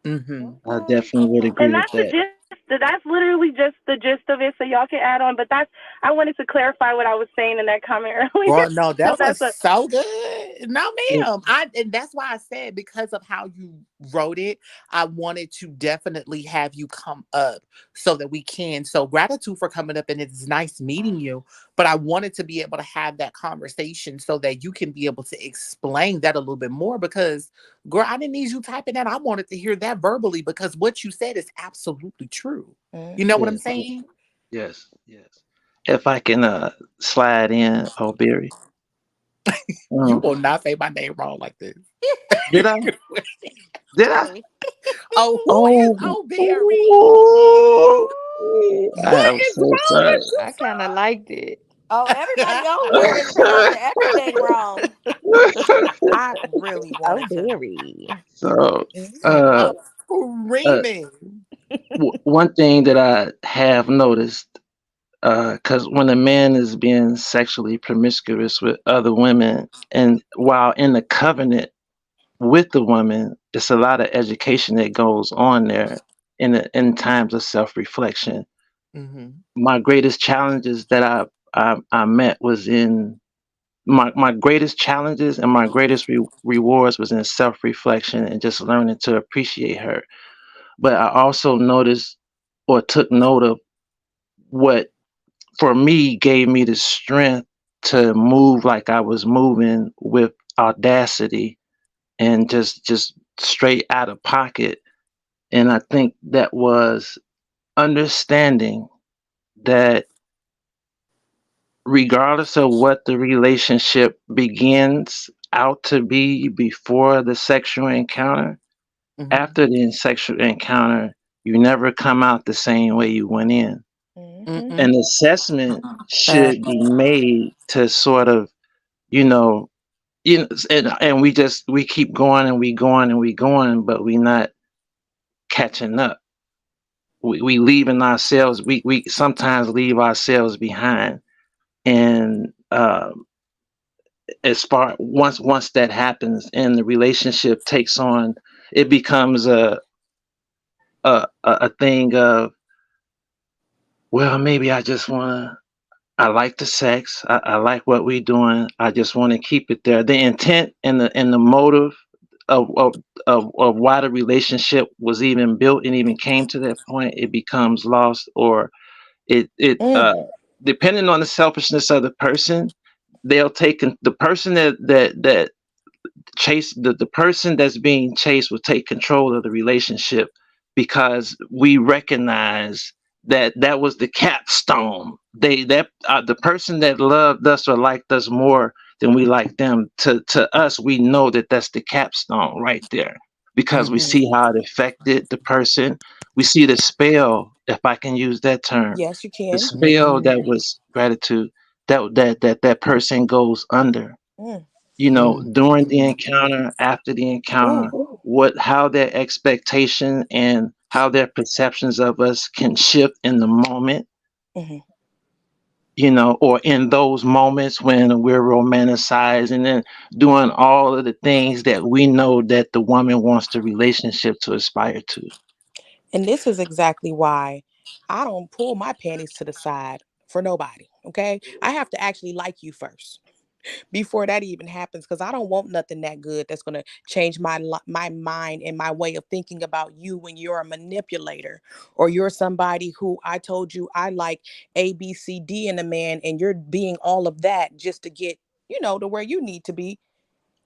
Mm-hmm. I definitely would agree And with that's the that. gist. That's literally just the gist of it. So y'all can add on. But I wanted to clarify what I was saying in that comment earlier. Well, no, So that was that's a so good. No, ma'am. And that's why I said, because of how you wrote it, I wanted to definitely have you come up so that we can. So gratitude for coming up, and it's nice meeting you. But I wanted to be able to have that conversation so that you can be able to explain that a little bit more. Because, girl, I didn't need you typing that. I wanted to hear that verbally, because what you said is absolutely true. You know what I'm Yes, saying? yes, yes. If I can slide in, Obeary. You Um, will not say my name wrong like this. did I? Did I? Very. Oh, who is Oh, Obeary? ooh, I What am is so wrong sorry. I kind of liked it. Oh, with everybody on here is you? pronouncing everything wrong. I really Oh, wanted to. very. So, I'm uh, uh, screaming. one thing that I have noticed, because when a man is being sexually promiscuous with other women, and while in the covenant with the woman, it's a lot of education that goes on there in times of self reflection. Hmm. My greatest challenges that I met was in my greatest challenges and my greatest rewards was in self reflection and just learning to appreciate her. But I also noticed or took note of what for me gave me the strength to move like I was moving with audacity and just straight out of pocket. And I think that was understanding that regardless of what the relationship begins out to be before the sexual encounter, Hmm. after the sexual encounter, you never come out the same way you went in. Hmm. An Mm-mm. assessment Fact. should be made to sort of, you know, you know, and we keep going and we going and we going, but we not catching up. We leaving ourselves. We sometimes leave ourselves behind, and as far once that happens and the relationship takes on, it becomes a thing of, well, maybe I just want to. I like the sex. I like what we're doing. I just want to keep it there. The intent and the motive of, of of why the relationship was even built and even came to that point, it becomes lost, or it Mm. depending on the selfishness of the person, they'll take the person that chase the person that's being chased will take control of the relationship, because we recognize that that was the capstone. They that the person that loved us or liked us more than we like them, to us, we know that that's the capstone right there, because we Hmm. see how it affected the person. We see the spell, if I can use that term, Yes, you the can. spell that was gratitude, that person goes under, Mm. during the encounter, after the encounter, Ooh. how their expectation and how their perceptions of us can shift in the moment, Hmm. or in those moments when we're romanticizing and doing all of the things that we know that the woman wants the relationship to aspire to. And this is exactly why I don't pull my panties to the side for nobody. Okay. I have to actually like you first before that even happens, because I don't want nothing that good that's going to change my mind and my way of thinking about you when you're a manipulator, or you're somebody who I told you I like A, B, C, D in a man, and you're being all of that just to get, to where you need to be,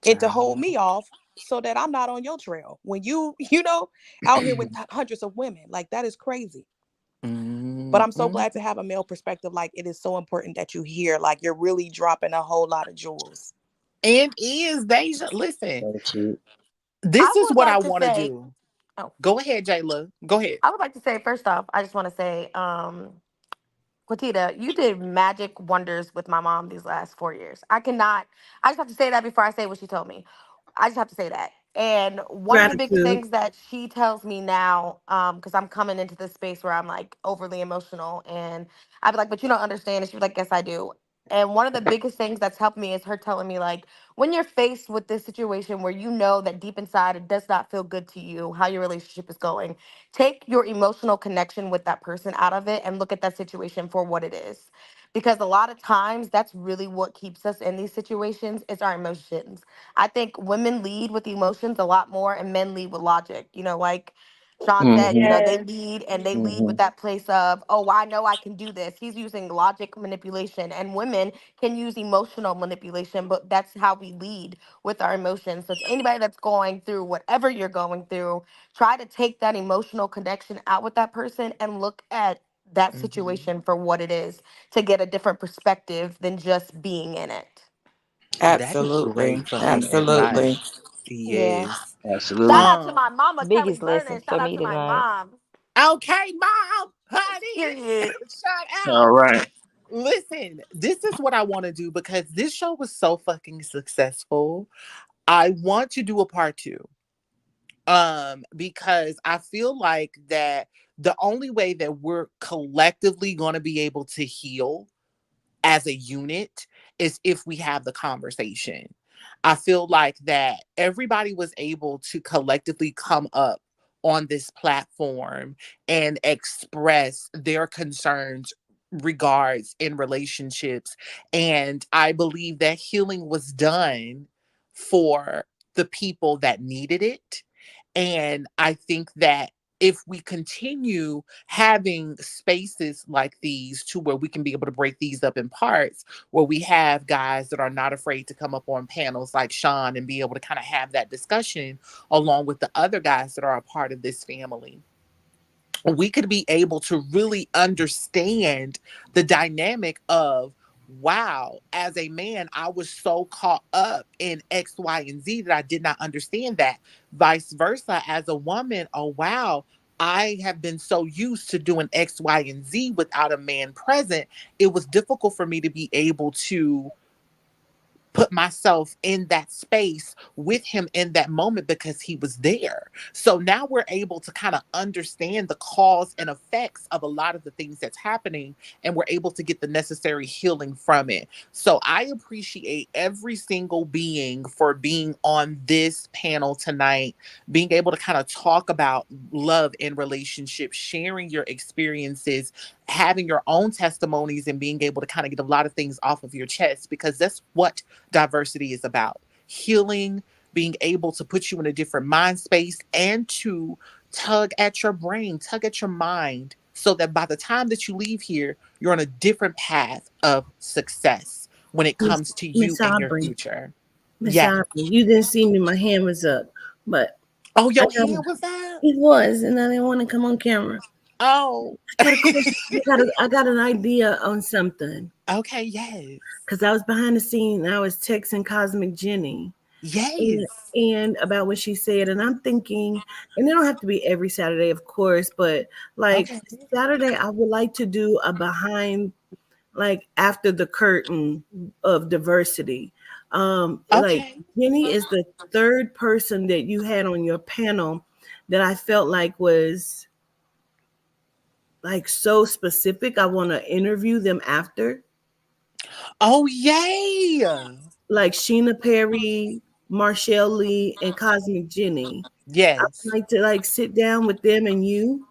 and to hold Child. me off so that I'm not on your trail when you, out here with hundreds of women. Like, that is crazy. But I'm so Mm-mm. glad to have a male perspective. Like, it is so important that you hear, like, you're really dropping a whole lot of jewels. And is Deja, listen, Gratitude. this I is would what I like to want to say, do. oh, Go ahead, Jayla. Go ahead. I would like to say first off, I just want to say, Quatita, you did magic wonders with my mom these last 4 years. I just have to say that before I say what she told me. I just have to say that. And one of the biggest Gratitude. things that she tells me now, because I'm coming into this space where I'm like overly emotional, and I'd be like, but you don't understand. And she'd be like, yes, I do. And one of the biggest things that's helped me is her telling me, like, when you're faced with this situation where you know that deep inside it does not feel good to you, how your relationship is going, take your emotional connection with that person out of it and look at that situation for what it is, because a lot of times that's really what keeps us in these situations is our emotions. I think women lead with emotions a lot more and men lead with logic, like Sean said, Hmm. they Yes. lead and they lead Hmm. with that place of, oh, I know I can do this. He's using logic manipulation, and women can use emotional manipulation, but that's how we lead, with our emotions. So to anybody that's going through whatever you're going through, try to take that emotional connection out with that person and look at that Mhm. situation for what it is, to get a different perspective than just being in it. That is great Absolutely. fucking Absolutely. advice. Yeah. Yes. Shout Absolutely. out to Um. my mama, Kelly Biggest Burner, lesson and for shout out me to my tonight. mom. Okay, mom, honey. Period. Shout All out. right. Listen, this is what I want to do because this show was so fucking successful. I want to do a part two. Because I feel like that the only way that we're collectively going to be able to heal as a unit is if we have the conversation. I feel like that everybody was able to collectively come up on this platform and express their concerns regards in relationships, and I believe that healing was done for the people that needed it. And I think that if we continue having spaces like these to where we can be able to break these up in parts, where we have guys that are not afraid to come up on panels like Sean and be able to kind of have that discussion along with the other guys that are a part of this family, we could be able to really understand the dynamic of, wow, as a man I was so caught up in X, Y, and Z that I did not understand that. Vice versa, as a woman, oh wow, I have been so used to doing X, Y, and Z without a man present, it was difficult for me to be able to put myself in that space with him in that moment because he was there. So now we're able to kind of understand the cause and effects of a lot of the things that's happening, and we're able to get the necessary healing from it. So I appreciate every single being for being on this panel tonight, being able to kind of talk about love in relationships, sharing your experiences, having your own testimonies, and being able to kind of get a lot of things off of your chest, because that's what diversity is about: healing, being able to put you in a different mind space, and to tug at your brain, tug at your mind, so that by the time that you leave here, you're on a different path of success when it Miss comes to you Miss and your Aubrey, future. Miss Yeah. Aubrey, you didn't see me. My hand was up, but Oh, I your got hand was up. it was, and I didn't want to come on camera. Oh. I got a question. I got an idea on something Okay. Yes. because I was behind the scene. And I was texting Cosmic Jenny and, Yes. and about what she said, and I'm thinking, and it don't have to be every Saturday, of course, but like Okay. Saturday, I would like to do a behind, like after the curtain of diversity. Like Okay. Jenny is the third person that you had on your panel that I felt like was like so specific. I want to interview them after, Oh, yay. like Sheena Perry, Marshall Lee, and Cosmic Jenny. I Yes. would like to like sit down with them and you.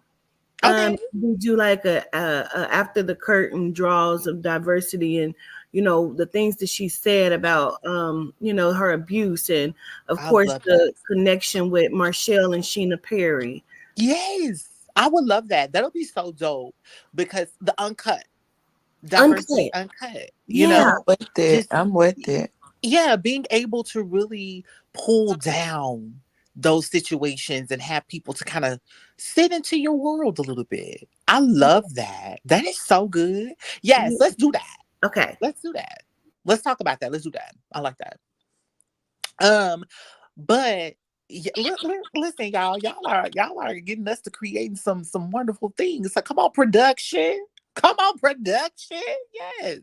Okay. We do like a after the curtain draws of diversity and the things that she said about her abuse and of I course love that. the connection with Marshall and Sheena Perry. Yes. I would love that. That'll be so dope, because the uncut, diversity Uncut. uncut, Yeah. I'm with it. just, I'm with it. yeah, being able to really pull down those situations and have people to kind of sit into your world a little bit. I love that. That is so good. Yes, let's do that. Okay. Let's do that. Let's talk about that. Let's do that. I like that. Um, but yeah, listen, y'all are getting us to creating some wonderful things. So come on, production. Come on, production. Yes.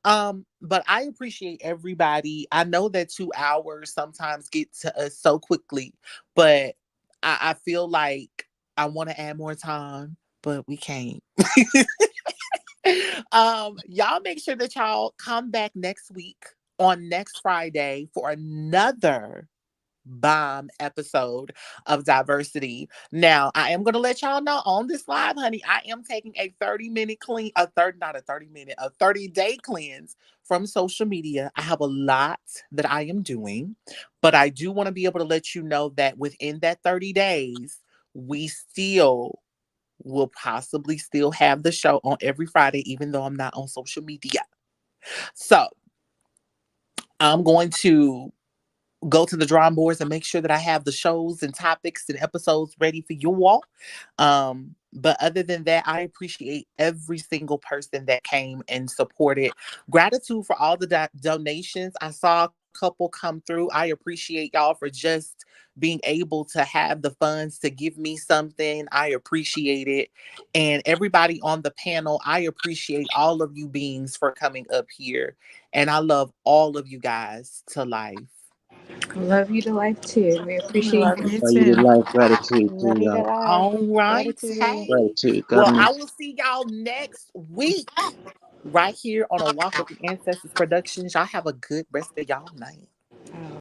But I appreciate everybody. I know that 2 hours sometimes get to us so quickly, but I feel like I want to add more time, but we can't. Y'all make sure that y'all come back next week on next Friday for another bomb episode of diversity. Now, I am going to let y'all know on this live, honey, I am taking a 30-minute clean, a third, not a 30-minute, a 30-day cleanse from social media. I have a lot that I am doing, but I do want to be able to let you know that within that 30 days, we still will possibly still have the show on every Friday, even though I'm not on social media. So I'm going to go to the drawing boards and make sure that I have the shows and topics and episodes ready for you all. But other than that, I appreciate every single person that came and supported. Gratitude for all the donations. I saw a couple come through. I appreciate y'all for just being able to have the funds to give me something. I appreciate it. And everybody on the panel, I appreciate all of you beings for coming up here. And I love all of you guys to life. I love you to life too. We appreciate Love you. you Love you to too. life. Gratitude to Love you to y'all. life. All right. Gratitude. Hey. Gratitude. Well, I Governments. will see y'all next week right here on A Walk with the Ancestors Productions. Y'all have a good rest of y'all night.